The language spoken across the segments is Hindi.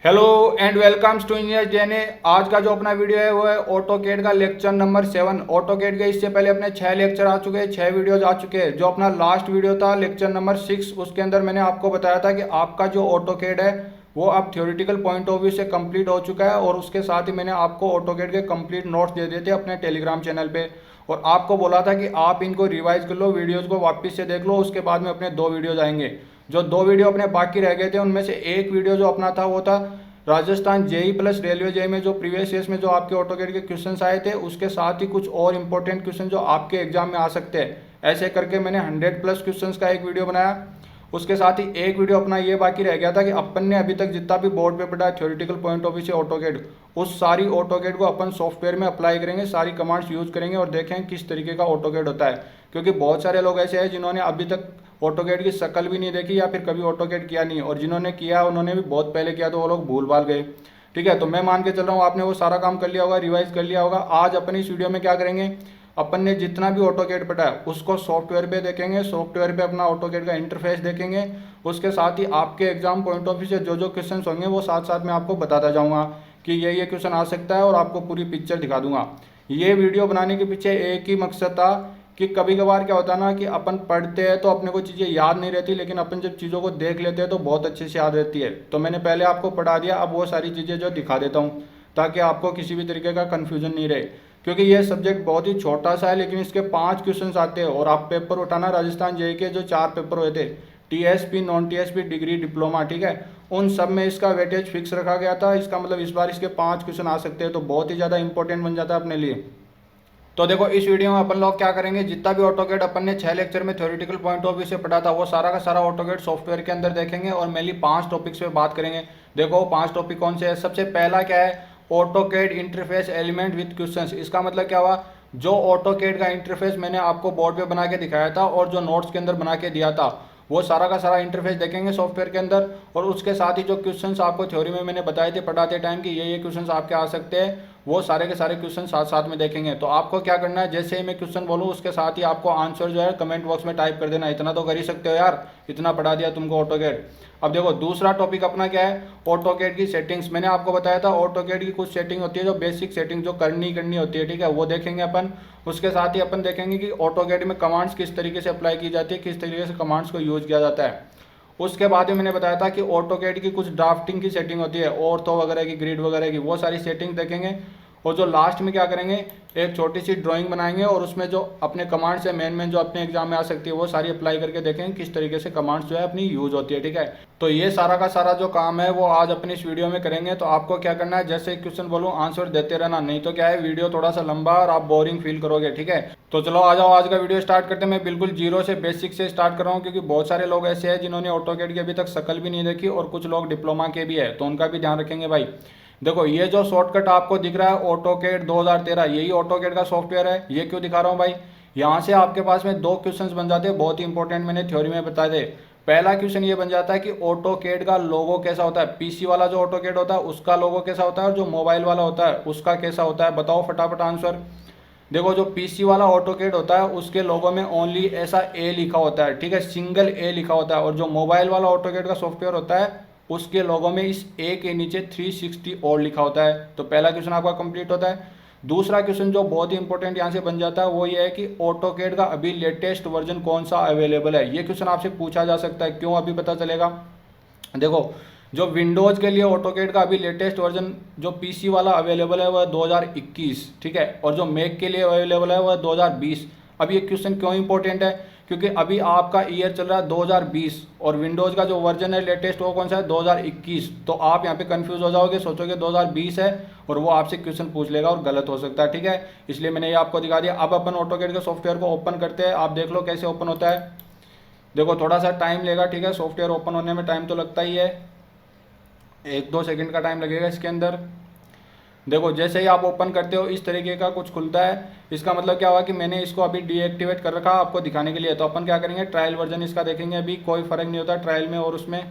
Hello and welcomes to engineer जेने। आज का जो अपना वीडियो है वो है ऑटोकेड का लेक्चर नंबर 7। ऑटोकेड के इससे पहले अपने 6 लेक्चर आ चुके हैं, 6 वीडियोज आ चुके हैं। जो अपना लास्ट वीडियो था लेक्चर नंबर 6, उसके अंदर मैंने आपको बताया था कि आपका जो ऑटोकेड है वो अब थ्योरेटिकल पॉइंट ऑफ व्यू से कंप्लीट हो चुका है, और उसके साथ ही मैंने आपको ऑटोकेड के कंप्लीट नोट्स दे दिए थे अपने टेलीग्राम चैनल पे, और आपको बोला था कि आप इनको रिवाइज कर लो, वीडियोज़ को वापस से देख लो। उसके बाद में अपने 2 वीडियोज आएंगे। जो 2 वीडियो अपने बाकी रह गए थे उनमें से एक वीडियो जो अपना था वो था Rajasthan JE plus railway JE में जो प्रीवियस ईयर्स में जो आपके ऑटोकेड के क्वेश्चंस आए थे, उसके साथ ही कुछ और इंपॉर्टेंट क्वेश्चन जो आपके एग्जाम में आ सकते हैं। ऐसे करके मैंने 100 प्लस क्वेश्चंस का एक वीडियो बनाया। उसके साथ ही एक वीडियो अपना ये बाकी रह गया था कि अपन ने अभी तक जितना भी बोर्ड पे पढ़ा है थ्योरेटिकल पॉइंट ऑफ व्यू से ऑटोकेड, उस सारी ऑटोकेड को अपन सॉफ्टवेयर में अप्लाई करेंगे, सारी कमांड्स यूज करेंगे और देखें किस तरीके का ऑटोकेड होता है। क्योंकि बहुत सारे लोग ऐसे हैं जिन्होंने अभी तक ऑटोकेड की शक्ल भी नहीं देखी या फिर कभी ऑटोकेड किया नहीं, और जिन्होंने किया उन्होंने भी बहुत पहले किया तो वो लोग भूल भाल गए। ठीक है, तो मैं मान के चल रहा हूँ आपने वो सारा काम कर लिया होगा, रिवाइज कर लिया होगा। आज अपन इस वीडियो में क्या करेंगे, अपन ने जितना भी ऑटोकेड पढ़ा है उसको सॉफ्टवेयर पे देखेंगे, सॉफ्टवेयर पे अपना ऑटोकेड का इंटरफेस देखेंगे। उसके साथ ही आपके एग्जाम पॉइंट ऑफ व्यू से जो जो क्वेश्चन होंगे वो साथ साथ में आपको बताता जाऊँगा कि ये क्वेश्चन आ सकता है, और आपको पूरी पिक्चर दिखा दूंगा। ये वीडियो बनाने के पीछे एक ही मकसद था कि कभी कभार क्या होता है ना कि अपन पढ़ते हैं तो अपने को चीज़ें याद नहीं रहती, लेकिन अपन जब चीज़ों को देख लेते हैं तो बहुत अच्छे से याद रहती है। तो मैंने पहले आपको पढ़ा दिया, अब वो सारी चीज़ें जो दिखा देता हूँ ताकि आपको किसी भी तरीके का कन्फ्यूजन नहीं रहे। क्योंकि ये सब्जेक्ट बहुत ही छोटा सा है, लेकिन इसके 5 क्वेश्चन आते हैं, और आप पेपर उठाना राजस्थान जेईई के जो 4 पेपर हुए थे, TSP, non TSP, degree, diploma, ठीक है, उन सब में इसका वेटेज फिक्स रखा गया था। इसका मतलब इस बार इसके 5 क्वेश्चन आ सकते हैं, तो बहुत ही ज़्यादा इंपॉर्टेंट बन जाता है अपने लिए। तो देखो इस वीडियो में अपन लोग क्या करेंगे, जितना भी ऑटोकेड अपन ने 6 लेक्चर में थ्योरेटिकल पॉइंट ऑफ व्यू से पढ़ा था वो सारा का सारा ऑटोकेड सॉफ्टवेयर के अंदर देखेंगे, और मेनली 5 टॉपिक्स पे बात करेंगे। देखो 5 टॉपिक कौन से हैं। सबसे पहला क्या है, AutoCAD interface element with questions. इसका मतलब क्या हुआ, जो ऑटोकेड का इंटरफेस मैंने आपको बोर्ड पे बना के दिखाया था और जो नोट्स के अंदर बना के दिया था, वो सारा का सारा इंटरफेस देखेंगे सॉफ्टवेयर के अंदर। और उसके साथ ही जो क्वेश्चंस आपको थ्योरी में मैंने बताए थे पढ़ाते टाइम कि ये क्वेश्चंस आपके आ सकते हैं, वो सारे के सारे क्वेश्चन साथ साथ में देखेंगे। तो आपको क्या करना है, जैसे ही मैं क्वेश्चन बोलूँ उसके साथ ही आपको आंसर जो है कमेंट बॉक्स में टाइप कर देना। इतना तो कर ही सकते हो यार, इतना पढ़ा दिया तुमको ऑटोकेड। अब देखो दूसरा टॉपिक अपना क्या है, ऑटोकेड की सेटिंग्स। मैंने आपको बताया था ऑटोकेड की कुछ सेटिंग होती है जो बेसिक सेटिंग जो करनी होती है, ठीक है, वो देखेंगे अपन। उसके साथ ही अपन देखेंगे कि ऑटोकेड में कमांड्स किस तरीके से अप्लाई की जाती है, किस तरीके से कमांड्स को यूज किया जाता है। उसके बाद में मैंने बताया था कि ऑटोकेड की कुछ ड्राफ्टिंग की सेटिंग होती है, ऑर्थो वगैरह की, ग्रिड वगैरह की, वो सारी सेटिंग देखेंगे। और जो लास्ट में क्या करेंगे, एक छोटी सी ड्राइंग बनाएंगे और उसमें जो अपने कमांड्स है मेन जो अपने एग्जाम में आ सकती है वो सारी अप्लाई करके देखेंगे किस तरीके से कमांड्स जो है अपनी यूज होती है। ठीक है, तो ये सारा का सारा जो काम है वो आज अपनी इस वीडियो में करेंगे। तो आपको क्या करना है, जैसे क्वेश्चन बोलूँ आंसर देते रहना, नहीं तो क्या है वीडियो थोड़ा सा लंबा और आप बोरिंग फील करोगे। ठीक है, तो चलो आ जाओ, आज का वीडियो स्टार्ट करते हैं। मैं बिल्कुल जीरो से बेसिक से स्टार्ट कर रहा हूँ, क्योंकि बहुत सारे लोग ऐसे हैं जिन्होंने ऑटोकेड की अभी तक शक्ल भी नहीं देखी, और कुछ लोग डिप्लोमा के भी है, तो उनका भी ध्यान रखेंगे भाई। देखो ये जो शॉर्टकट आपको दिख रहा है ऑटोकेड 2013, यही ऑटोकेड का सॉफ्टवेयर है। ये क्यों दिखा रहा हूँ भाई, यहाँ से आपके पास में 2 क्वेश्चंस बन जाते हैं, बहुत ही इंपॉर्टेंट, मैंने थ्योरी में बताए थे। पहला क्वेश्चन ये बन जाता है कि ऑटोकेड का लोगो कैसा होता है, पीसी वाला जो ऑटोकेड होता है उसका लोगो कैसा होता है, और जो मोबाइल वाला होता है उसका कैसा होता है, बताओ फटाफट आंसर। देखो जो पीसी वाला ऑटोकेड होता है उसके लोगो में ओनली ऐसा ए लिखा होता है, ठीक है, सिंगल ए लिखा होता है। और जो मोबाइल वाला ऑटोकेड का सॉफ्टवेयर होता है उसके लोगों में इस ए के नीचे 360 और लिखा होता है। तो पहला क्वेश्चन आपका कंप्लीट होता है। दूसरा क्वेश्चन जो बहुत ही इंपॉर्टेंट यहाँ से बन जाता है वो ये है कि ऑटोकेड का अभी लेटेस्ट वर्जन कौन सा अवेलेबल है। ये क्वेश्चन आपसे पूछा जा सकता है, क्यों अभी पता चलेगा। देखो जो विंडोज़ के लिए ऑटोकेड का अभी लेटेस्ट वर्जन जो पीसी वाला अवेलेबल है वह 2021, ठीक है, और जो मैक के लिए अवेलेबल है वह 2020। अब ये क्वेश्चन क्यों इंपॉर्टेंट है, क्योंकि अभी आपका ईयर चल रहा है 2020 और विंडोज़ का जो वर्जन है लेटेस्ट वो कौन सा है, 2021। तो आप यहाँ पे कंफ्यूज हो जाओगे, सोचोगे 2020 है, और वो आपसे क्वेश्चन पूछ लेगा और गलत हो सकता है। ठीक है, इसलिए मैंने ये आपको दिखा दिया। अब अपन ऑटोकेड के सॉफ्टवेयर को ओपन करते हैं, आप देख लो कैसे ओपन होता है। देखो थोड़ा सा टाइम लेगा, ठीक है, सॉफ्टवेयर ओपन होने में टाइम तो लगता ही है, 1-2 सेकंड का टाइम लगेगा इसके अंदर। देखो जैसे ही आप ओपन करते हो इस तरीके का कुछ खुलता है। इसका मतलब क्या हुआ कि मैंने इसको अभी डीएक्टिवेट कर रखा आपको दिखाने के लिए। तो अपन क्या करेंगे, ट्रायल वर्जन इसका देखेंगे, अभी कोई फर्क नहीं होता ट्रायल में और उसमें।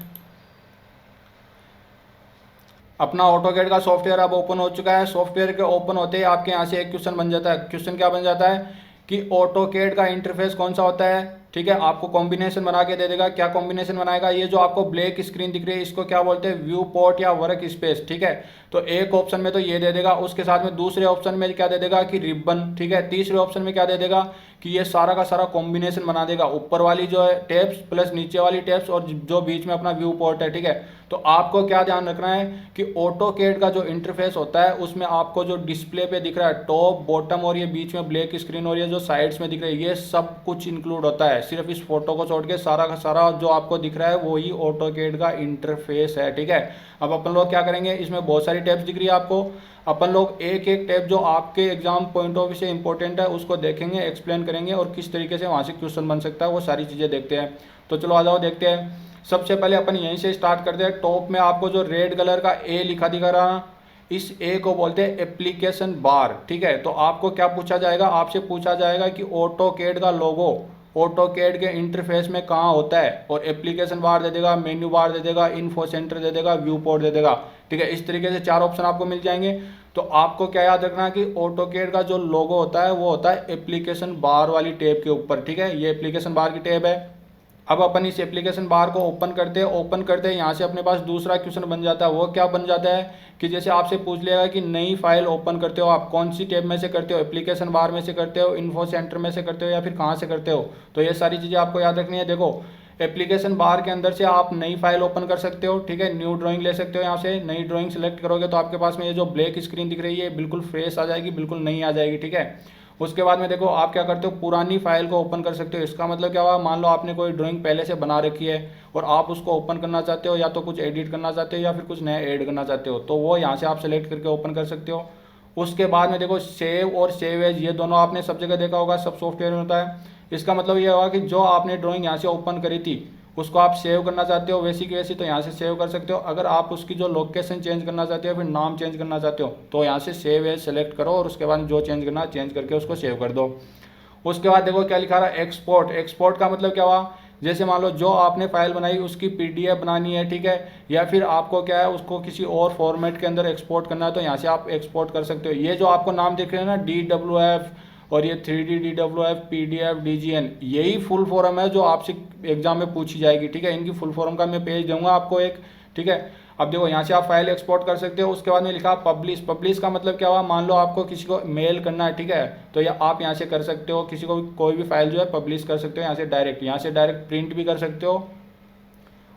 अपना ऑटोकेड का सॉफ्टवेयर अब ओपन हो चुका है। सॉफ्टवेयर के ओपन होते ही आपके यहाँ से एक क्वेश्चन बन जाता है। क्वेश्चन क्या बन जाता है कि ऑटोकेड का इंटरफेस कौन सा होता है, ठीक है, आपको कॉम्बिनेशन बना के दे देगा। क्या कॉम्बिनेशन बनाएगा? ये जो आपको ब्लैक स्क्रीन दिख रही है इसको क्या बोलते हैं? व्यू पोर्ट या वर्क स्पेस। ठीक है, तो एक ऑप्शन में तो ये दे देगा, उसके साथ में दूसरे ऑप्शन में क्या दे देगा कि रिबन। ठीक है, तीसरे ऑप्शन में क्या दे देगा कि ये सारा का सारा कॉम्बिनेशन बना देगा, ऊपर वाली जो है टैब्स प्लस नीचे वाली टैब्स और जो बीच में अपना व्यू पोर्ट है। ठीक है, तो आपको क्या ध्यान रखना है कि ऑटोकेड का जो इंटरफेस होता है उसमें आपको जो डिस्प्ले पे दिख रहा है टॉप बॉटम और ये बीच में ब्लैक स्क्रीन और ये जो साइड्स में दिख रहा है ये सब कुछ इंक्लूड होता है। सिर्फ इस फोटो को छोड़ के सारा का सारा जो आपको दिख रहा है वही ऑटोकेड का इंटरफेस है। ठीक है, अब अपन लोग क्या करेंगे, इसमें बहुत सारी टैब्स दिख रही है आपको, अपन लोग एक एक टैब जो आपके एग्जाम पॉइंट ऑफ व्यू से इंपॉर्टेंट है उसको देखेंगे, एक्सप्लेन करेंगे और किस तरीके से वहाँ से क्वेश्चन बन सकता है वो सारी चीज़ें देखते हैं। तो चलो आ जाओ देखते हैं। सबसे पहले अपन यहीं से स्टार्ट करते हैं। टॉप में आपको जो रेड कलर का ए लिखा दिखा रहा, इस ए को बोलते हैं एप्लीकेशन बार। ठीक है, तो आपको क्या पूछा जाएगा? आपसे पूछा जाएगा कि ऑटोकेड का लोगो ऑटोकेड के इंटरफेस में कहाँ होता है, और एप्लीकेशन बार दे देगा, मेन्यू बार दे देगा, इन्फो सेंटर दे देगा, व्यू पोर्ट दे देगा। ठीक है, इस तरीके से 4 ऑप्शन आपको मिल जाएंगे। तो आपको क्या याद रखना है कि ऑटोकेड का जो लोगो होता है वो होता है एप्लीकेशन बार वाली टैब के ऊपर। ठीक है, ये एप्लीकेशन बार की टैब है। अब अपन इस एप्लीकेशन बार को ओपन करते हैं यहाँ से अपने पास दूसरा क्वेश्चन बन जाता है। वो क्या बन जाता है कि जैसे आपसे पूछ लेगा कि नई फाइल ओपन करते हो आप कौन सी टैब में से करते हो, एप्लीकेशन बार में से करते हो, इन्फो सेंटर में से करते हो या फिर कहाँ से करते हो। तो ये सारी चीज़ें आपको याद रखनी है। देखो, एप्लीकेशन बार के अंदर से आप नई फाइल ओपन कर सकते हो। ठीक है, न्यू ड्राइंग ले सकते हो, यहाँ से नई ड्राइंग सेलेक्ट करोगे तो आपके पास में ये जो ब्लैक स्क्रीन दिख रही है बिल्कुल फ्रेश आ जाएगी, बिल्कुल नई आ जाएगी। ठीक है, उसके बाद में देखो आप क्या करते हो, पुरानी फाइल को ओपन कर सकते हो। इसका मतलब क्या हुआ, मान लो आपने कोई ड्राइंग पहले से बना रखी है और आप उसको ओपन करना चाहते हो, या तो कुछ एडिट करना चाहते हो या फिर कुछ नया ऐड करना चाहते हो, तो वो यहाँ से आप सेलेक्ट करके ओपन कर सकते हो। उसके बाद में देखो सेव और सेव एज, ये दोनों आपने सब जगह देखा होगा, सब सॉफ्टवेयर में होता है। इसका मतलब ये होगा कि जो आपने ड्राइंग यहाँ से ओपन करी थी उसको आप सेव करना चाहते हो वैसी की वैसी, तो यहाँ से सेव कर सकते हो। अगर आप उसकी जो लोकेशन चेंज करना चाहते हो फिर नाम चेंज करना चाहते हो तो यहाँ से सेव एज सेलेक्ट करो और उसके बाद जो चेंज करना चेंज करके उसको सेव कर दो। उसके बाद देखो क्या लिखा रहा है, एक्सपोर्ट। एक्सपोर्ट का मतलब क्या हुआ, जैसे मान लो जो आपने फाइल बनाई उसकी पीडीएफ बनानी है। ठीक है, या फिर आपको क्या है उसको किसी और फॉर्मेट के अंदर एक्सपोर्ट करना है तो यहाँ से आप एक्सपोर्ट कर सकते हो। ये जो आपको नाम दिख रहे हैं ना, DWF और ये 3D DWF PDF DGN, यही फुल फॉर्म है जो आपसे एग्जाम में पूछी जाएगी। ठीक है, इनकी फुल फॉर्म का मैं पेज दूंगा आपको एक। ठीक है, अब देखो यहाँ से आप फाइल एक्सपोर्ट कर सकते हो। उसके बाद में लिखा पब्लिश। पब्लिश का मतलब क्या हुआ, मान लो आपको किसी को मेल करना है। ठीक है, तो ये आप यहाँ से कर सकते हो, किसी को कोई भी फाइल जो है पब्लिश कर सकते हो यहाँ से डायरेक्ट प्रिंट भी कर सकते हो।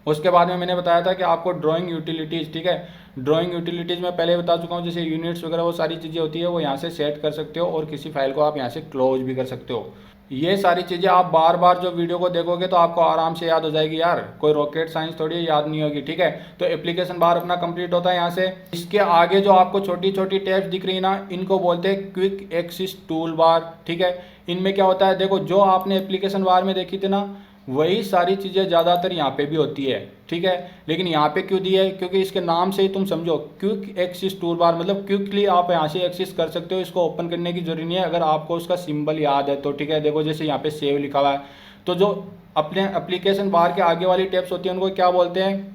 उसके बाद में मैंने बताया था कि आपको ड्राइंग यूटिलिटीज़, ठीक है, ड्राइंग यूटिलिटीज़ मैं पहले बता चुका हूँ, जैसे यूनिट्स वगैरह वो सारी चीज़ें होती है वो यहाँ से सेट कर सकते हो और किसी फाइल को आप यहाँ से क्लोज भी कर सकते हो। ये सारी चीज़ें आप बार बार जो वीडियो को देखोगे तो आपको आराम से याद हो जाएगी यार, कोई रॉकेट साइंस थोड़ी याद नहीं होगी। ठीक है, तो एप्लीकेशन बार अपना कंप्लीट होता है यहाँ से। इसके आगे जो आपको छोटी छोटी टैब्स दिख रही है ना, इनको बोलते हैं क्विक एक्सेस टूल बार। ठीक है, इनमें क्या होता है, देखो जो आपने एप्लीकेशन बार में देखी थी ना वही सारी चीज़ें ज़्यादातर यहाँ पे भी होती है। ठीक है, लेकिन यहाँ पे क्यों दी है, क्योंकि इसके नाम से ही तुम समझो, क्विक एक्सेस टूल बार मतलब क्विकली आप यहाँ से एक्सेस कर सकते हो, इसको ओपन करने की जरूरत नहीं है अगर आपको उसका सिंबल याद है तो। ठीक है, देखो जैसे यहाँ पे सेव लिखा हुआ है, तो जो अपने एप्लीकेशन बार के आगे वाली टैब्स होती है उनको क्या बोलते हैं,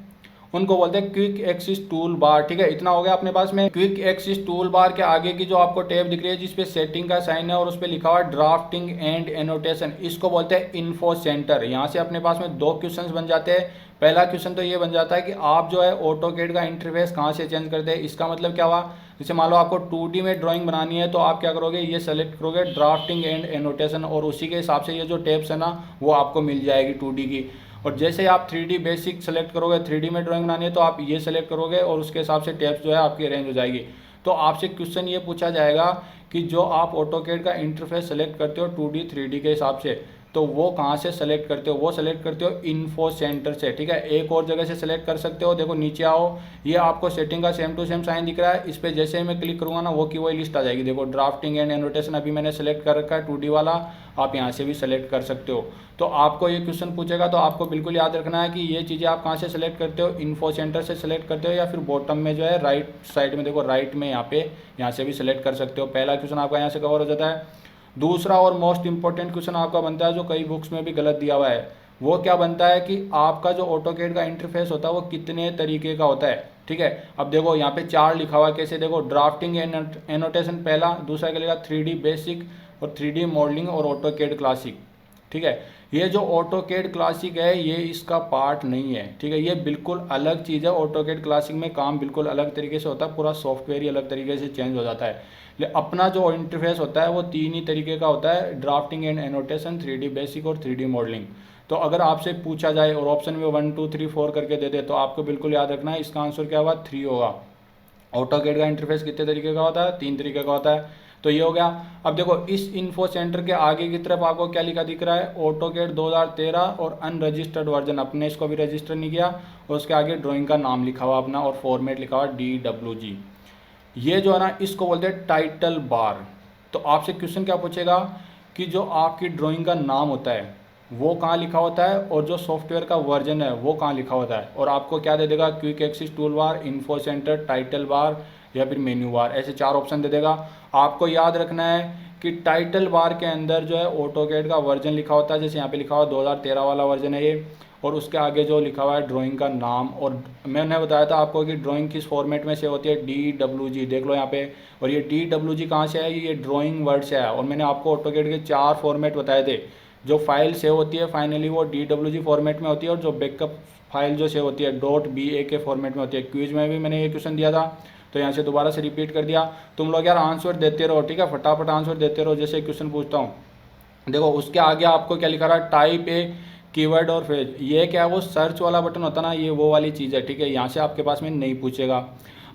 उनको बोलते हैं क्विक एक्सेस टूल बार। ठीक है, इतना हो गया अपने पास में। क्विक एक्सेस टूल बार के आगे की जो आपको टैब दिख रही है जिसपे सेटिंग का साइन है और उस पर लिखा हुआ है ड्राफ्टिंग एंड एनोटेशन, इसको बोलते हैं इन्फो सेंटर। यहाँ से अपने पास में 2 क्वेश्चन बन जाते हैं। पहला क्वेश्चन तो ये बन जाता है कि आप जो है ऑटोकेड का इंटरफेस कहाँ से चेंज करते हैं। इसका मतलब क्या हुआ, जैसे मान लो आपको 2D में ड्राइंग बनानी है तो आप क्या करोगे, ये सेलेक्ट करोगे ड्राफ्टिंग एंड एनोटेशन और उसी के हिसाब से ये जो टैब्स है ना वो आपको मिल जाएगी 2D की। और जैसे आप 3D बेसिक सेलेक्ट करोगे, 3D में ड्राइंग बनानी है तो आप ये सेलेक्ट करोगे और उसके हिसाब से टैब्स जो है आपकी अरेंज हो जाएगी। तो आपसे क्वेश्चन ये पूछा जाएगा कि जो आप ऑटोकेड का इंटरफेस सेलेक्ट करते हो 2D 3D के हिसाब से, तो वो कहाँ से सेलेक्ट करते हो, वो सेलेक्ट करते हो इन्फो सेंटर से। ठीक है, एक और जगह से सेलेक्ट कर सकते हो। देखो नीचे आओ, ये आपको सेटिंग का सेम टू सेम साइन दिख रहा है, इस पर जैसे ही मैं क्लिक करूँगा ना वो की वही लिस्ट आ जाएगी। देखो ड्राफ्टिंग एंड एनोटेशन अभी मैंने सेलेक्ट कर रखा है 2D वाला, आप यहाँ से भी सेलेक्ट कर सकते हो। तो आपको ये क्वेश्चन पूछेगा तो आपको बिल्कुल याद रखना है कि ये चीज़ें आप कहाँ से सेलेक्ट करते हो, इन्फो सेंटर से सेलेक्ट करते हो या फिर बॉटम में जो है राइट साइड में देखो राइट में यहाँ से भी सेलेक्ट कर सकते हो। पहला क्वेश्चन आपका यहाँ से कवर हो जाता है। दूसरा और मोस्ट इंपॉर्टेंट क्वेश्चन आपका बनता है जो कई बुक्स में भी गलत दिया हुआ है, वो क्या बनता है कि आपका जो ऑटोकेड का इंटरफेस होता है वो कितने तरीके का होता है। ठीक है, अब देखो यहाँ पे 4 लिखा हुआ है, कैसे, देखो ड्राफ्टिंग एनोटेशन पहला, दूसरा क्या लिखा 3D बेसिक और 3D मॉडलिंग और ऑटोकेड क्लासिक। ठीक है। ये जो ऑटोकेड क्लासिक है ये इसका पार्ट नहीं है, ठीक है। ये बिल्कुल अलग चीज़ है। ऑटोकेड क्लासिक में काम बिल्कुल अलग तरीके से होता है, पूरा सॉफ्टवेयर ही अलग तरीके से चेंज हो जाता है। अपना जो इंटरफेस होता है वो 3 ही तरीके का होता है, drafting and annotation, 3D basic और 3D मॉडलिंग। तो अगर आपसे पूछा जाए और ऑप्शन में 1 2 3 4 करके दे दे तो आपको बिल्कुल याद रखना है इसका आंसर क्या होगा, 3 होगा। ऑटोकेड का इंटरफेस कितने तरीके का होता है, 3 तरीके का होता है। तो ये हो गया। अब देखो इस इन्फो सेंटर के आगे की तरफ आपको क्या लिखा दिख रहा है, ऑटोकेड 2013 और अनरजिस्टर्ड वर्जन, अपने इसको भी रजिस्टर नहीं किया, और उसके आगे ड्राइंग का नाम लिखा हुआ अपना और फॉर्मेट लिखा हुआ DWG। ये जो है ना इसको बोलते हैं टाइटल बार। तो आपसे क्वेश्चन क्या पूछेगा कि जो आपकी ड्राइंग का नाम होता है वो कहाँ लिखा होता है और जो सॉफ्टवेयर का वर्जन है वो कहाँ लिखा होता है, और आपको क्या दे देगा, quick access toolbar, info centre, title bar या फिर मेन्यू बार, ऐसे 4 ऑप्शन दे देगा। आपको याद रखना है कि टाइटल बार के अंदर जो है ऑटोकेड का वर्जन लिखा होता है, जैसे यहाँ पे लिखा हुआ 2013 वाला वर्जन है ये, और उसके आगे जो लिखा हुआ है ड्राइंग का नाम। और मैंने बताया था आपको कि ड्राइंग किस फॉर्मेट में से होती है, DWG, देख लो यहाँ पे। और ये DWG कहाँ से है, ये ड्राइंग वर्ड से है। और मैंने आपको ऑटोकेड के 4 फॉर्मेट बताए थे। जो फाइल सेव होती है फाइनली वो DWG फॉर्मेट में होती है, और जो बैकअप फाइल जो सेव होती है .BA के फॉर्मेट में होती है। क्विज में भी मैंने ये क्वेश्चन दिया था, तो यहाँ से दोबारा से रिपीट कर दिया। तुम लोग यार आंसर देते रहो, ठीक है, फटाफट आंसर देते रहो। जैसे क्वेश्चन पूछता हूँ, देखो उसके आगे आपको क्या लिखा रहा है, टाइप ए कीवर्ड और फ्रेज। ये क्या है, वो सर्च वाला बटन होता है ना, ये वो वाली चीज़ है, ठीक है। यहाँ से आपके पास में नहीं पूछेगा।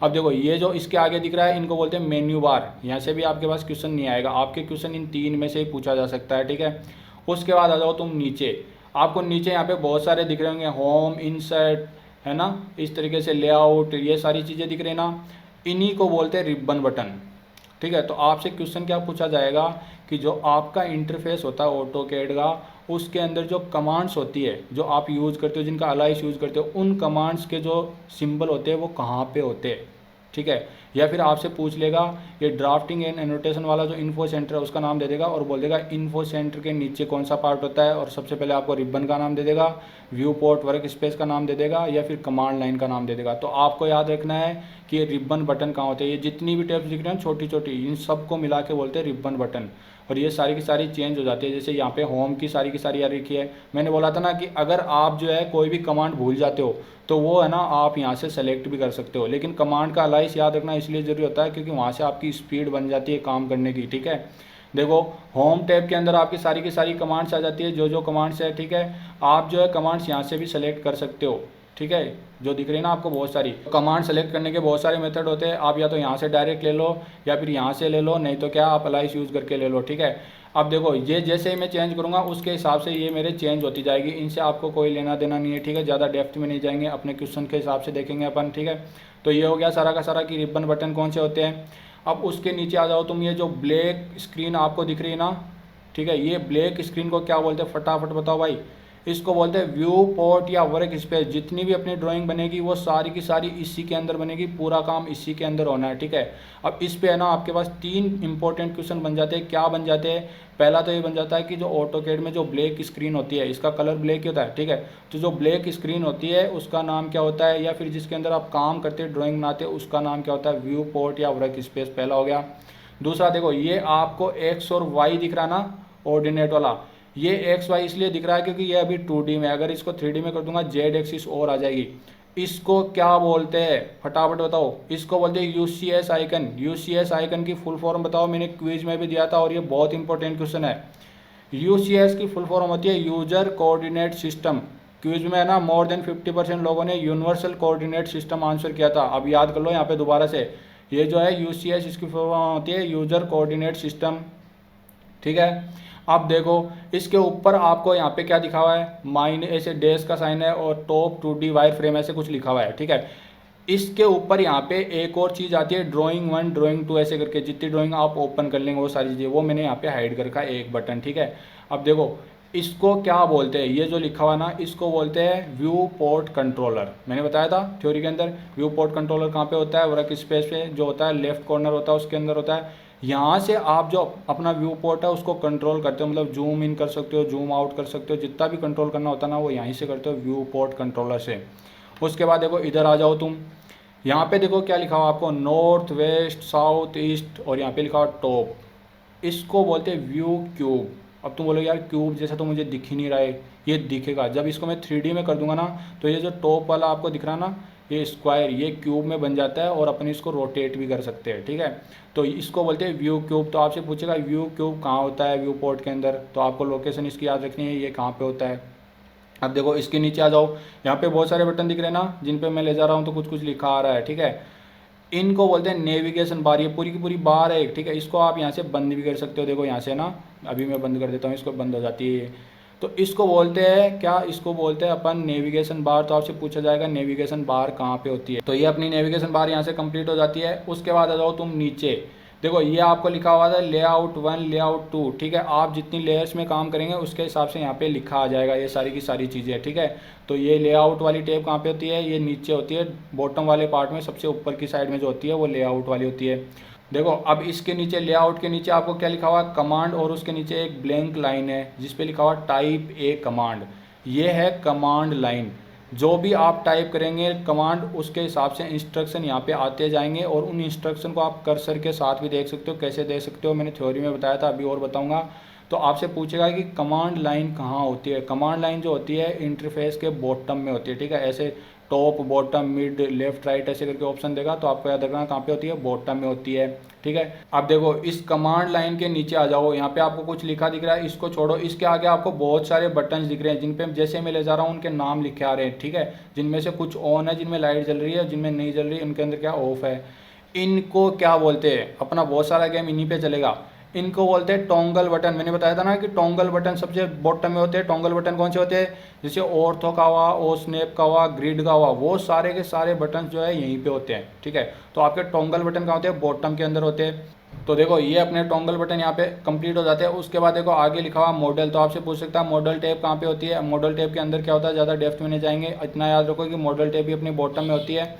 अब देखो ये जो इसके आगे दिख रहा है इनको बोलते हैं मेन्यू बार। यहाँ से भी आपके पास क्वेश्चन नहीं आएगा, आपके क्वेश्चन इन 3 में से ही पूछा जा सकता है, ठीक है। उसके बाद आ जाओ तुम नीचे, आपको नीचे यहाँ पे बहुत सारे दिख रहे होंगे, होम, इंसर्ट, है ना, इस तरीके से लेआउट, ये सारी चीज़ें दिख रही है ना, इन्हीं को बोलते हैं रिबन बटन, ठीक है। तो आपसे क्वेश्चन क्या पूछा जाएगा कि जो आपका इंटरफेस होता है ऑटोकेड का, उसके अंदर जो कमांड्स होती है जो आप यूज़ करते हो, जिनका अलाइस यूज़ करते हो, उन कमांड्स के जो सिंबल होते हैं वो कहाँ पे होते हैं, ठीक है। या फिर आपसे पूछ लेगा ये ड्राफ्टिंग एंड एनोटेशन वाला जो इन्फो सेंटर है उसका नाम दे देगा और बोल देगा इन्फो सेंटर के नीचे कौन सा पार्ट होता है, और सबसे पहले आपको रिबन का नाम दे देगा, व्यू पोर्ट वर्क स्पेस का नाम दे देगा, या फिर कमांड लाइन का नाम दे देगा। तो आपको याद रखना है कि ये रिबन बटन कहाँ होते हैं। ये जितनी भी टेप्स दिख रहे हैं छोटी छोटी, इन सबको मिला के बोलते हैं रिबन बटन। और ये सारी की सारी चेंज हो जाती है। जैसे यहाँ पे होम की सारी आ रखी है, मैंने बोला था ना कि अगर आप जो है कोई भी कमांड भूल जाते हो तो वो है ना आप यहाँ से सेलेक्ट भी कर सकते हो, लेकिन कमांड का अलाइस याद रखना इसलिए जरूरी होता है क्योंकि वहाँ से आपकी स्पीड बन जाती है काम करने की, ठीक है। देखो होम टैब के अंदर आपकी सारी की सारी कमांड्स आ जाती है, जो जो कमांड्स है, ठीक है। आप जो है कमांड्स यहाँ से भी सेलेक्ट कर सकते हो, ठीक है। जो दिख रही है ना आपको बहुत सारी कमांड सेलेक्ट करने के बहुत सारे मेथड होते हैं। आप या तो यहाँ से डायरेक्ट ले लो या फिर यहाँ से ले लो, नहीं तो क्या आप अलाइस यूज़ करके ले लो, ठीक है। अब देखो ये जैसे ही मैं चेंज करूँगा उसके हिसाब से ये मेरे चेंज होती जाएगी, इनसे आपको कोई लेना देना नहीं है, ठीक है। ज़्यादा डेप्थ में नहीं जाएंगे, अपने क्वेश्चन के हिसाब से देखेंगे अपन, ठीक है। तो ये हो गया सारा का सारा कि रिबन बटन कौन से होते हैं। अब उसके नीचे आ जाओ तुम, ये जो ब्लैक स्क्रीन आपको दिख रही है ना, ठीक है, ये ब्लैक स्क्रीन को क्या बोलते हैं, फटाफट बताओ भाई। इसको बोलते हैं व्यू पोर्ट या वर्क स्पेस। जितनी भी अपनी ड्राइंग बनेगी वो सारी की सारी इसी के अंदर बनेगी, पूरा काम इसी के अंदर होना है, ठीक है। अब इस पे है ना आपके पास 3 इंपॉर्टेंट क्वेश्चन बन जाते हैं। क्या बन जाते हैं, पहला तो ये बन जाता है कि जो ऑटोकेड में जो ब्लैक स्क्रीन होती है इसका कलर ब्लैक ही होता है, ठीक है। तो जो ब्लैक स्क्रीन होती है उसका नाम क्या होता है, या फिर जिसके अंदर आप काम करते हैं ड्राइंग बनाते हैं उसका नाम क्या होता है, व्यू पोर्ट या वर्क स्पेस, पहला हो गया। दूसरा देखो ये आपको एक्स और वाई दिख रहा ना ऑर्डिनेट वाला, ये एक्स वाई इसलिए दिख रहा है क्योंकि ये अभी 2D में, अगर इसको 3D में कर दूंगा जेड एक्सिस और आ जाएगी। इसको क्या बोलते हैं फटाफट बताओ, इसको बोलते हैं UCS आइकन। UCS आइकन की फुल फॉर्म बताओ, मैंने क्विज में भी दिया था और ये बहुत इंपॉर्टेंट क्वेश्चन है। UCS की फुल फॉर्म होती है यूजर कोऑर्डिनेट सिस्टम। क्विज में है ना मोर देन 50% लोगों ने यूनिवर्सल कोऑर्डिनेट सिस्टम आंसर किया था। अब याद कर लो यहाँ पे दोबारा से, ये जो है UCS इसकी फुल फॉर्म होती है यूजर कोऑर्डिनेट सिस्टम, ठीक है। अब देखो इसके ऊपर आपको यहाँ पे क्या दिखा हुआ है, माइन ऐसे डैश का साइन है और टॉप 2D वायर फ्रेम ऐसे कुछ लिखा हुआ है, ठीक है। इसके ऊपर यहाँ पे एक और चीज़ आती है ड्राइंग 1 ड्राइंग 2 ऐसे करके, जितनी ड्राइंग आप ओपन कर लेंगे वो सारी चीज़ें, वो मैंने यहाँ पे हाइड कर रखा है एक बटन, ठीक है। अब देखो इसको क्या बोलते हैं, ये जो लिखा हुआ ना इसको बोलते हैं व्यू पोर्ट कंट्रोलर। मैंने बताया था थ्योरी के अंदर व्यू पोर्ट कंट्रोलर कहाँ पे होता है, वर्क स्पेस पे जो होता है लेफ्ट कॉर्नर होता है उसके अंदर होता है। यहाँ से आप जो अपना व्यू पोर्ट है उसको कंट्रोल करते हो, मतलब जूम इन कर सकते हो, जूम आउट कर सकते हो, जितना भी कंट्रोल करना होता है ना वो यहीं से करते हो व्यू पोर्ट कंट्रोलर से। उसके बाद देखो इधर आ जाओ तुम, यहाँ पे देखो क्या लिखा हुआ आपको, नॉर्थ वेस्ट साउथ ईस्ट और यहाँ पे लिखा हुआ टॉप, इसको बोलते हैं व्यू क्यूब। अब तुम बोलोगे यार क्यूब जैसा तो मुझे दिख ही नहीं रहा है, ये दिखेगा जब इसको मैं 3D में कर दूंगा ना, तो ये जो टॉप वाला आपको दिख रहा ना, ये स्क्वायर ये क्यूब में बन जाता है और अपन इसको रोटेट भी कर सकते हैं, ठीक है। तो इसको बोलते हैं व्यू क्यूब। तो आपसे पूछेगा व्यू क्यूब कहाँ होता है व्यू पोर्ट के अंदर, तो आपको लोकेशन इसकी याद रखनी है, ये कहाँ पे होता है। अब देखो इसके नीचे आ जाओ, यहाँ पे बहुत सारे बटन दिख रहे हैं ना, जिन पे मैं ले जा रहा हूँ तो कुछ कुछ लिखा आ रहा है, ठीक है। इनको बोलते हैं नेविगेशन बार, ये पूरी की पूरी बार है, ठीक है। इसको आप यहाँ से बंद भी कर सकते हो, देखो यहाँ से ना, अभी मैं बंद कर देता हूँ इसको, बंद हो जाती है ये। तो इसको बोलते हैं क्या, इसको बोलते हैं अपन नेविगेशन बार। तो आपसे पूछा जाएगा नेविगेशन बार कहाँ पे होती है, तो ये अपनी नेविगेशन बार यहाँ से कंप्लीट हो जाती है। उसके बाद आ जाओ तुम नीचे, देखो ये आपको लिखा हुआ था लेआउट 1 लेआउट 2, ठीक है। आप जितनी लेयर्स में काम करेंगे उसके हिसाब से यहाँ पे लिखा आ जाएगा ये सारी की सारी चीज़ें, ठीक है। तो ये लेआउट वाली टेप कहाँ पे होती है, ये नीचे होती है, बॉटम वाले पार्ट में सबसे ऊपर की साइड में जो होती है वो लेआउट वाली होती है। देखो अब इसके नीचे लेआउट के नीचे आपको क्या लिखा हुआ है, कमांड, और उसके नीचे एक ब्लैंक लाइन है जिसपे लिखा हुआ टाइप ए कमांड, ये है कमांड लाइन। जो भी आप टाइप करेंगे कमांड, उसके हिसाब से इंस्ट्रक्शन यहाँ पे आते जाएंगे, और उन इंस्ट्रक्शन को आप कर्सर के साथ भी देख सकते हो, कैसे देख सकते हो मैंने थ्योरी में बताया था, अभी और बताऊंगा। तो आपसे पूछेगा कि कमांड लाइन कहाँ होती है। कमांड लाइन जो होती है इंटरफेस के बॉटम में होती है, ठीक है। ऐसे top bottom mid left right ऐसे करके ऑप्शन देगा, तो आपको याद रखना कहाँ पे होती है, बॉटम में होती है, ठीक है। अब देखो इस कमांड लाइन के नीचे आ जाओ, यहाँ पे आपको कुछ लिखा दिख रहा है, इसको छोड़ो। इसके आगे आपको बहुत सारे बटन दिख रहे हैं, जिन पे जैसे मैं ले जा रहा हूँ उनके नाम लिखे आ रहे हैं, ठीक है। जिनमें से कुछ ऑन है, जिनमें लाइट जल रही है, जिनमें नहीं जल रही उनके अंदर क्या ऑफ है। इनको क्या बोलते हैं, अपना बहुत सारा गेम इन्हीं पे चलेगा। इनको बोलते हैं टोंगल बटन। मैंने बताया था ना कि टोंगल बटन सबसे बॉटम में होते हैं। टोंगल बटन कौन से होते हैं, जैसे ऑर्थो का हुआ, ओ स्नैप का हुआ, ग्रिड का हुआ, वो सारे के सारे बटन जो है यहीं पे होते हैं, ठीक है। तो आपके टोंगल बटन कहाँ होते हैं, बॉटम के अंदर होते हैं। तो देखो ये अपने टोंगल बटन यहाँ पे कंप्लीट हो जाते हैं। उसके बाद देखो आगे लिखा हुआ मॉडल। तो आपसे पूछ सकता है मॉडल टैब कहाँ पे होती है। मॉडल टैब के अंदर क्या होता है, ज़्यादा डेप्थ में नहीं जाएंगे, इतना याद रखो कि मॉडल टैब भी अपनी बॉटम में होती है।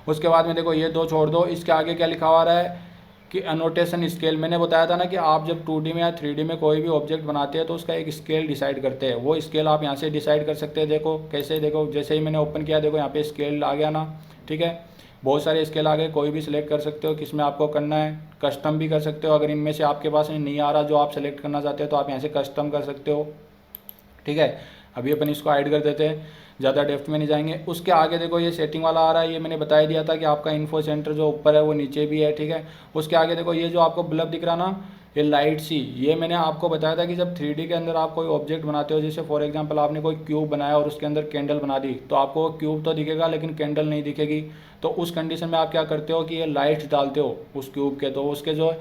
उसके बाद में देखो ये दो छोड़ दो, इसके आगे क्या लिखा हुआ रहा है कि एनोटेशन स्केल। मैंने बताया था ना कि आप जब 2D में या 3D में कोई भी ऑब्जेक्ट बनाते हैं तो उसका एक स्केल डिसाइड करते हैं, वो स्केल आप यहाँ से डिसाइड कर सकते हैं। देखो कैसे, देखो जैसे ही मैंने ओपन किया देखो यहाँ पे स्केल आ गया ना, ठीक है। बहुत सारे स्केल आ गए, कोई भी सिलेक्ट कर सकते हो किस में आपको करना है, कस्टम भी कर सकते हो। अगर इनमें से आपके पास नहीं आ रहा जो आप सेलेक्ट करना चाहते हो तो आप यहाँ से कस्टम कर सकते हो, ठीक है। अभी अपन इसको ऐड कर देते हैं, ज़्यादा डेप्थ में नहीं जाएंगे। उसके आगे देखो ये सेटिंग वाला आ रहा है, ये मैंने बता दिया था कि आपका इन्फो सेंटर जो ऊपर है वो नीचे भी है, ठीक है। उसके आगे देखो ये जो आपको बल्ब दिख रहा ना, ये लाइट सी, ये मैंने आपको बताया था कि जब 3D के अंदर आप कोई ऑब्जेक्ट बनाते हो, जैसे फॉर एग्जांपल आपने कोई क्यूब बनाया और उसके अंदर कैंडल बना दी, तो आपको क्यूब तो दिखेगा लेकिन कैंडल नहीं दिखेगी। तो उस कंडीशन में आप क्या करते हो कि ये लाइट्स डालते हो उस क्यूब के, तो उसके जो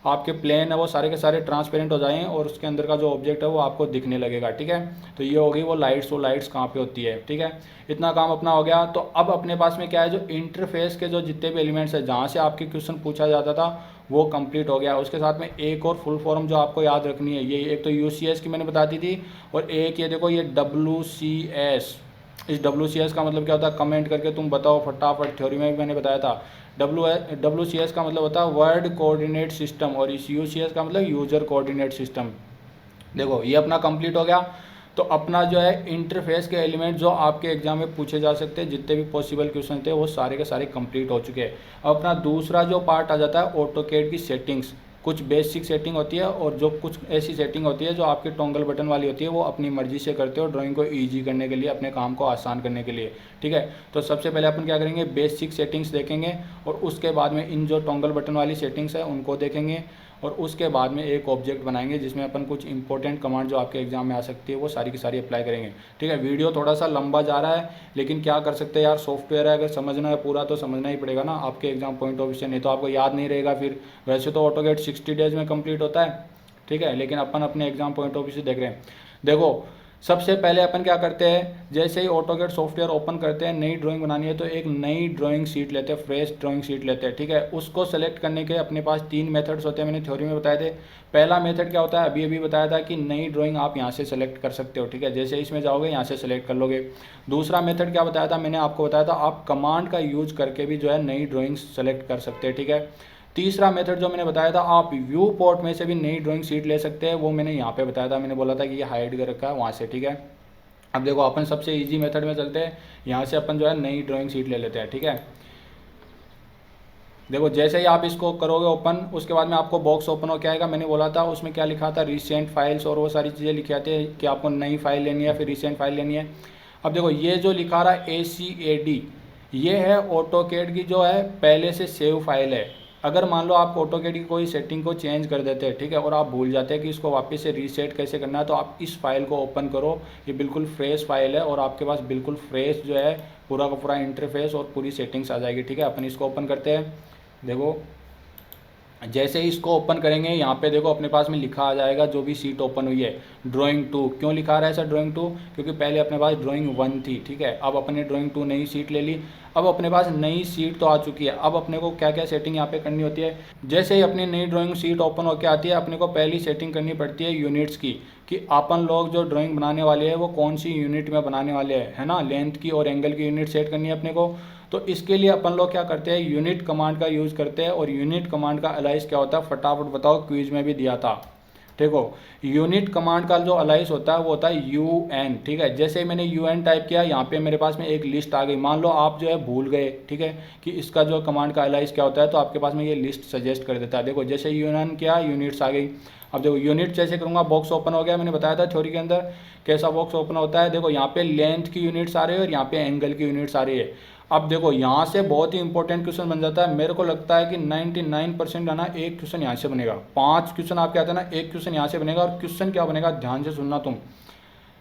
आपके प्लेन है वो सारे के सारे ट्रांसपेरेंट हो जाएंगे और उसके अंदर का जो ऑब्जेक्ट है वो आपको दिखने लगेगा, ठीक है। तो ये हो गई वो लाइट्स कहाँ पे होती है, ठीक है। इतना काम अपना हो गया। तो अब अपने पास में क्या है, जो इंटरफेस के जो जितने भी एलिमेंट्स है जहाँ से आपके क्वेश्चन पूछा जाता था वो कंप्लीट हो गया। उसके साथ में एक और फुल फॉर्म जो आपको याद रखनी है, ये एक तो UCS की मैंने बता दी थी, और एक ये देखो ये WCS। इस WCS का मतलब क्या होता है, कमेंट करके तुम बताओ फटाफट, थ्योरी में भी मैंने बताया था। WCS का मतलब होता है वर्ड कोऑर्डिनेट सिस्टम, और इस UCS का मतलब यूजर कोऑर्डिनेट सिस्टम। देखो ये अपना कंप्लीट हो गया। तो अपना जो है इंटरफेस के एलिमेंट जो आपके एग्जाम में पूछे जा सकते हैं, जितने भी पॉसिबल क्वेश्चन थे वो सारे के सारे कंप्लीट हो चुके हैं। अब अपना दूसरा जो पार्ट आ जाता है ऑटोकैड की सेटिंग्स। कुछ बेसिक सेटिंग होती है और जो कुछ ऐसी सेटिंग होती है जो आपके टोंगल बटन वाली होती है, वो अपनी मर्जी से करते हो ड्राइंग को ईजी करने के लिए, अपने काम को आसान करने के लिए, ठीक है। तो सबसे पहले अपन क्या करेंगे, बेसिक सेटिंग्स देखेंगे, और उसके बाद में इन जो टोंगल बटन वाली सेटिंग्स है उनको देखेंगे, और उसके बाद में एक ऑब्जेक्ट बनाएंगे जिसमें अपन कुछ इंपॉर्टेंट कमांड जो आपके एग्जाम में आ सकती है वो सारी की सारी अप्लाई करेंगे, ठीक है। वीडियो थोड़ा सा लंबा जा रहा है, लेकिन क्या कर सकते हैं यार, सॉफ्टवेयर है, अगर समझना है पूरा तो समझना ही पड़ेगा ना आपके एग्जाम पॉइंट ऑफ व्यू से, नहीं तो आपको याद नहीं रहेगा फिर। वैसे तो ऑटोकैड 60 डेज में कंप्लीट होता है, ठीक है, लेकिन अपन अपने एग्जाम पॉइंट ऑफ व्यू से देख रहे हैं। देखो सबसे पहले अपन क्या करते हैं, जैसे ही ऑटोकैड सॉफ्टवेयर ओपन करते हैं, नई ड्राइंग बनानी है तो एक नई ड्राइंग शीट लेते हैं, फ्रेश ड्राइंग शीट लेते हैं, ठीक है। उसको सेलेक्ट करने के अपने पास 3 मेथड्स होते हैं, मैंने थ्योरी में बताए थे। पहला मेथड क्या होता है, अभी अभी बताया था कि नई ड्राइंग आप यहाँ से सेलेक्ट कर सकते हो, ठीक है। जैसे इसमें जाओगे यहाँ से सेलेक्ट कर लोगे। दूसरा मेथड क्या बताया था, मैंने आपको बताया था आप कमांड का यूज करके भी जो है नई ड्राइंग सेलेक्ट कर सकते हैं, ठीक है। तीसरा मेथड जो मैंने बताया था, आप व्यू पोर्ट में से भी नई ड्राइंग शीट ले सकते हैं, वो मैंने यहाँ पे बताया था, मैंने बोला था कि ये हाइड कर रखा है वहाँ से, ठीक है। अब देखो अपन सबसे इजी मेथड में चलते हैं, यहाँ से अपन जो है नई ड्राइंग शीट ले लेते हैं, ठीक है। देखो जैसे ही आप इसको करोगे ओपन, उसके बाद में आपको बॉक्स ओपन हो के आएगा। मैंने बोला था उसमें क्या लिखा था, रिसेंट फाइल्स और वो सारी चीज़ें लिखी आती है कि आपको नई फाइल लेनी है फिर रिसेंट फाइल लेनी है। अब देखो ये जो लिखा रहा है ACAD, ये है ऑटोकेड की जो है पहले से सेव फाइल है। अगर मान लो आप ऑटोकेड की कोई सेटिंग को चेंज कर देते हैं, ठीक है, और आप भूल जाते हैं कि इसको वापस से रीसेट कैसे करना है, तो आप इस फाइल को ओपन करो। ये बिल्कुल फ्रेश फाइल है और आपके पास बिल्कुल फ्रेश जो है पूरा का पूरा इंटरफेस और पूरी सेटिंग्स आ जाएगी, ठीक है। अपन इसको ओपन करते हैं। देखो जैसे ही इसको ओपन करेंगे यहाँ पे देखो अपने पास में लिखा आ जाएगा जो भी सीट ओपन हुई है, ड्राइंग 2। क्यों लिखा रहा है ऐसा ड्राइंग 2? क्योंकि पहले अपने पास ड्राइंग 1 थी, ठीक है। अब अपने ड्राइंग 2 नई सीट ले ली। अब अपने पास नई सीट तो आ चुकी है। अब अपने को क्या क्या सेटिंग यहाँ पे करनी होती है, जैसे ही अपनी नई ड्राइंग सीट ओपन होकर आती है, अपने को पहली सेटिंग करनी पड़ती है यूनिट्स की, कि अपन लोग जो ड्राइंग बनाने वाले हैं वो कौन सी यूनिट में बनाने वाले हैं, है ना। लेंथ की और एंगल की यूनिट सेट करनी है अपने को। तो इसके लिए अपन लोग क्या करते हैं, यूनिट कमांड का यूज़ करते हैं। और यूनिट कमांड का अलाइस क्या होता है, फटाफट बताओ, क्विज में भी दिया था। देखो यूनिट कमांड का जो अलाइस होता है वो होता है UN, ठीक है। जैसे ही मैंने UN टाइप किया, यहाँ पे मेरे पास में एक लिस्ट आ गई। मान लो आप जो है भूल गए, ठीक है, कि इसका जो कमांड का अलाइस क्या होता है, तो आपके पास में ये लिस्ट सजेस्ट कर देता है। देखो जैसे UN किया, यूनिट्स आ गई। अब देखो यूनिट जैसे करूँगा, बॉक्स ओपन हो गया। मैंने बताया था थ्योरी के अंदर कैसा बॉक्स ओपन होता है। देखो यहाँ पे लेंथ की यूनिट्स आ रही है और यहाँ पे एंगल की यूनिट्स आ रही है। अब देखो यहाँ से बहुत ही इंपॉर्टेंट क्वेश्चन बन जाता है। मेरे को लगता है कि 99% है ना, एक क्वेश्चन यहाँ से बनेगा। 5 क्वेश्चन आपके आते हैं ना, एक क्वेश्चन यहाँ से बनेगा। और क्वेश्चन क्या बनेगा, ध्यान से सुनना तुम।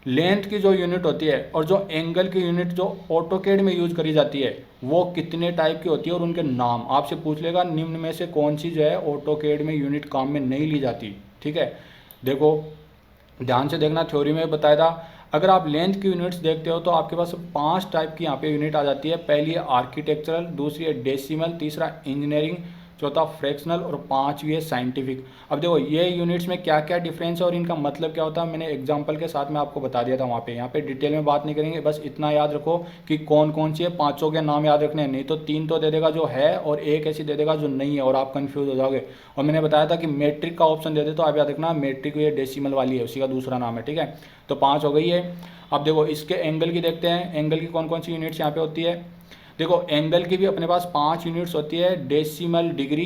लेंथ की जो यूनिट होती है और जो एंगल की यूनिट जो ऑटोकेड में यूज करी जाती है, वो कितने टाइप की होती है और उनके नाम आपसे पूछ लेगा। निम्न में से कौन सी जो है ऑटोकेड में यूनिट काम में नहीं ली जाती, ठीक है। देखो ध्यान से देखना, थ्योरी में बताया था। अगर आप लेंथ की यूनिट्स देखते हो तो आपके पास 5 टाइप की यहाँ पे यूनिट आ जाती है। पहली है आर्किटेक्चरल, दूसरी है डेसिमल, तीसरा इंजीनियरिंग, चौथा फ्रैक्शनल और पांचवी है साइंटिफिक। अब देखो ये यूनिट्स में क्या क्या डिफरेंस है और इनका मतलब क्या होता है, मैंने एग्जांपल के साथ में आपको बता दिया था वहाँ पे। यहाँ पे डिटेल में बात नहीं करेंगे, बस इतना याद रखो कि कौन कौन सी है। 5 के नाम याद रखने हैं, नहीं तो 3 तो दे देगा जो है और एक ऐसी दे देगा जो नहीं है और आप कन्फ्यूज हो जाओगे। और मैंने बताया था कि मैट्रिक का ऑप्शन दे दे, तो आप याद रखना मैट्रिक ये डेसिमल वाली है, उसी का दूसरा नाम है, ठीक है। तो 5 हो गई है। अब देखो इसके एंगल की देखते हैं, एंगल की कौन कौन सी यूनिट्स यहाँ पे होती है। देखो एंगल की भी अपने पास 5 यूनिट्स होती है। Decimal degree,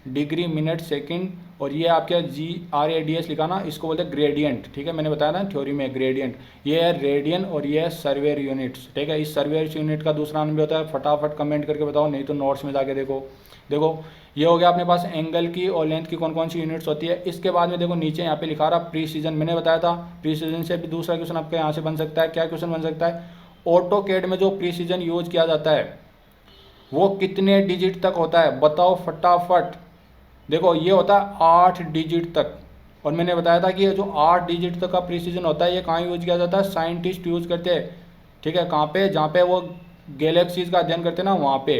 degree minute second, और ये आपके GRADS लिखा ना, इसको बोलते हैं ग्रेडियंट, ठीक है। मैंने बताया ना थ्योरी में ग्रेडियंट, ये है रेडियन और ये है सर्वेयर यूनिट्स, ठीक है। इस सर्वेयर यूनिट का दूसरा नाम भी होता है, फटाफट कमेंट करके बताओ, नहीं तो नोट्स में जाके देखो। देखो ये हो गया अपने पास एंगल की और लेंथ की कौन कौन सी यूनिट्स होती है। इसके बाद में देखो नीचे यहाँ पे लिखा रहा प्रीसीजन, मैंने बताया था प्रीसीजन से भी दूसरा क्वेश्चन आपके यहाँ से बन सकता है। क्या क्वेश्चन बन सकता है, ऑटोकेड में जो प्रीसीजन यूज किया जाता है वो कितने डिजिट तक होता है, बताओ फटाफट। देखो ये होता है 8 डिजिट तक। और मैंने बताया था कि ये जो 8 डिजिट तक का प्रीसीजन होता है ये कहाँ यूज किया जाता है, साइंटिस्ट यूज करते हैं, ठीक है। कहाँ पे, जहाँ पे वो गैलेक्सीज का अध्ययन करते हैं ना, वहाँ पे।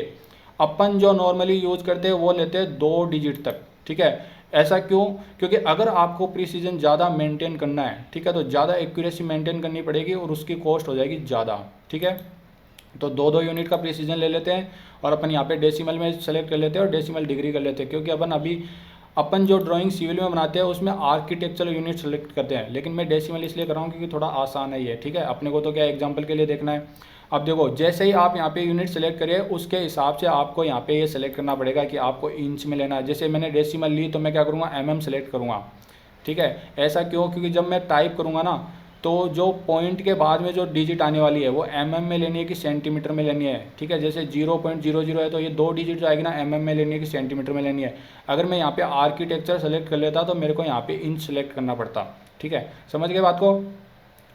अपन जो नॉर्मली यूज करते हैं वो लेते हैं 2 डिजिट तक, ठीक है। ऐसा क्यों, क्योंकि अगर आपको प्रीसीजन ज़्यादा मेंटेन करना है, ठीक है, तो ज़्यादा एक्यूरेसी मेंटेन करनी पड़ेगी और उसकी कॉस्ट हो जाएगी ज़्यादा, ठीक है। तो 2 यूनिट का प्रीसीजन ले लेते हैं और अपन यहाँ पे डेसिमल में सेलेक्ट कर लेते हैं और डेसिमल डिग्री कर लेते हैं, क्योंकि अपन जो ड्राइंग सिविल में बनाते हैं उसमें आर्किटेक्चरल यूनिट सेलेक्ट करते हैं। लेकिन मैं डेसिमल इसलिए कर रहा हूँ क्योंकि थोड़ा आसान है ये, ठीक है। अपने को तो क्या एग्जाम्पल के लिए देखना है। अब देखो जैसे ही आप यहाँ पे यूनिट सेलेक्ट करिए उसके हिसाब से आपको यहाँ पे ये सेलेक्ट करना पड़ेगा कि आपको इंच में लेना है। जैसे मैंने डेसिमल ली तो मैं क्या करूँगा, mm सेलेक्ट करूँगा, ठीक है। ऐसा क्यों, क्योंकि जब मैं टाइप करूँगा ना तो जो पॉइंट के बाद में जो डिजिट आने वाली है वो mm में लेनी है कि सेंटीमीटर में लेनी है, ठीक है। जैसे 0.00 है तो ये 2 डिजिट जो आएगी ना mm में लेनी है कि सेंटीमीटर में लेनी है। अगर मैं यहाँ पे आर्किटेक्चर सेलेक्ट कर लेता तो मेरे को यहाँ पे इंच सेलेक्ट करना पड़ता, ठीक है। समझ गए बात को।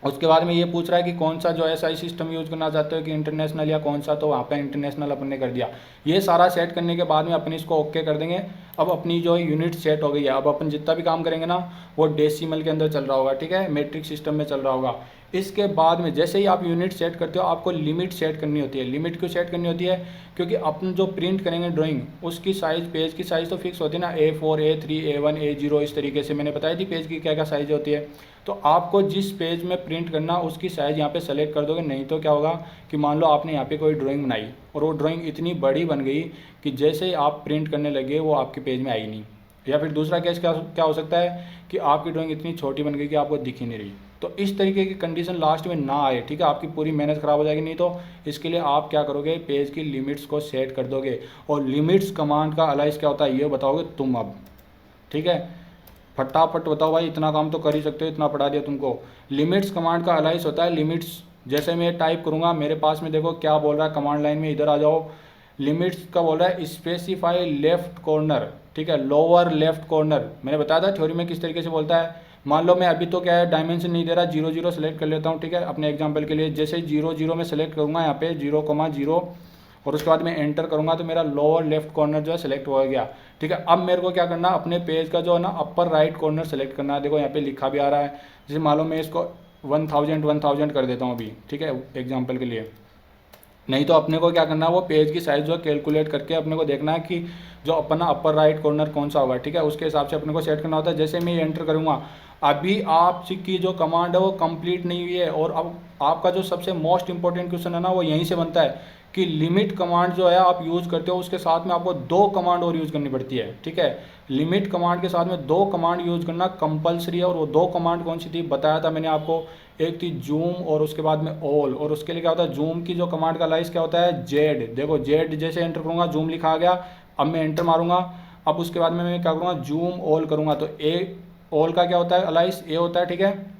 उसके बाद में ये पूछ रहा है कि कौन सा जो SI सिस्टम यूज़ करना चाहते हो, कि इंटरनेशनल या कौन सा, तो वहाँ पे इंटरनेशनल अपन ने कर दिया। ये सारा सेट करने के बाद में अपन इसको ओके कर देंगे। अब अपनी जो यूनिट सेट हो गई है, अब अपन जितना भी काम करेंगे ना वो डेसिमल के अंदर चल रहा होगा, ठीक है, मैट्रिक सिस्टम में चल रहा होगा। इसके बाद में जैसे ही आप यूनिट सेट करते हो आपको लिमिट सेट करनी होती है। लिमिट क्यों सेट करनी होती है, क्योंकि अपन जो प्रिंट करेंगे ड्राइंग उसकी साइज़, पेज की साइज़ तो फिक्स होती है ना, A4 A3 A1 A0, इस तरीके से मैंने बताई थी पेज की क्या क्या साइज़ होती है। तो आपको जिस पेज में प्रिंट करना उसकी साइज़ यहाँ पे सेलेक्ट कर दोगे। नहीं तो क्या होगा कि मान लो आपने यहाँ पे कोई ड्राइंग बनाई और वो ड्राइंग इतनी बड़ी बन गई कि जैसे ही आप प्रिंट करने लगे वो आपके पेज में आई नहीं। या फिर दूसरा केस क्या हो सकता है कि आपकी ड्राइंग इतनी छोटी बन गई कि आपको दिख ही नहीं रही, तो इस तरीके की कंडीशन लास्ट में ना आए, ठीक है, आपकी पूरी मेहनत ख़राब हो जाएगी। नहीं तो इसके लिए आप क्या करोगे, पेज की लिमिट्स को सेट कर दोगे। और लिमिट्स कमांड का अलाइज क्या होता है ये बताओगे तुम अब, ठीक है। फटाफट बताओ भाई, इतना काम तो कर ही सकते हो, इतना पढ़ा दिया तुमको। लिमिट्स कमांड का अलाइज होता है लिमिट्स, जैसे मैं टाइप करूँगा मेरे पास में देखो क्या बोल रहा है कमांड लाइन में, इधर आ जाओ। लिमिट्स का बोल रहा है स्पेसिफाई लेफ्ट कॉर्नर, ठीक है, लोअर लेफ्ट कॉर्नर। मैंने बताया था थ्योरी में किस तरीके से बोलता है। मान लो मैं अभी तो क्या है डायमेंशन नहीं दे रहा, 0 0 सेलेक्ट कर लेता हूँ, ठीक है, अपने एग्जांपल के लिए। जैसे 0 0 में सेलेक्ट करूँगा यहाँ पे 0,0 और उसके बाद मैं एंटर करूँगा तो मेरा लोअर लेफ्ट कॉर्नर जो है सेलेक्ट हो गया, ठीक है। अब मेरे को क्या करना, अपने पेज का जो है ना अपर राइट कॉर्नर सेलेक्ट करना है। देखो यहाँ पे लिखा भी आ रहा है, जैसे मान लो मैं इसको 1000 कर देता हूँ अभी, ठीक है, एग्जाम्पल के लिए। नहीं तो अपने को क्या करना है, वो पेज की साइज़ जो है कैलकुलेट करके अपने को देखना है कि जो अपना अपर राइट कॉर्नर कौन सा होगा, ठीक है, उसके हिसाब से अपने को सेट करना होता है। जैसे मैं एंटर करूँगा, अभी आपकी जो कमांड है वो कंप्लीट नहीं हुई है। और अब आपका जो सबसे मोस्ट इंपॉर्टेंट क्वेश्चन है ना वो यहीं से बनता है कि लिमिट कमांड जो है आप यूज़ करते हो उसके साथ में आपको 2 कमांड और यूज़ करनी पड़ती है, ठीक है। लिमिट कमांड के साथ में 2 कमांड यूज़ करना कंपलसरी है। और वो 2 कमांड कौन सी थी बताया था मैंने आपको, एक थी जूम और उसके बाद में ऑल। और उसके लिए क्या होता है, जूम की जो कमांड का अलाइज क्या होता है, जेड। देखो जेड जैसे एंटर करूँगा जूम लिखा आ गया, अब मैं एंटर मारूंगा, अब उसके बाद में मैं क्या करूँगा, जूम ऑल करूँगा तो ए ऑल का क्या होता है अलाइज, ए होता है, ठीक है।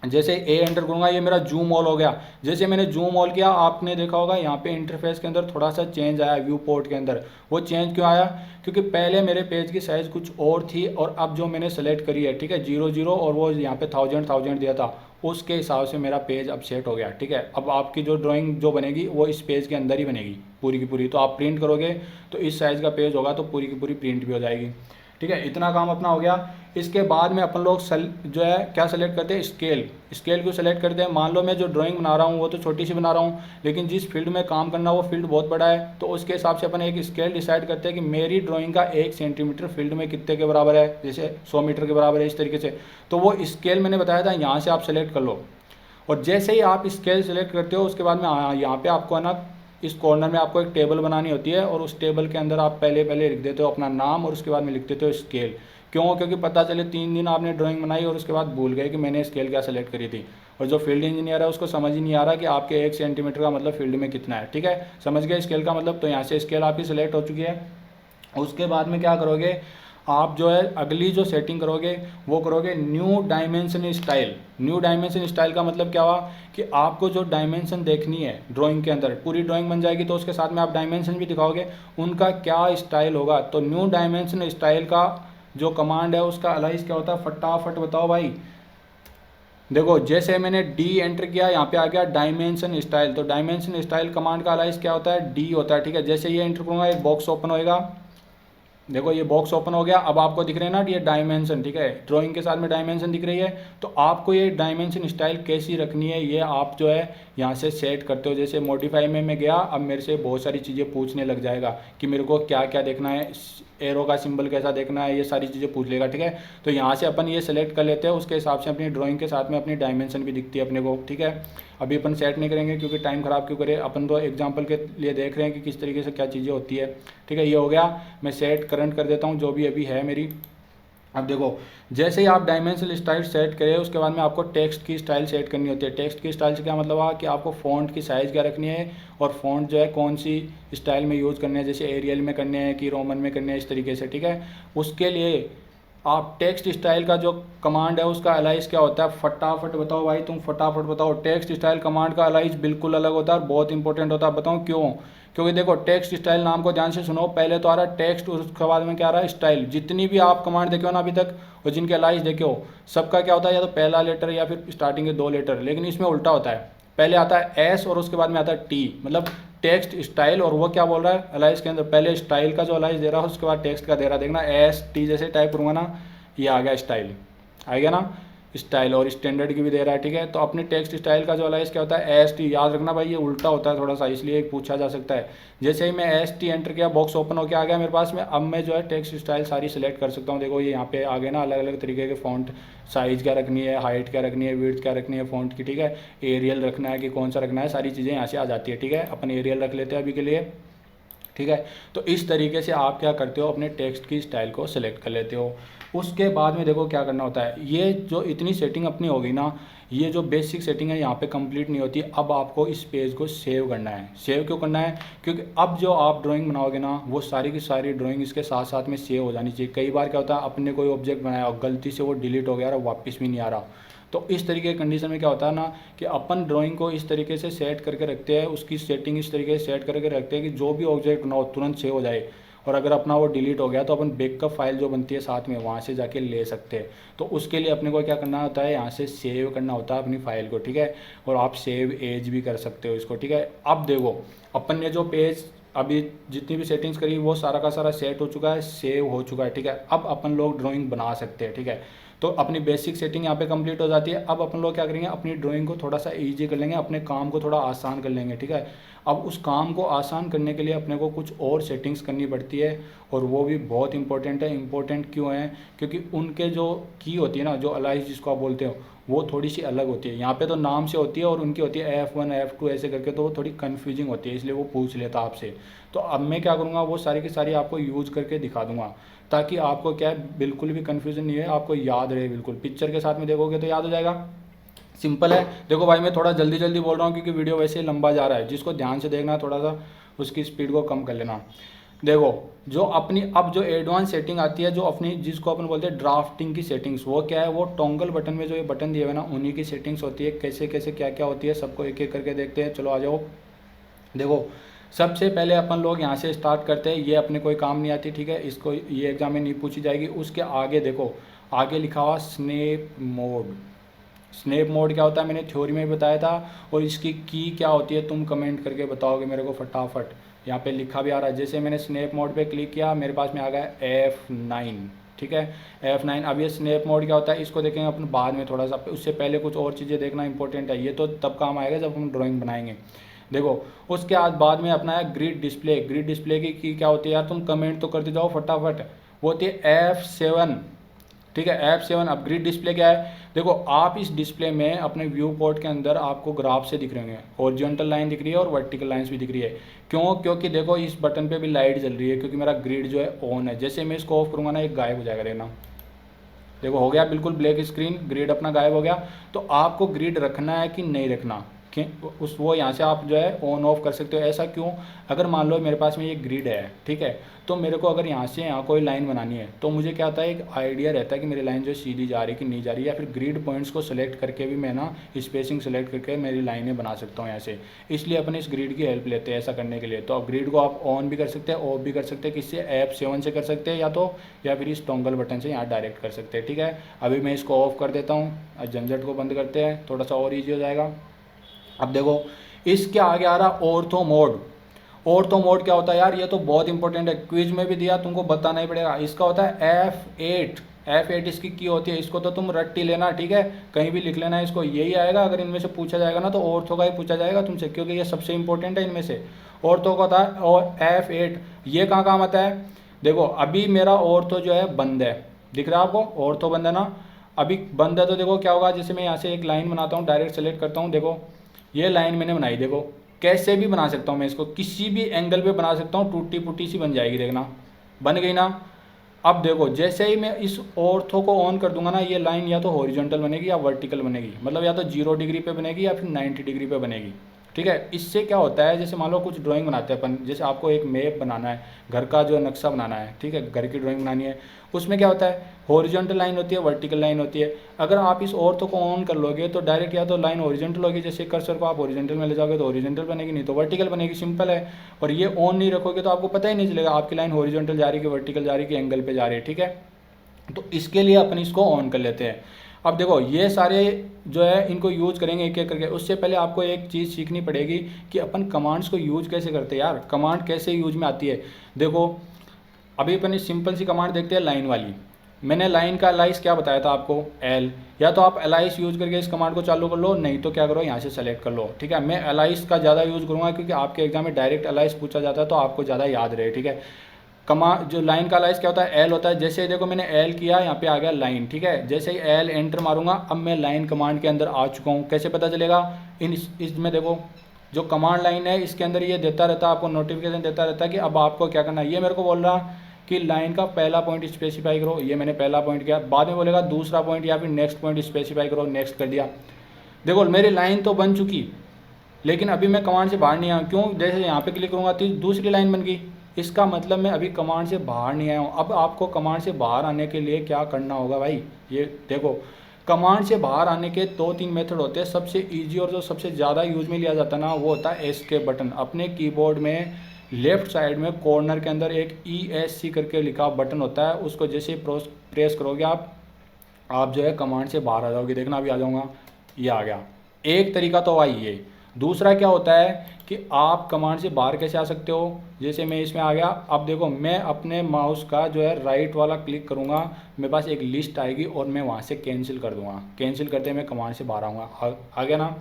जैसे ए एंटर करूँगा ये मेरा जूम ऑल हो गया। जैसे मैंने जूम ऑल किया आपने देखा होगा यहाँ पे इंटरफेस के अंदर थोड़ा सा चेंज आया, व्यू पोर्ट के अंदर। वो चेंज क्यों आया, क्योंकि पहले मेरे पेज की साइज़ कुछ और थी और अब जो मैंने सेलेक्ट करी है, ठीक है, 0 0 और वो यहाँ पे 1000 दिया था, उसके हिसाब से मेरा पेज अब सेट हो गया, ठीक है। अब आपकी जो ड्राइंग जो बनेगी वो इस पेज के अंदर ही बनेगी पूरी की पूरी। तो आप प्रिंट करोगे तो इस साइज़ का पेज होगा तो पूरी की पूरी प्रिंट भी हो जाएगी, ठीक है। इतना काम अपना हो गया। इसके बाद में अपन लोग जो है क्या सेलेक्ट करते हैं, स्केल। स्केल को सेलेक्ट करते हैं। मान लो मैं जो ड्राइंग बना रहा हूँ वो तो छोटी सी बना रहा हूँ, लेकिन जिस फील्ड में काम करना वो फील्ड बहुत बड़ा है, तो उसके हिसाब से अपन एक स्केल डिसाइड करते हैं कि मेरी ड्राइंग का 1 सेंटीमीटर फील्ड में कितने के बराबर है, जैसे 100 मीटर के बराबर है, इस तरीके से। तो वो स्केल मैंने बताया था, यहाँ से आप सेलेक्ट कर लो। और जैसे ही आप स्केल सेलेक्ट करते हो उसके बाद में यहाँ पे आपको है ना इस कॉर्नर में आपको एक टेबल बनानी होती है और उस टेबल के अंदर आप पहले लिख देते हो अपना नाम और उसके बाद में लिख देते हो स्केल। क्यों, क्योंकि पता चले 3 दिन आपने ड्राइंग बनाई और उसके बाद भूल गए कि मैंने स्केल क्या सेलेक्ट करी थी। और जो फील्ड इंजीनियर है उसको समझ ही नहीं आ रहा कि आपके 1 सेंटीमीटर का मतलब फील्ड में कितना है, ठीक है। समझ गए स्केल का मतलब। तो यहाँ से स्केल आपकी सेलेक्ट हो चुकी है। उसके बाद में क्या करोगे, आप जो है अगली जो सेटिंग करोगे वो करोगे new dimension style. New dimension style का मतलब क्या हुआ कि आपको जो डायमेंशन देखनी है ड्राइंग के अंदर, पूरी ड्राइंग बन जाएगी तो उसके साथ में आप डायमेंशन भी दिखाओगे, उनका क्या स्टाइल होगा। तो न्यू डायमेंशन स्टाइल का जो कमांड है उसका अलाइज क्या होता है, फटाफट बताओ भाई। देखो जैसे मैंने डी एंटर किया यहाँ पे आ गया डायमेंशन स्टाइल। तो डायमेंशन स्टाइल कमांड का अलाइज क्या होता है, डी होता है, ठीक है। जैसे ये एंटर करूँगा एक बॉक्स ओपन होएगा, देखो ये बॉक्स ओपन हो गया। अब आपको दिख रहे हैं ना ये डायमेंशन, ठीक है, ड्राइंग के साथ में डायमेंशन दिख रही है। तो आपको ये डायमेंशन स्टाइल कैसी रखनी है ये आप जो है यहाँ से सेट करते हो। जैसे मॉडिफाई में मैं गया, अब मेरे से बहुत सारी चीज़ें पूछने लग जाएगा कि मेरे को क्या क्या देखना है, एरो का सिंबल कैसा देखना है, ये सारी चीज़ें पूछ लेगा, ठीक है। तो यहाँ से अपन ये सेलेक्ट कर लेते हैं, उसके हिसाब से अपनी ड्राइंग के साथ में अपनी डायमेंशन भी दिखती है अपने को, ठीक है। अभी अपन सेट नहीं करेंगे क्योंकि टाइम ख़राब क्यों करें, अपन तो एग्जांपल के लिए देख रहे हैं कि किस तरीके से क्या चीज़ें होती है, ठीक है। ये हो गया, मैं सेट करंट कर देता हूँ जो भी अभी है मेरी। अब देखो जैसे ही आप डायमेंशनल स्टाइल सेट करें उसके बाद में आपको टेक्स्ट की स्टाइल सेट करनी होती है। टेक्स्ट की स्टाइल से क्या मतलब है कि आपको फ़ॉन्ट की साइज़ क्या रखनी है और फ़ॉन्ट जो है कौन सी स्टाइल में यूज़ करने हैं, जैसे एरियल में करने हैं कि रोमन में करने हैं, इस तरीके से, ठीक है। उसके लिए आप टेक्स्ट स्टाइल का जो कमांड है उसका अलाइज क्या होता है, फटाफट बताओ भाई, तुम फटाफट बताओ। टेक्स्ट स्टाइल कमांड का अलाइज बिल्कुल अलग होता है, बहुत इंपॉर्टेंट होता है। बताऊँ क्यों, क्योंकि देखो टेक्स्ट स्टाइल नाम को ध्यान से सुनो, पहले तो आ रहा है टेक्स्ट, उसके बाद में क्या आ रहा है स्टाइल। जितनी भी आप कमांड देखे हो ना अभी तक और जिनके अलाइज देखे हो सबका क्या होता है, या तो पहला लेटर या फिर स्टार्टिंग के 2 लेटर, लेकिन इसमें उल्टा होता है, पहले आता है एस और उसके बाद में आता है टी, मतलब टेक्स्ट स्टाइल। और वो क्या बोल रहा है अलाइज के अंदर, पहले स्टाइल का जो अलाइज दे रहा है उसके बाद टेक्स्ट का दे रहा है। देखना एस टी जैसे टाइप करूँगा ना, ये आ गया स्टाइल, आ गया ना स्टाइल, और स्टैंडर्ड की भी दे रहा है, ठीक है। तो अपने टेक्स्ट स्टाइल का जो अलाइज क्या होता है एस टी, याद रखना भाई ये उल्टा होता है थोड़ा सा, इसलिए पूछा जा सकता है। जैसे ही मैं एस टी एंटर किया बॉक्स ओपन होकर आ गया मेरे पास में, अब मैं जो है टेक्स्ट स्टाइल सारी सिलेक्ट कर सकता हूँ। देखो ये यहाँ पे आ गए ना अलग अलग तरीके के फ़ॉन्ट, साइज़ क्या रखनी है, हाइट क्या रखनी है, विड्थ क्या रखनी है फ़ॉन्ट की, ठीक है। एरियल रखना है कि कौन सा रखना है, सारी चीज़ें यहाँ से आ जाती है, ठीक है। अपन एरियल रख लेते हैं अभी के लिए। ठीक है। तो इस तरीके से आप क्या करते हो, अपने टेक्स्ट की स्टाइल को सेलेक्ट कर लेते हो। उसके बाद में देखो क्या करना होता है, ये जो इतनी सेटिंग अपनी होगी ना, ये जो बेसिक सेटिंग है यहाँ पे कंप्लीट नहीं होती। अब आपको इस पेज को सेव करना है। सेव क्यों करना है, क्योंकि अब जो आप ड्राइंग बनाओगे ना, वो सारी की सारी ड्राइंग इसके साथ साथ में सेव हो जानी चाहिए। कई बार क्या होता है, अपने कोई ऑब्जेक्ट बनाया और गलती से वो डिलीट हो गया और वापस भी नहीं आ रहा। तो इस तरीके की कंडीशन में क्या होता है ना, कि अपन ड्राइंग को इस तरीके से सेट करके रखते हैं, उसकी सेटिंग इस तरीके से सेट करके रखते हैं कि जो भी ऑब्जेक्ट बनाओ तुरंत सेव हो जाए। और अगर अपना वो डिलीट हो गया तो अपन बैकअप फाइल जो बनती है साथ में, वहाँ से जाके ले सकते हैं। तो उसके लिए अपने को क्या करना होता है, यहाँ से सेव करना होता है अपनी फाइल को, ठीक है। और आप सेव एज भी कर सकते हो इसको, ठीक है। अब देखो अपन ने जो पेज अभी जितनी भी सेटिंग्स करी वो सारा का सारा सेट हो चुका है, सेव हो चुका है, ठीक है। अब अपन लोग ड्राइंग बना सकते हैं, ठीक है। तो अपनी बेसिक सेटिंग यहाँ पे कंप्लीट हो जाती है। अब अपन लोग क्या करेंगे, अपनी ड्राइंग को थोड़ा सा ईजी कर लेंगे, अपने काम को थोड़ा आसान कर लेंगे, ठीक है। अब उस काम को आसान करने के लिए अपने को कुछ और सेटिंग्स करनी पड़ती है, और वो भी बहुत इंपॉर्टेंट है। इंपॉर्टेंट क्यों है, क्योंकि उनके जो की होती है ना, जो अलाइज जिसको आप बोलते हो, वो थोड़ी सी अलग होती है। यहाँ पे तो नाम से होती है और उनकी होती है F1 F2 ऐसे करके, तो वो थोड़ी कन्फ्यूजिंग होती है, इसलिए वो पूछ लेता आपसे। तो अब मैं क्या करूँगा, वो सारी की सारी आपको यूज़ करके दिखा दूंगा, ताकि आपको क्या है, बिल्कुल भी कन्फ्यूजन नहीं है, आपको याद रहे बिल्कुल। पिक्चर के साथ में देखोगे तो याद हो जाएगा। सिंपल है। देखो भाई मैं थोड़ा जल्दी जल्दी बोल रहा हूँ क्योंकि वीडियो वैसे ही लंबा जा रहा है। जिसको ध्यान से देखना है थोड़ा सा उसकी स्पीड को कम कर लेना। देखो जो अपनी अब जो एडवांस सेटिंग आती है, जो अपनी जिसको अपन बोलते हैं ड्राफ्टिंग की सेटिंग्स, वो क्या है, वो टॉगल बटन में जो ये बटन दिए हुए ना, उन्हीं की सेटिंग्स होती है। कैसे कैसे क्या क्या होती है सबको एक एक करके देखते हैं। चलो आ जाओ। देखो सबसे पहले अपन लोग यहाँ से स्टार्ट करते हैं। ये अपने कोई काम नहीं आती, ठीक है, इसको ये एग्जाम में नहीं पूछी जाएगी। उसके आगे देखो, आगे लिखा हुआ स्नैप मोड। स्नैप मोड क्या होता है मैंने थ्योरी में भी बताया था, और इसकी की क्या होती है तुम कमेंट करके बताओगे मेरे को फटाफट। यहाँ पे लिखा भी आ रहा है। जैसे मैंने स्नैप मोड पे क्लिक किया, मेरे पास में आ गया F9, ठीक है, F9। अब ये स्नैप मोड क्या होता है इसको देखेंगे अपन बाद में थोड़ा सा। उससे पहले कुछ और चीज़ें देखना इंपॉर्टेंट है, ये तो तब काम आएगा जब हम ड्राइंग बनाएंगे। देखो उसके बाद में अपना है ग्रिड डिस्प्ले। ग्रिड डिस्प्ले की क्या होती है यार, तुम कमेंट तो करते जाओ फटाफट। वो होती है F7, ठीक है, F7। अब ग्रिड डिस्प्ले क्या है, देखो आप इस डिस्प्ले में अपने व्यू पोर्ट के अंदर आपको ग्राफ से दिख रहे होंगे, हॉरिजॉन्टल लाइन दिख रही है और वर्टिकल लाइंस भी दिख रही है। क्यों, क्योंकि देखो इस बटन पे भी लाइट जल रही है, क्योंकि मेरा ग्रिड जो है ऑन है। जैसे मैं इसको ऑफ करूँगा ना, एक गायब हो जाएगा, देखना। देखो हो गया बिल्कुल ब्लैक स्क्रीन, ग्रिड अपना गायब हो गया। तो आपको ग्रिड रखना है कि नहीं रखना, कि उस वो यहाँ से आप जो है ऑन ऑफ कर सकते हो। ऐसा क्यों, अगर मान लो मेरे पास में ये ग्रिड है, ठीक है, तो मेरे को अगर यहाँ से यहाँ कोई लाइन बनानी है, तो मुझे क्या होता है, एक आइडिया रहता है कि मेरी लाइन जो सीधी जा रही है कि नहीं जा रही है। या फिर ग्रिड पॉइंट्स को सेलेक्ट करके भी मैं ना स्पेसिंग सेलेक्ट करके मेरी लाइनें बना सकता हूँ यहाँ से। इसलिए अपने इस ग्रिड की हेल्प लेते हैं ऐसा करने के लिए। तो अब ग्रिड को आप ऑन भी कर सकते हैं, ऑफ भी कर सकते हैं। किससे, F7 से कर सकते हैं, या फिर इस टॉगल बटन से यहाँ डायरेक्ट कर सकते हैं, ठीक है। अभी मैं इसको ऑफ कर देता हूँ, झंझट को बंद करते हैं, थोड़ा सा और ईजी हो जाएगा। अब देखो इसके आगे आ रहा ऑर्थो मोड। ऑर्थो मोड क्या होता है यार, ये तो बहुत इंपॉर्टेंट है, क्विज में भी दिया, तुमको बताना ही पड़ेगा। इसका होता है F8 इसकी की होती है। इसको तो तुम रट ही लेना, ठीक है, कहीं भी लिख लेना इसको, यही आएगा। अगर इनमें से पूछा जाएगा ना तो ऑर्थो का ही पूछा जाएगा तुमसे, क्योंकि ये सबसे इंपॉर्टेंट है इनमें से। ऑर्थो का होता है और F8। ये कहाँ काम आता है, देखो अभी मेरा ऑर्थो जो है बंद है, दिख रहा है आपको, ऑर्थो बंद है ना, अभी बंद है। तो देखो क्या होगा, जैसे मैं यहाँ से एक लाइन बनाता हूँ, डायरेक्ट सेलेक्ट करता हूँ, देखो ये लाइन मैंने बनाई। देखो कैसे भी बना सकता हूँ मैं इसको, किसी भी एंगल पे बना सकता हूँ, टूटी फूटी सी बन जाएगी, देखना बन गई ना। अब देखो जैसे ही मैं इस ऑर्थो को ऑन कर दूंगा ना, ये लाइन या तो हॉरिजॉन्टल बनेगी या वर्टिकल बनेगी, मतलब या तो 0 डिग्री पे बनेगी या फिर 90 डिग्री पे बनेगी, ठीक है। इससे क्या होता है, जैसे मान लो कुछ ड्राइंग बनाते हैं अपन, जैसे आपको एक मैप बनाना है, घर का जो नक्शा बनाना है, ठीक है, घर की ड्राइंग बनानी है, उसमें क्या होता है, हॉरिजॉन्टल लाइन होती है, वर्टिकल लाइन होती है। अगर आप इस ऑर्थो को ऑन कर लोगे तो डायरेक्ट या तो लाइन हॉरिजॉन्टल होगी, जैसे कर्सर को आप हॉरिजॉन्टल में ले जाओगे तो हॉरिजॉन्टल बनेगी, नहीं तो वर्टिकल बनेगी, सिंपल है। और ये ऑन नहीं रखोगे तो आपको पता ही नहीं चलेगा आपकी लाइन हॉरिजॉन्टल जा रही है कि वर्टिकल जा रही है कि एंगल पे जा रही है, ठीक है। तो इसके लिए अपन इसको ऑन कर लेते हैं। अब देखो ये सारे जो है इनको यूज करेंगे एक एक करके। उससे पहले आपको एक चीज़ सीखनी पड़ेगी कि अपन कमांड्स को यूज कैसे करते हैं यार, कमांड कैसे यूज में आती है। देखो अभी अपन सिंपल सी कमांड देखते हैं, लाइन वाली। मैंने लाइन का एलाइस क्या बताया था आपको, एल। या तो आप एलाइस यूज करके इस कमांड को चालू कर लो, नहीं तो क्या करो यहाँ से सेलेक्ट कर लो, ठीक है। मैं एलाइस का ज़्यादा यूज़ करूँगा क्योंकि आपके एग्जाम में डायरेक्ट एलाइस पूछा जाता है, तो आपको ज़्यादा याद रहे, ठीक है। जो लाइन का एलाइस क्या होता है, एल होता है। जैसे देखो मैंने एल किया, यहाँ पे आ गया लाइन, ठीक है। जैसे ही एल एंटर मारूंगा, अब मैं लाइन कमांड के अंदर आ चुका हूँ। कैसे पता चलेगा, इसमें देखो जो कमांड लाइन है इसके अंदर ये देता रहता है, आपको नोटिफिकेशन देता रहता है कि अब आपको क्या करना है। ये मेरे को बोल रहा कि लाइन का पहला पॉइंट स्पेसिफाई करो, ये मैंने पहला पॉइंट किया, बाद में बोलेगा दूसरा पॉइंट या फिर नेक्स्ट पॉइंट स्पेसिफाई करो, नेक्स्ट कर दिया। देखो मेरी लाइन तो बन चुकी, लेकिन अभी मैं कमांड से बाहर नहीं आया, क्यों? जैसे यहाँ पे क्लिक करूँगा तो दूसरी लाइन बन गई, इसका मतलब मैं अभी कमांड से बाहर नहीं आया हूँ। अब आपको कमांड से बाहर आने के लिए क्या करना होगा भाई, ये देखो कमांड से बाहर आने के 2-3 मेथड होते हैं। सबसे इजी और जो सबसे ज़्यादा यूज में लिया जाता है ना, वो होता है एस्केप बटन। अपने कीबोर्ड में लेफ्ट साइड में कॉर्नर के अंदर एक ESC करके लिखा बटन होता है, उसको जैसे प्रेस करोगे आप जो है कमांड से बाहर आ जाओगे। देखना अभी आ जाऊँगा, ये आ गया। एक तरीका तो भाई ये। दूसरा क्या होता है कि आप कमांड से बाहर कैसे आ सकते हो, जैसे मैं इसमें आ गया। अब देखो मैं अपने माउस का जो है राइट वाला क्लिक करूँगा, मेरे पास एक लिस्ट आएगी और मैं वहाँ से कैंसिल कर दूँगा। कैंसिल करते मैं कमांड से बाहर आऊँगा। आ गया ना।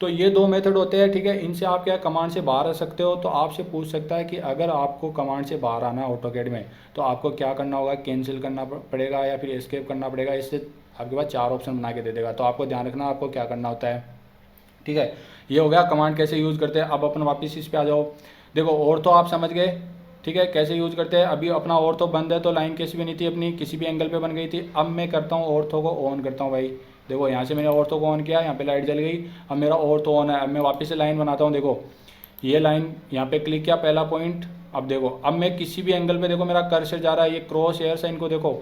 तो ये 2 मेथड होते हैं, ठीक है। इनसे आप क्या कमांड से बाहर आ सकते हो। तो आपसे पूछ सकता है कि अगर आपको कमांड से बाहर आना है ऑटोकैड में तो आपको क्या करना होगा, कैंसिल करना पड़ेगा या फिर एस्केप करना पड़ेगा। इससे आपके पास 4 ऑप्शन बना के दे देगा। तो आपको ध्यान रखना आपको क्या करना होता है, ठीक है। ये हो गया कमांड कैसे यूज़ करते हैं। अब अपन वापस इस पे आ जाओ। देखो और तो आप समझ गए, ठीक है, कैसे यूज़ करते हैं। अभी अपना और तो बंद है तो लाइन कैसी बनी थी अपनी, किसी भी एंगल पे बन गई थी। अब मैं करता हूँ ऑर्थो को ऑन करता हूँ भाई। देखो यहाँ से मैंने ऑर्थो को ऑन किया, यहाँ पे लाइट जल गई, अब मेरा ऑर्थो ऑन है। अब मैं वापस से लाइन बनाता हूँ। देखो ये लाइन यहाँ पे क्लिक किया, पहला पॉइंट। अब देखो अब मैं किसी भी एंगल पे, देखो मेरा कर्सर जा रहा है, ये क्रॉस हेयर साइन को देखो,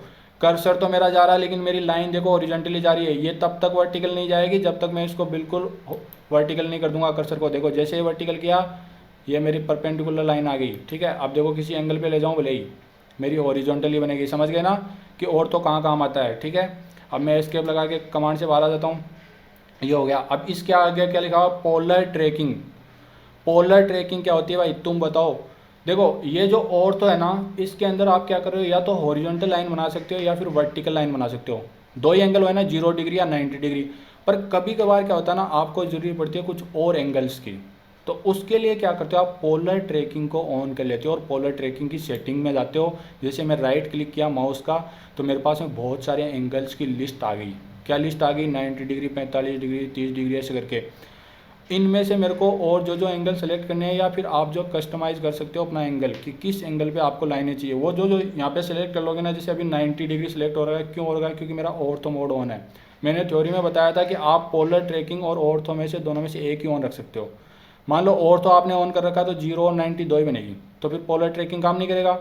कर्सर तो मेरा जा रहा है लेकिन मेरी लाइन देखो हॉरिजॉन्टली जा रही है। ये तब तक वर्टिकल नहीं जाएगी जब तक मैं इसको बिल्कुल वर्टिकल नहीं कर दूंगा कर्सर को। देखो जैसे ही वर्टिकल किया ये मेरी परपेंडिकुलर लाइन आ गई, ठीक है। अब देखो किसी एंगल पे ले जाऊँ भले ही मेरी हॉरिजॉन्टली बनेगी। समझ गए ना कि और तो कहाँ काम आता है, ठीक है। अब मैं एस्केप लगा के कमांड से बाहर आ जाता हूँ। ये हो गया। अब इसके आगे क्या लिखा हुआ, पोलर ट्रैकिंग। पोलर ट्रैकिंग क्या होती है भाई तुम बताओ। देखो ये जो और तो है ना, इसके अंदर आप क्या कर रहे हो, या तो हॉरिजॉन्टल लाइन बना सकते हो या फिर वर्टिकल लाइन बना सकते हो। 2 ही एंगल हो ना, 0 डिग्री या 90 डिग्री। पर कभी कभार क्या होता है ना, आपको ज़रूरी पड़ती है कुछ और एंगल्स की। तो उसके लिए क्या करते हो आप, पोलर ट्रैकिंग को ऑन कर लेते हो और पोलर ट्रैकिंग की सेटिंग में जाते हो। जैसे मैं राइट क्लिक किया माउस का तो मेरे पास में बहुत सारे एंगल्स की लिस्ट आ गई। क्या लिस्ट आ गई, 90 डिग्री, 45 डिग्री, 30 डिग्री ऐसे करके। इनमें से मेरे को और जो एंगल सेलेक्ट करने हैं, या फिर आप जो कस्टमाइज़ कर सकते हो अपना एंगल कि किस एंगल पे आपको लाइनें चाहिए, वो जो यहाँ पे सेलेक्ट कर लोगे ना। जैसे अभी 90 डिग्री सेलेक्ट हो रहा है, क्यों हो रहा है, क्योंकि मेरा ऑर्थो मोड ऑन है। मैंने थ्योरी में बताया था कि आप पोलर ट्रैकिंग और ऑर्थो में से दोनों में से एक ही ऑन रख सकते हो। मान लो ऑर्थो आपने ऑन कर रखा तो 0 और 90 दो ही बनेगी, तो फिर पोलर ट्रैकिंग काम नहीं करेगा।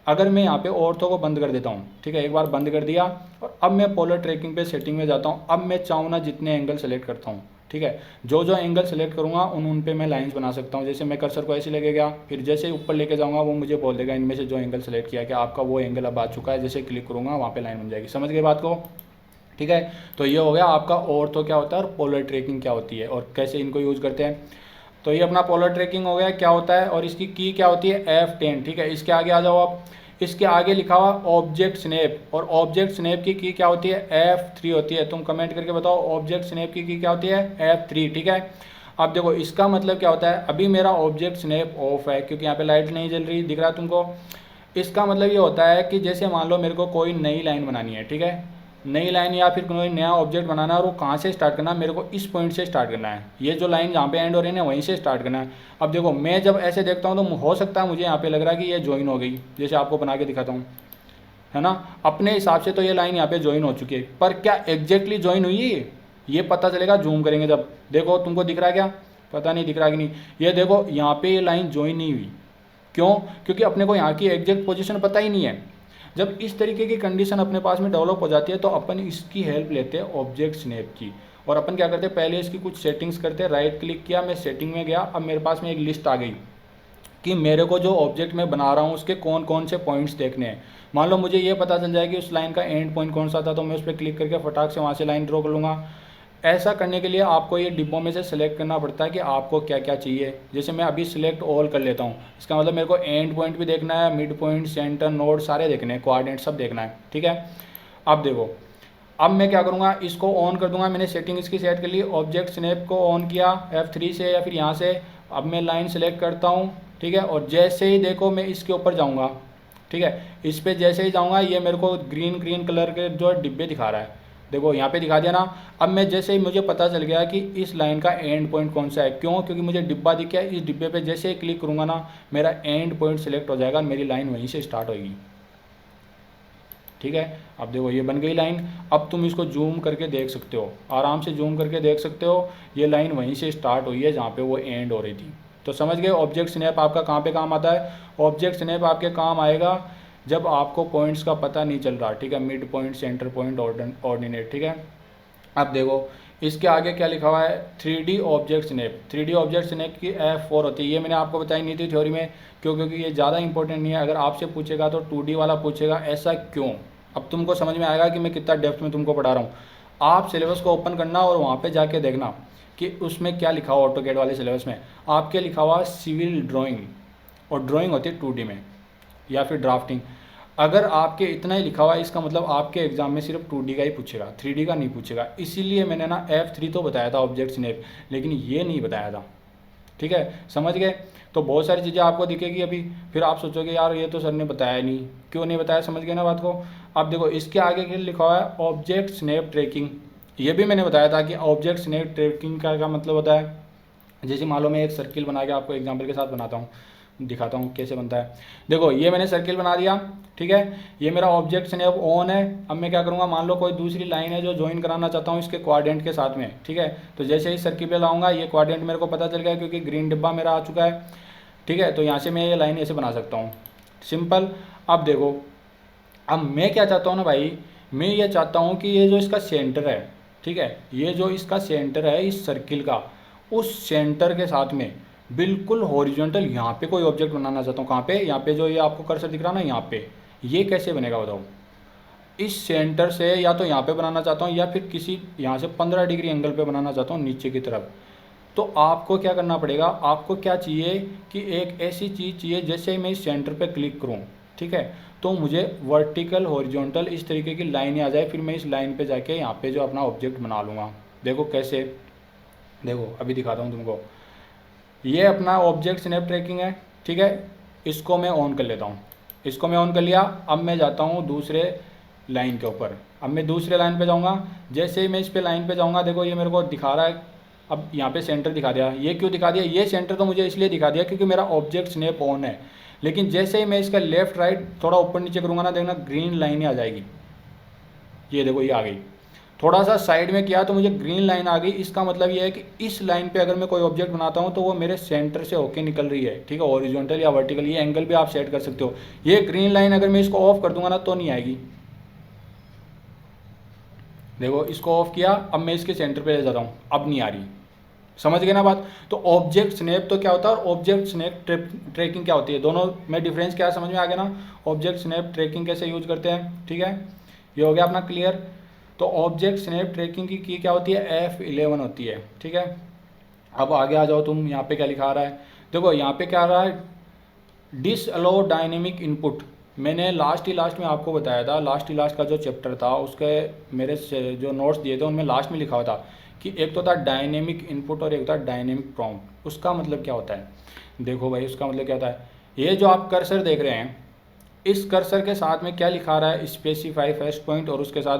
अगर मैं यहाँ पे ऑर्थो को बंद कर देता हूँ, ठीक है, एक बार बंद कर दिया और अब मैं पोलर ट्रैकिंग पे सेटिंग में जाता हूँ। अब मैं चाहूँ ना जितने एंगल सेलेक्ट करता हूँ, ठीक है, जो एंगल सेलेक्ट करूँगा उन पे मैं लाइंस बना सकता हूँ। जैसे मैं कर्सर को ऐसे लगेगा, फिर जैसे ऊपर लेके जाऊँगा वो मुझे बोल देगा इनमें से जो एंगल सेलेक्ट किया कि आपका वो एंगल अब आ चुका है। जैसे क्लिक करूँगा वहाँ पे लाइन बन जाएगी। समझ गए बात को, ठीक है। तो ये हो गया आपका ऑर्थो क्या होता है और पोलर ट्रैकिंग क्या होती है और कैसे इनको यूज़ करते हैं। तो ये अपना पोलर ट्रैकिंग हो गया क्या होता है, और इसकी की क्या होती है, F10, ठीक है। इसके आगे आ जाओ आप। इसके आगे लिखा हुआ ऑब्जेक्ट स्नैप, और ऑब्जेक्ट स्नैप की क्या होती है, F3 होती है। तुम कमेंट करके बताओ ऑब्जेक्ट स्नैप की क्या होती है, F3, ठीक है। अब देखो इसका मतलब क्या होता है, अभी मेरा ऑब्जेक्ट स्नैप ऑफ है क्योंकि यहाँ पे लाइट नहीं जल रही, दिख रहा है तुमको। इसका मतलब ये होता है कि जैसे मान लो मेरे को कोई नई लाइन बनानी है, ठीक है, नई लाइन या फिर कोई नया ऑब्जेक्ट बनाना है और वो कहाँ से स्टार्ट करना है, मेरे को इस पॉइंट से स्टार्ट करना है। ये जो लाइन जहाँ पे एंड हो रही है ना वहीं से स्टार्ट करना है। अब देखो मैं जब ऐसे देखता हूँ तो हो सकता है मुझे यहाँ पे लग रहा है कि ये ज्वाइन हो गई, जैसे आपको बना के दिखाता हूँ, है ना। अपने हिसाब से तो ये लाइन यहाँ पे ज्वाइन हो चुकी है, पर क्या एग्जैक्टली ज्वाइन हुई है ये पता चलेगा जूम करेंगे जब। देखो तुमको दिख रहा है क्या, पता नहीं दिख रहा कि नहीं। ये देखो यहाँ पे ये लाइन ज्वाइन नहीं हुई, क्यों, क्योंकि अपने को यहाँ की एग्जैक्ट पोजीशन पता ही नहीं है। जब इस तरीके की कंडीशन अपने पास में डेवलप हो जाती है तो अपन इसकी हेल्प लेते हैं ऑब्जेक्ट स्नैप की, और अपन क्या करते हैं पहले इसकी कुछ सेटिंग्स करते हैं। राइट क्लिक किया, मैं सेटिंग में गया, अब मेरे पास में एक लिस्ट आ गई कि मेरे को जो ऑब्जेक्ट मैं बना रहा हूँ उसके कौन कौन से पॉइंट्स देखने हैं। मान लो मुझे ये पता चल जाए कि उस लाइन का एंड पॉइंट कौन सा था, तो मैं उस पर क्लिक करके फटाक से वहाँ से लाइन ड्रॉ कर लूँगा। ऐसा करने के लिए आपको ये डिब्बों में से सिलेक्ट करना पड़ता है कि आपको क्या क्या चाहिए। जैसे मैं अभी सिलेक्ट ऑल कर लेता हूँ, इसका मतलब मेरे को एंड पॉइंट भी देखना है, मिड पॉइंट, सेंटर, नोड सारे देखने हैं, कोऑर्डिनेट सब देखना है, ठीक है। अब देखो अब मैं क्या करूँगा, इसको ऑन कर दूंगा। मैंने सेटिंग इसकी सेट कर ली, ऑब्जेक्ट स्नैप को ऑन किया F3 से या फिर यहाँ से। अब मैं लाइन सेलेक्ट करता हूँ, ठीक है, और जैसे ही देखो मैं इसके ऊपर जाऊँगा, ठीक है, इस पर जैसे ही जाऊँगा ये मेरे को ग्रीन कलर के जो डिब्बे दिखा रहा है। देखो यहाँ पे दिखा दिया ना। अब मैं जैसे ही मुझे पता चल गया कि इस लाइन का एंड पॉइंट कौन सा है, क्यों, क्योंकि मुझे डिब्बा दिख गया, इस डिब्बे पे जैसे ही क्लिक करूँगा ना मेरा एंड पॉइंट सेलेक्ट हो जाएगा, मेरी लाइन वहीं से स्टार्ट होगी। ठीक है, अब देखो ये बन गई लाइन। अब तुम इसको जूम करके देख सकते हो, आराम से जूम करके देख सकते हो, ये लाइन वहीं से स्टार्ट हुई है जहाँ पे वो एंड हो रही थी। तो समझ गए ऑब्जेक्ट स्नैप आपका कहाँ पे काम आता है। ऑब्जेक्ट स्नैप आपके काम आएगा जब आपको पॉइंट्स का पता नहीं चल रहा, ठीक है, mid point, centre point, ordinate. ठीक है, अब देखो इसके आगे क्या लिखा हुआ है, 3D object snap. 3D object snap की F4 होती है, ये मैंने आपको बताई नहीं थी थ्योरी में, क्यों, क्योंकि ये ज़्यादा इंपॉर्टेंट नहीं है। अगर आपसे पूछेगा तो 2D वाला पूछेगा, ऐसा क्यों। अब तुमको समझ में आएगा कि मैं कितना डेप्थ में तुमको पढ़ा रहा हूँ। आप सिलेबस को ओपन करना और वहाँ पे जाके देखना कि उसमें क्या लिखा हुआ। ऑटोकैड वाले सिलेबस में आपके लिखा हुआ सिविल ड्राइंग, और ड्राइंग होती है 2D में या फिर ड्राफ्टिंग। अगर आपके इतना ही लिखा हुआ है इसका मतलब आपके एग्जाम में सिर्फ 2D का ही पूछेगा, 3D का नहीं पूछेगा। इसीलिए मैंने ना F3 तो बताया था ऑब्जेक्ट स्नैप, लेकिन ये नहीं बताया था। ठीक है, समझ गए। तो बहुत सारी चीज़ें आपको दिखेगी अभी, फिर आप सोचोगे यार ये तो सर ने बताया नहीं, क्यों नहीं बताया, समझ गए ना बात को। अब देखो इसके आगे क्या लिखा हुआ है, ऑब्जेक्ट स्नैप ट्रैकिंग। ये भी मैंने बताया था कि ऑब्जेक्ट स्नैप ट्रैकिंग का क्या मतलब होता है। जैसे मान लो मैं एक सर्किल बना के आपको एग्जाम्पल के साथ बनाता हूँ, दिखाता हूँ कैसे बनता है। देखो ये मैंने सर्किल बना दिया, ठीक है, ये मेरा ऑब्जेक्ट स्नैप ऑन है। अब मैं क्या करूँगा, मान लो कोई दूसरी लाइन है जो ज्वाइन कराना चाहता हूँ इसके क्वाड्रेंट के साथ में, ठीक है। तो जैसे ही सर्किल पे लाऊंगा ये क्वाड्रेंट मेरे को पता चल गया क्योंकि ग्रीन डिब्बा मेरा आ चुका है, ठीक है। तो यहाँ से मैं ये लाइन ऐसे बना सकता हूँ, सिंपल। अब देखो अब मैं क्या चाहता हूँ ना भाई, मैं ये चाहता हूँ कि ये जो इसका सेंटर है, ठीक है, ये जो इसका सेंटर है इस सर्किल का, उस सेंटर के साथ में बिल्कुल हॉरिजॉन्टल यहाँ पे कोई ऑब्जेक्ट बनाना चाहता हूँ। कहाँ पे, यहाँ पे जो ये आपको कर्सर दिख रहा है ना यहाँ पे, ये कैसे बनेगा बताओ। इस सेंटर से या तो यहाँ पे बनाना चाहता हूँ या फिर किसी यहाँ से 15 डिग्री एंगल पे बनाना चाहता हूँ नीचे की तरफ। तो आपको क्या करना पड़ेगा, आपको क्या चाहिए कि एक ऐसी चीज़ चाहिए जैसे ही मैं इस सेंटर पे क्लिक करूँ, ठीक है, तो मुझे वर्टिकल हॉरिजॉन्टल इस तरीके की लाइन आ जाए, फिर मैं इस लाइन पे जाके यहाँ पे जो अपना ऑब्जेक्ट बना लूँगा। देखो कैसे, देखो अभी दिखाता हूँ तुमको। ये अपना ऑब्जेक्ट स्नैप ट्रैकिंग है, ठीक है, इसको मैं ऑन कर लेता हूँ। इसको मैं ऑन कर लिया। अब मैं जाता हूँ दूसरे लाइन के ऊपर। अब मैं दूसरे लाइन पे जाऊँगा, जैसे ही मैं इस पे लाइन पे जाऊँगा, देखो ये मेरे को दिखा रहा है, अब यहाँ पे सेंटर दिखा दिया। ये क्यों दिखा दिया, ये सेंटर तो मुझे इसलिए दिखा दिया क्योंकि मेरा ऑब्जेक्ट स्नैप ऑन है। लेकिन जैसे ही मैं इसका लेफ्ट राइट थोड़ा ऊपर नीचे करूँगा ना, देखना ग्रीन लाइन आ जाएगी। ये देखो ये आ गई। थोड़ा सा साइड में किया तो मुझे ग्रीन लाइन आ गई। इसका मतलब ये है कि इस लाइन पे अगर मैं कोई ऑब्जेक्ट बनाता हूँ तो वो मेरे सेंटर से होके निकल रही है, ठीक है, हॉरिजॉन्टल या वर्टिकल, ये एंगल भी आप सेट कर सकते हो। ये ग्रीन लाइन अगर मैं इसको ऑफ कर दूंगा ना तो नहीं आएगी। देखो इसको ऑफ किया, अब मैं इसके सेंटर पे ले जाता हूँ, अब नहीं आ रही। समझ गए ना बात। तो ऑब्जेक्ट स्नैप तो क्या होता है और ऑब्जेक्ट स्नैप ट्रैकिंग क्या होती है, दोनों में डिफरेंस क्या समझ में आ गया ना। ऑब्जेक्ट स्नैप ट्रैकिंग कैसे यूज करते हैं, ठीक है, ये हो गया अपना क्लियर। तो ऑब्जेक्ट स्नैप ट्रैकिंग की क्या होती है, F11 होती है, ठीक है। अब आगे आ जाओ तुम, यहाँ पे क्या लिखा आ रहा है, देखो यहाँ पे क्या आ रहा है, डिसअलो डायनेमिक इनपुट। मैंने लास्ट में आपको बताया था, लास्ट का जो चैप्टर था उसके मेरे जो नोट्स दिए थे उनमें लास्ट में लिखा हुआ था कि एक तो था डायनेमिक इनपुट और एक था डायनेमिक प्रॉम्प्ट। उसका मतलब क्या होता है, देखो भाई उसका मतलब क्या होता है, ये जो आप कर्सर देख रहे हैं, इस कर्सर के साथ में क्या लिखा रहा है, स्पेसिफाई फर्स्ट पॉइंट, और उसके साथ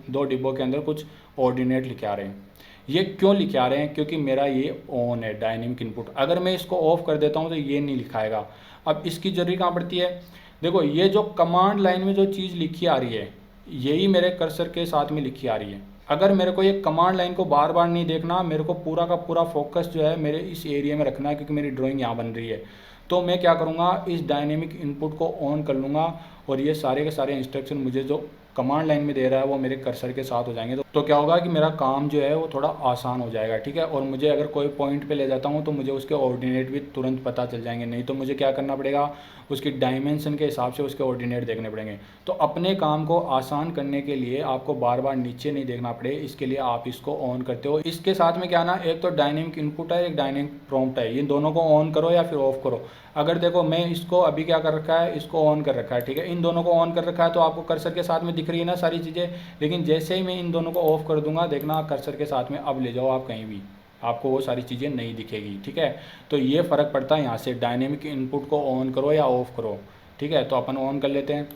दो डिब्बों के अंदर कुछ ऑर्डिनेट लिखे आ रहे हैं। ये क्यों लिखे आ रहे हैं, क्योंकि मेरा ये ऑन है डायनेमिक इनपुट। अगर मैं इसको ऑफ कर देता हूँ तो ये नहीं लिखाएगा। अब इसकी जरूरी कहाँ पड़ती है, देखो ये जो कमांड लाइन में जो चीज़ लिखी आ रही है यही मेरे कर्सर के साथ में लिखी आ रही है। अगर मेरे को ये कमांड लाइन को बार बार नहीं देखना, मेरे को पूरा का पूरा फोकस जो है मेरे इस एरिया में रखना है, क्योंकि मेरी ड्राइंग यहाँ बन रही है, तो मैं क्या करूँगा, इस डायनेमिक इनपुट को ऑन कर लूँगा और ये सारे के सारे इंस्ट्रक्शन मुझे जो कमांड लाइन में दे रहा है वो मेरे कर्सर के साथ हो जाएंगे। तो क्या होगा कि मेरा काम जो है वो थोड़ा आसान हो जाएगा, ठीक है। और मुझे अगर कोई पॉइंट पे ले जाता हूँ तो मुझे उसके ऑर्डिनेट भी तुरंत पता चल जाएंगे, नहीं तो मुझे क्या करना पड़ेगा, उसकी डायमेंशन के हिसाब से उसके ऑर्डिनेट देखने पड़ेंगे। तो अपने काम को आसान करने के लिए आपको बार बार नीचे नहीं देखना पड़े, इसके लिए आप इसको ऑन करते हो। इसके साथ में क्या ना, एक तो डायनेमिक इनपुट है, एक डायनेमिक प्रॉम्प्ट है, इन दोनों को ऑन करो या फिर ऑफ करो। अगर देखो मैं इसको अभी क्या कर रखा है, इसको ऑन कर रखा है, ठीक है, इन दोनों को ऑन कर रखा है तो आपको कर्सर के साथ में दिख रही है ना सारी चीज़ें। लेकिन जैसे ही मैं इन दोनों को ऑफ कर दूंगा, देखना कर्सर के साथ में अब ले जाओ आप कहीं भी, आपको वो सारी चीज़ें नहीं दिखेगी, ठीक है। तो ये फ़र्क पड़ता है यहाँ से, डायनेमिक इनपुट को ऑन करो या ऑफ करो, ठीक है। तो अपन ऑन कर लेते हैं।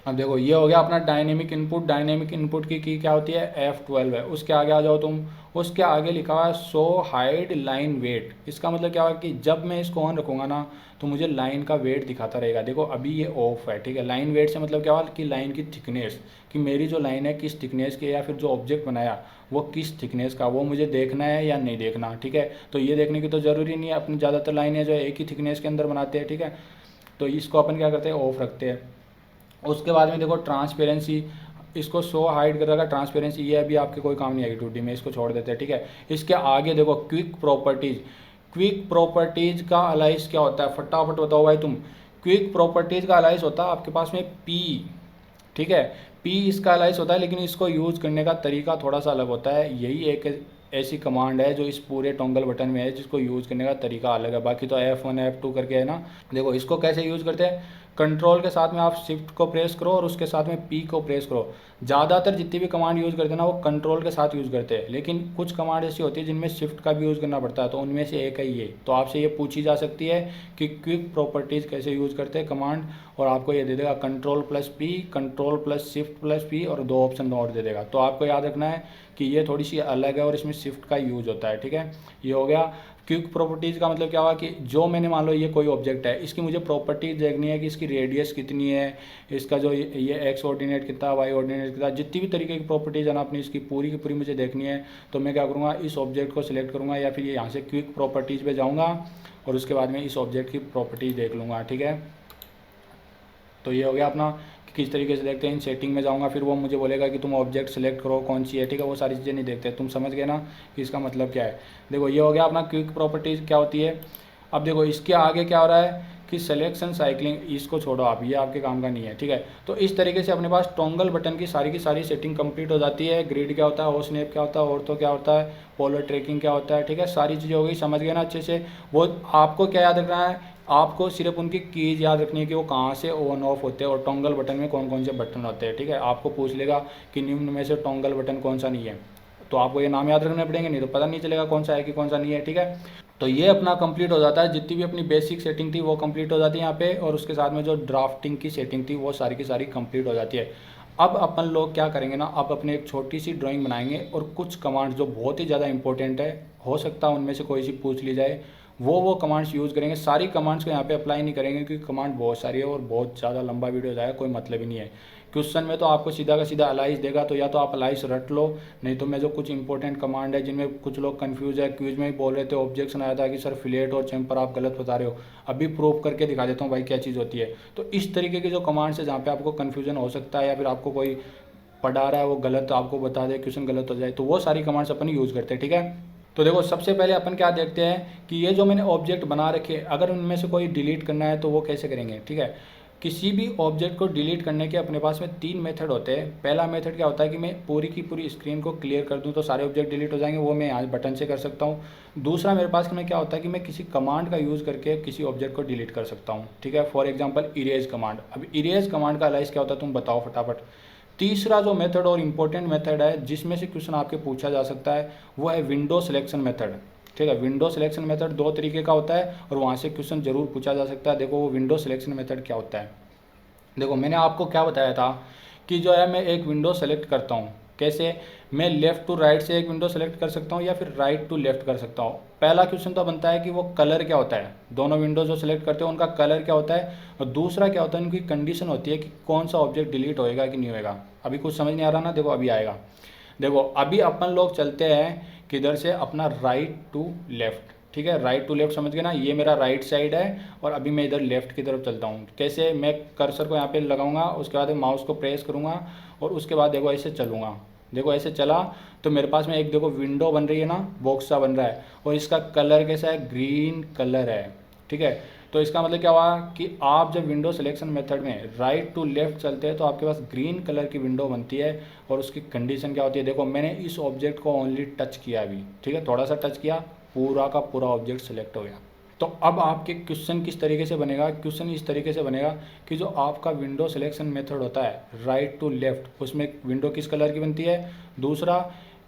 अब देखो ये हो गया अपना डायनेमिक इनपुट। डायनेमिक इनपुट की क्या होती है, F12 है। उसके आगे आ जाओ तुम, उसके आगे लिखा हुआ है शो हाइड लाइन वेट। इसका मतलब क्या होगा कि जब मैं इसको ऑन रखूँगा ना तो मुझे लाइन का वेट दिखाता रहेगा। देखो अभी ये ऑफ है, ठीक है। लाइन वेट से मतलब क्या हुआ कि लाइन की थिकनेस, कि मेरी जो लाइन है किस थिकनेस की है, या फिर जो ऑब्जेक्ट बनाया वो किस थिकनेस का, वो मुझे देखना है या नहीं देखना, ठीक है। तो ये देखने की तो ज़रूरी नहीं है, अपनी ज़्यादातर लाइनें जो है एक ही थिकनेस के अंदर बनाते हैं, ठीक है। तो इसको अपन क्या करते हैं, ऑफ रखते हैं। उसके बाद में देखो ट्रांसपेरेंसी, इसको शो हाइड कर रखा। ट्रांसपेरेंसी ये अभी आपके कोई काम नहीं आएगी 2D में, इसको छोड़ देते हैं, ठीक है। इसके आगे देखो क्विक प्रॉपर्टीज। क्विक प्रॉपर्टीज का अलाइस क्या होता है, फटाफट बताओ भाई तुम। क्विक प्रॉपर्टीज का अलाइस होता है आपके पास में पी, ठीक है। पी इसका अलाइस होता है, लेकिन इसको यूज़ करने का तरीका थोड़ा सा अलग होता है। यही एक ऐसी कमांड है जो इस पूरे टॉगल बटन में है, जिसको यूज़ करने का तरीका अलग है। बाकी तो F1 F2 करके है ना। देखो इसको कैसे यूज़ करते हैं, कंट्रोल के साथ में आप शिफ्ट को प्रेस करो और उसके साथ में पी को प्रेस करो। ज़्यादातर जितनी भी कमांड यूज़ करते हैं ना वो कंट्रोल के साथ यूज़ करते हैं, लेकिन कुछ कमांड ऐसी होती है जिनमें शिफ्ट का भी यूज़ करना पड़ता है, तो उनमें से एक है ये। तो आपसे ये पूछी जा सकती है कि क्विक प्रॉपर्टीज़ कैसे यूज़ करते हैं कमांड, और आपको ये दे देगा control plus P, control plus shift plus P, और 2 ऑप्शन और दे देगा। तो आपको याद रखना है कि ये थोड़ी सी अलग है और इसमें शिफ्ट का यूज़ होता है, ठीक है। ये हो गया क्विक प्रॉपर्टीज़ का मतलब क्या हुआ कि जो मैंने मान लो ये कोई ऑब्जेक्ट है, इसकी मुझे प्रॉपर्टीज देखनी है कि इसकी रेडियस कितनी है, इसका जो ये एक्स ऑर्डिनेट कितना, वाई ऑर्डिनेट कितना, जितनी भी तरीके की प्रॉपर्टीज़ है ना अपनी, इसकी पूरी की पूरी मुझे देखनी है। तो मैं क्या करूँगा, इस ऑब्जेक्ट को सिलेक्ट करूँगा या फिर ये यहाँ से क्विक प्रॉपर्टीज़ पे जाऊँगा और उसके बाद में इस ऑब्जेक्ट की प्रॉपर्टीज़ देख लूँगा, ठीक है। तो ये हो गया अपना किस तरीके से देखते हैं। इन सेटिंग में जाऊंगा, फिर वो मुझे बोलेगा कि तुम ऑब्जेक्ट सेलेक्ट करो कौन सी है, ठीक है। वो सारी चीज़ें नहीं देखते, तुम समझ गए ना कि इसका मतलब क्या है। देखो ये हो गया अपना क्विक प्रॉपर्टीज़ क्या होती है। अब देखो इसके आगे क्या हो रहा है कि सिलेक्शन साइक्लिंग, इसको छोड़ो आप, ये आपके काम का नहीं है, ठीक है। तो इस तरीके से अपने पास टॉगल बटन की सारी सेटिंग कंप्लीट हो जाती है। ग्रिड क्या होता है, हो स्नैप क्या होता है, ऑर्थो क्या होता है, पोलर ट्रैकिंग क्या होता है, ठीक है। सारी चीज़ें हो गई, समझ गए ना अच्छे से। वो आपको क्या याद रखना है, आपको सिर्फ उनकी कीज याद रखनी है कि वो कहाँ से ऑन ऑफ होते हैं और टॉगल बटन में कौन कौन से बटन होते हैं, ठीक है। आपको पूछ लेगा कि निम्न में से टॉगल बटन कौन सा नहीं है, तो आपको ये नाम याद रखने पड़ेंगे, नहीं तो पता नहीं चलेगा कौन सा है कि कौन सा नहीं है, ठीक है। तो ये अपना कंप्लीट हो जाता है, जितनी भी अपनी बेसिक सेटिंग थी वो कंप्लीट हो जाती है यहाँ पे, और उसके साथ में जो ड्राफ्टिंग की सेटिंग थी वो सारी की सारी कंप्लीट हो जाती है। अब अपन लोग क्या करेंगे ना, अब अपने एक छोटी सी ड्राइंग बनाएंगे और कुछ कमांड जो बहुत ही ज़्यादा इंपॉर्टेंट है, हो सकता है उनमें से कोई सी पूछ ली जाए, वो कमांड्स यूज़ करेंगे। सारी कमांड्स को यहाँ पे अप्लाई नहीं करेंगे क्योंकि कमांड बहुत सारी है और बहुत ज़्यादा लंबा वीडियो हो जाएगा, कोई मतलब ही नहीं है। क्वेश्चन में तो आपको सीधा का सीधा अलाइस देगा, तो या तो आप अलाइस रट लो, नहीं तो मैं जो कुछ इंपॉर्टेंट कमांड है जिनमें कुछ लोग कंफ्यूज है, क्विज में ही बोल रहे थे, ऑब्जेक्शन आया था कि सर फिलेट और चैम्पर आप गलत बता रहे हो, अभी प्रूव करके दिखा देता हूँ भाई क्या चीज़ होती है। तो इस तरीके की जो कमांड्स है जहाँ पे आपको कन्फ्यूजन हो सकता है, या फिर आपको कोई पढ़ा रहा है वो गलत आपको बता दे, क्वेश्चन गलत हो जाए, तो वो सारी कमांड्स अपन यूज़ करते हैं, ठीक है। तो देखो सबसे पहले अपन क्या देखते हैं कि ये जो मैंने ऑब्जेक्ट बना रखे, अगर उनमें से कोई डिलीट करना है तो वो कैसे करेंगे, ठीक है। किसी भी ऑब्जेक्ट को डिलीट करने के अपने पास में 3 मेथड होते हैं। पहला मेथड क्या होता है कि मैं पूरी की पूरी स्क्रीन को क्लियर कर दूं तो सारे ऑब्जेक्ट डिलीट हो जाएंगे, वो मैं यहाँ बटन से कर सकता हूँ। दूसरा मेरे पास में क्या होता है कि मैं किसी कमांड का यूज़ करके किसी ऑब्जेक्ट को डिलीट कर सकता हूँ, ठीक है। For example erase command. अब इरेज कमांड का अलाइस क्या होता है तुम बताओ फटाफट। तीसरा जो मेथड और इम्पोर्टेंट मेथड है जिसमें से क्वेश्चन आपके पूछा जा सकता है वो है विंडो सिलेक्शन मेथड, ठीक है। विंडो सिलेक्शन मेथड 2 तरीके का होता है और वहाँ से क्वेश्चन जरूर पूछा जा सकता है। देखो वो विंडो सिलेक्शन मेथड क्या होता है। देखो मैंने आपको क्या बताया था कि जो है मैं एक विंडो सेलेक्ट करता हूँ, कैसे, मैं लेफ़्ट टू राइट से एक विंडो सेलेक्ट कर सकता हूँ या फिर राइट टू लेफ्ट कर सकता हूँ। पहला क्वेश्चन तो बनता है कि वो कलर क्या होता है, दोनों विंडो जो सेलेक्ट करते हो उनका कलर क्या होता है, और दूसरा क्या होता है उनकी कंडीशन होती है कि कौन सा ऑब्जेक्ट डिलीट होएगा कि नहीं होएगा। अभी कुछ समझ नहीं आ रहा ना, देखो अभी आएगा। देखो अभी अपन लोग चलते हैं किधर से, अपना राइट टू लेफ्ट, ठीक है। राइट टू लेफ्ट समझ गए ना, ये मेरा राइट साइड है और अभी मैं इधर लेफ्ट की तरफ चलता हूँ। कैसे, मैं कर्सर को यहाँ पे लगाऊंगा, उसके बाद माउस को प्रेस करूँगा और उसके बाद देखो ऐसे चलूँगा। देखो ऐसे चला तो मेरे पास में एक देखो विंडो बन रही है ना, बॉक्स सा बन रहा है, और इसका कलर कैसा है, ग्रीन कलर है, ठीक है। तो इसका मतलब क्या हुआ कि आप जब विंडो सिलेक्शन मेथड में राइट टू लेफ्ट चलते हैं तो आपके पास ग्रीन कलर की विंडो बनती है, और उसकी कंडीशन क्या होती है, देखो मैंने इस ऑब्जेक्ट को ओनली टच किया अभी, ठीक है, थोड़ा सा टच किया, पूरा का पूरा ऑब्जेक्ट सेलेक्ट हो गया। तो अब आपके क्वेश्चन किस तरीके से बनेगा, क्वेश्चन इस तरीके से बनेगा कि जो आपका विंडो सिलेक्शन मेथड होता है राइट टू लेफ्ट, उसमें विंडो किस कलर की बनती है, दूसरा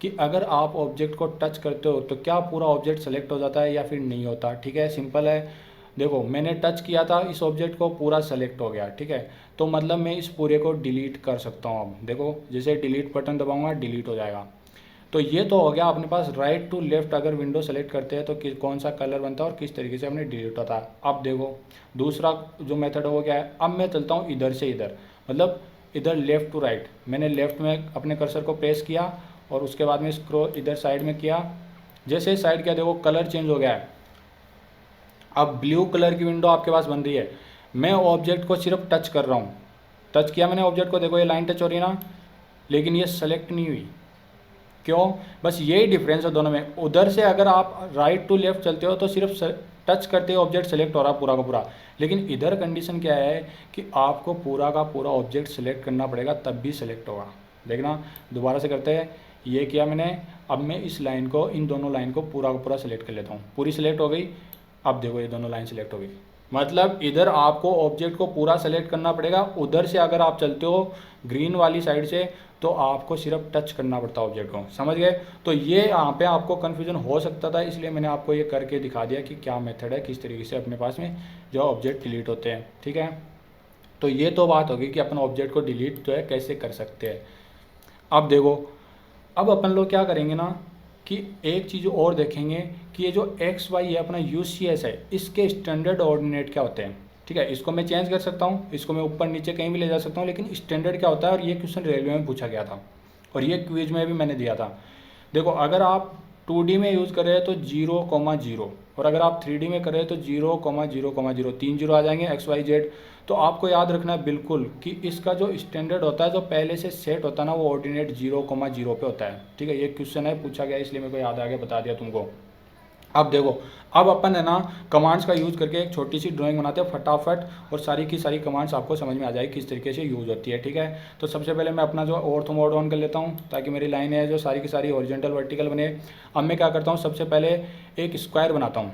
कि अगर आप ऑब्जेक्ट को टच करते हो तो क्या पूरा ऑब्जेक्ट सेलेक्ट हो जाता है या फिर नहीं होता, ठीक है, सिंपल है। देखो मैंने टच किया था इस ऑब्जेक्ट को, पूरा सेलेक्ट हो गया, ठीक है। तो मतलब मैं इस पूरे को डिलीट कर सकता हूँ। अब देखो जैसे डिलीट बटन दबाऊंगा डिलीट हो जाएगा। तो ये तो हो गया अपने पास राइट टू लेफ्ट अगर विंडो सेलेक्ट करते हैं तो कौन सा कलर बनता है और किस तरीके से हमने डिलीट होता है। अब देखो दूसरा जो मेथड है वो क्या है। अब मैं चलता हूँ इधर से इधर, मतलब इधर लेफ़्ट टू राइट। मैंने लेफ़्ट में अपने कर्सर को प्रेस किया और उसके बाद में स्क्रॉल इधर साइड में किया। जैसे साइड किया देखो कलर चेंज हो गया है। अब ब्लू कलर की विंडो आपके पास बन रही है। मैं ऑब्जेक्ट को सिर्फ टच कर रहा हूँ, टच किया मैंने ऑब्जेक्ट को, देखो ये लाइन टच हो रही है ना, लेकिन ये सेलेक्ट नहीं हुई। क्यों? बस यही डिफरेंस है दोनों में। उधर से अगर आप राइट टू लेफ्ट चलते हो तो सिर्फ टच करते हो ऑब्जेक्ट सेलेक्ट हो रहा पूरा का पूरा, लेकिन इधर कंडीशन क्या है कि आपको पूरा का पूरा ऑब्जेक्ट सेलेक्ट करना पड़ेगा तब भी सेलेक्ट होगा। देखना दोबारा से करते हैं। ये किया मैंने, अब मैं इस लाइन को, इन दोनों लाइन को पूरा का पूरा सेलेक्ट कर लेता हूँ। पूरी सेलेक्ट हो गई। अब देखो ये दोनों लाइन सेलेक्ट हो गई। मतलब इधर आपको ऑब्जेक्ट को पूरा सेलेक्ट करना पड़ेगा, उधर से अगर आप चलते हो ग्रीन वाली साइड से तो आपको सिर्फ टच करना पड़ता है ऑब्जेक्ट को। समझ गए? तो ये यहाँ पे आपको कन्फ्यूजन हो सकता था, इसलिए मैंने आपको ये करके दिखा दिया कि क्या मेथड है, किस तरीके से अपने पास में जो ऑब्जेक्ट डिलीट होते हैं। ठीक है, तो ये तो बात होगी कि अपन ऑब्जेक्ट को डिलीट जो है कैसे कर सकते हैं। अब देखो, अब अपन लोग क्या करेंगे ना कि एक चीज़ और देखेंगे कि ये जो एक्स वाई है अपना UCS है, इसके स्टैंडर्ड ऑर्डिनेट क्या होते हैं। ठीक है, इसको मैं चेंज कर सकता हूँ, इसको मैं ऊपर नीचे कहीं भी ले जा सकता हूँ, लेकिन स्टैंडर्ड क्या होता है। और ये क्वेश्चन रेलवे में पूछा गया था और ये क्विज में भी मैंने दिया था। देखो अगर आप 2D में यूज़ कर रहे हैं तो 0,0, और अगर आप 3D में कर रहे हैं तो 0,0,0, 3 जीरो आ जाएंगे XYZ। तो आपको याद रखना है बिल्कुल कि इसका जो स्टैंडर्ड होता है, जो पहले से सेट होता है ना, वो ऑर्डिनेट 0,0 पे होता है। ठीक है, ये क्वेश्चन है पूछा गया, इसलिए मेरे को याद आ गया, बता दिया तुमको। अब देखो, अब अपन है ना कमांड्स का यूज़ करके एक छोटी सी ड्राइंग बनाते हैं फटाफट, और सारी की सारी कमांड्स आपको समझ में आ जाएगी किस तरीके से यूज़ होती है। ठीक है, तो सबसे पहले मैं अपना जो ऑर्थो मोड ऑन कर लेता हूँ ताकि मेरी लाइन है जो सारी की सारी हॉरिजॉन्टल वर्टिकल बने। अब मैं क्या करता हूँ, सबसे पहले एक स्क्वायर बनाता हूँ।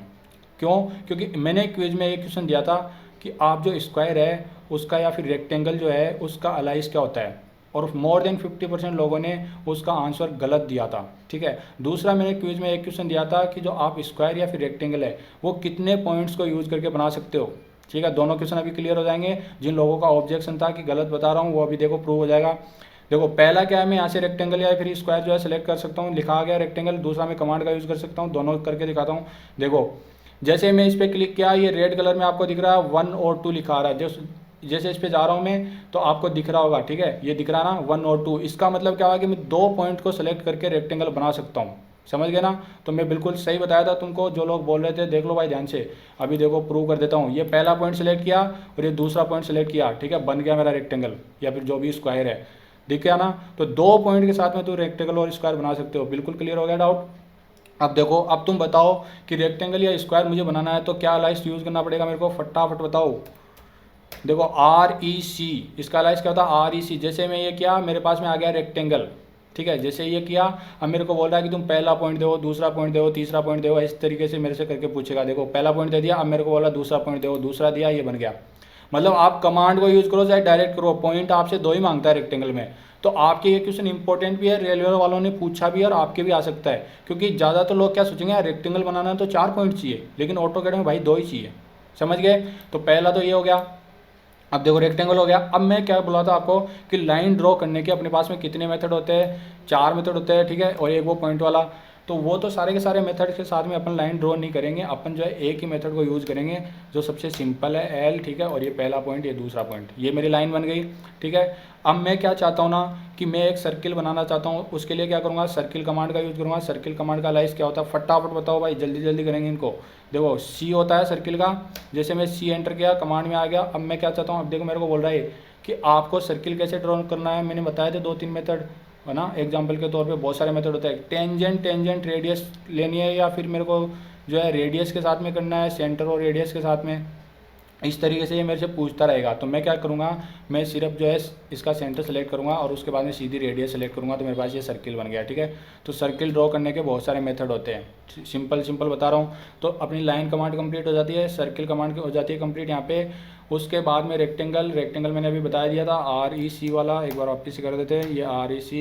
क्यों? क्योंकि मैंने क्विज में एक क्वेश्चन दिया था कि आप जो स्क्वायर है उसका या फिर रेक्टेंगल जो है उसका अलाइज क्या होता है, और मोर देन 50% लोगों ने उसका आंसर गलत दिया था। ठीक है, दूसरा मैंने क्विज में एक क्वेश्चन दिया था कि जो आप स्क्वायर या फिर रेक्टेंगल है वो कितने पॉइंट्स को यूज़ करके बना सकते हो। ठीक है, दोनों क्वेश्चन अभी क्लियर हो जाएंगे। जिन लोगों का ऑब्जेक्शन था कि गलत बता रहा हूँ वो अभी देखो प्रूव हो जाएगा। देखो पहला क्या है, मैं यहाँ से रेक्टेंगल या फिर स्क्वायर जो है सेलेक्ट कर सकता हूँ, लिखा आ गया रेक्टेंगल। दूसरा मैं कमांड का यूज़ कर सकता हूँ, दोनों करके दिखाता हूँ। देखो जैसे मैं इस पर क्लिक किया, ये रेड कलर में आपको दिख रहा है 1 और 2 लिखा आ रहा है। जैसे इस पे जा रहा हूँ मैं तो आपको दिख रहा होगा। ठीक है, ये दिख रहा ना 1 और 2, इसका मतलब क्या हुआ कि मैं 2 पॉइंट को सेलेक्ट करके रेक्टेंगल बना सकता हूँ। समझ गए ना? तो मैं बिल्कुल सही बताया था तुमको, जो लोग बोल रहे थे देख लो भाई ध्यान से। अभी देखो प्रूव कर देता हूँ। ये पहला पॉइंट सेलेक्ट किया और ये दूसरा पॉइंट सेलेक्ट किया। ठीक है, बन गया मेरा रेक्टेंगल या फिर जो भी स्क्वायर है, दिख गया ना? तो 2 पॉइंट के साथ में तो रेक्टेंगल और स्क्वायर बना सकते हो। बिल्कुल क्लियर हो गया डाउट? अब देखो, अब तुम बताओ कि रेक्टेंगल या स्क्वायर मुझे बनाना है तो क्या अलाइस यूज़ करना पड़ेगा मेरे को, फटाफट बताओ। देखो REC, इसका अलाइस क्या होता है REC। जैसे मैं ये किया मेरे पास में आ गया रेक्टेंगल। ठीक है, जैसे ये किया, अब मेरे को बोल रहा है कि तुम पहला पॉइंट दो, दूसरा पॉइंट दो, तीसरा पॉइंट दो, इस तरीके से मेरे से करके पूछेगा। देखो पहला पॉइंट दे दिया, अब मेरे को बोला दूसरा पॉइंट दो, दूसरा दिया, ये बन गया। मतलब आप कमांड को यूज़ करो चाहे डायरेक्ट करो, पॉइंट आपसे 2 ही मांगता है रेक्टेंगल में। तो आपके ये क्वेश्चन इंपॉर्टेंट भी है, रेलवे वालों ने पूछा भी है और आपके भी आ सकता है। क्योंकि ज़्यादातर लोग क्या सोचेंगे, यार रेक्टेंगल बनाना है तो 4 पॉइंट चाहिए, लेकिन ऑटोकैड में भाई 2 ही चाहिए। समझ गए? तो पहला तो ये हो गया। अब देखो रेक्टेंगल हो गया। अब मैं क्या बोला था आपको कि लाइन ड्रॉ करने के अपने पास में कितने मेथड होते हैं, 4 मेथड होते हैं। ठीक है, और एक वो पॉइंट वाला, तो वो तो सारे के सारे मेथड के साथ में अपन लाइन ड्रॉ नहीं करेंगे। अपन जो है एक ही मेथड को यूज़ करेंगे जो सबसे सिंपल है, L। ठीक है, और ये पहला पॉइंट, ये दूसरा पॉइंट, ये मेरी लाइन बन गई। ठीक है, अब मैं क्या चाहता हूँ ना कि मैं एक सर्किल बनाना चाहता हूँ। उसके लिए क्या करूँगा, सर्किल कमांड का यूज़ करूँगा। सर्किल कमांड का अलाइस क्या होता है, फटाफट बताओ भाई, जल्दी जल्दी करेंगे इनको। देखो C होता है सर्किल का। जैसे मैं C एंटर किया, कमांड में आ गया। अब मैं क्या चाहता हूँ, अब देखो मेरे को बोल रहा है कि आपको सर्किल कैसे ड्रॉ करना है। मैंने बताया थे 2-3 मेथड है ना, एग्जाम्पल के तौर पे बहुत सारे मेथड होते हैं। टेंजेंट रेडियस लेनी है, या फिर मेरे को जो है रेडियस के साथ में करना है, सेंटर और रेडियस के साथ में। इस तरीके से ये मेरे से पूछता रहेगा। तो मैं क्या करूँगा, मैं सिर्फ जो है इसका सेंटर सेलेक्ट करूँगा और उसके बाद में सीधी रेडियस सेलेक्ट करूँगा, तो मेरे पास ये सर्किल बन गया। ठीक है, तो सर्किल ड्रॉ करने के बहुत सारे मेथड होते हैं, सिंपल बता रहा हूँ। तो अपनी लाइन कमांड कंप्लीट हो जाती है, सर्किल कमांड हो जाती है कंप्लीट यहाँ पे। उसके बाद में रेक्टेंगल मैंने अभी बता दिया था, REC वाला। एक बार वापस से कर देते हैं। ये REC,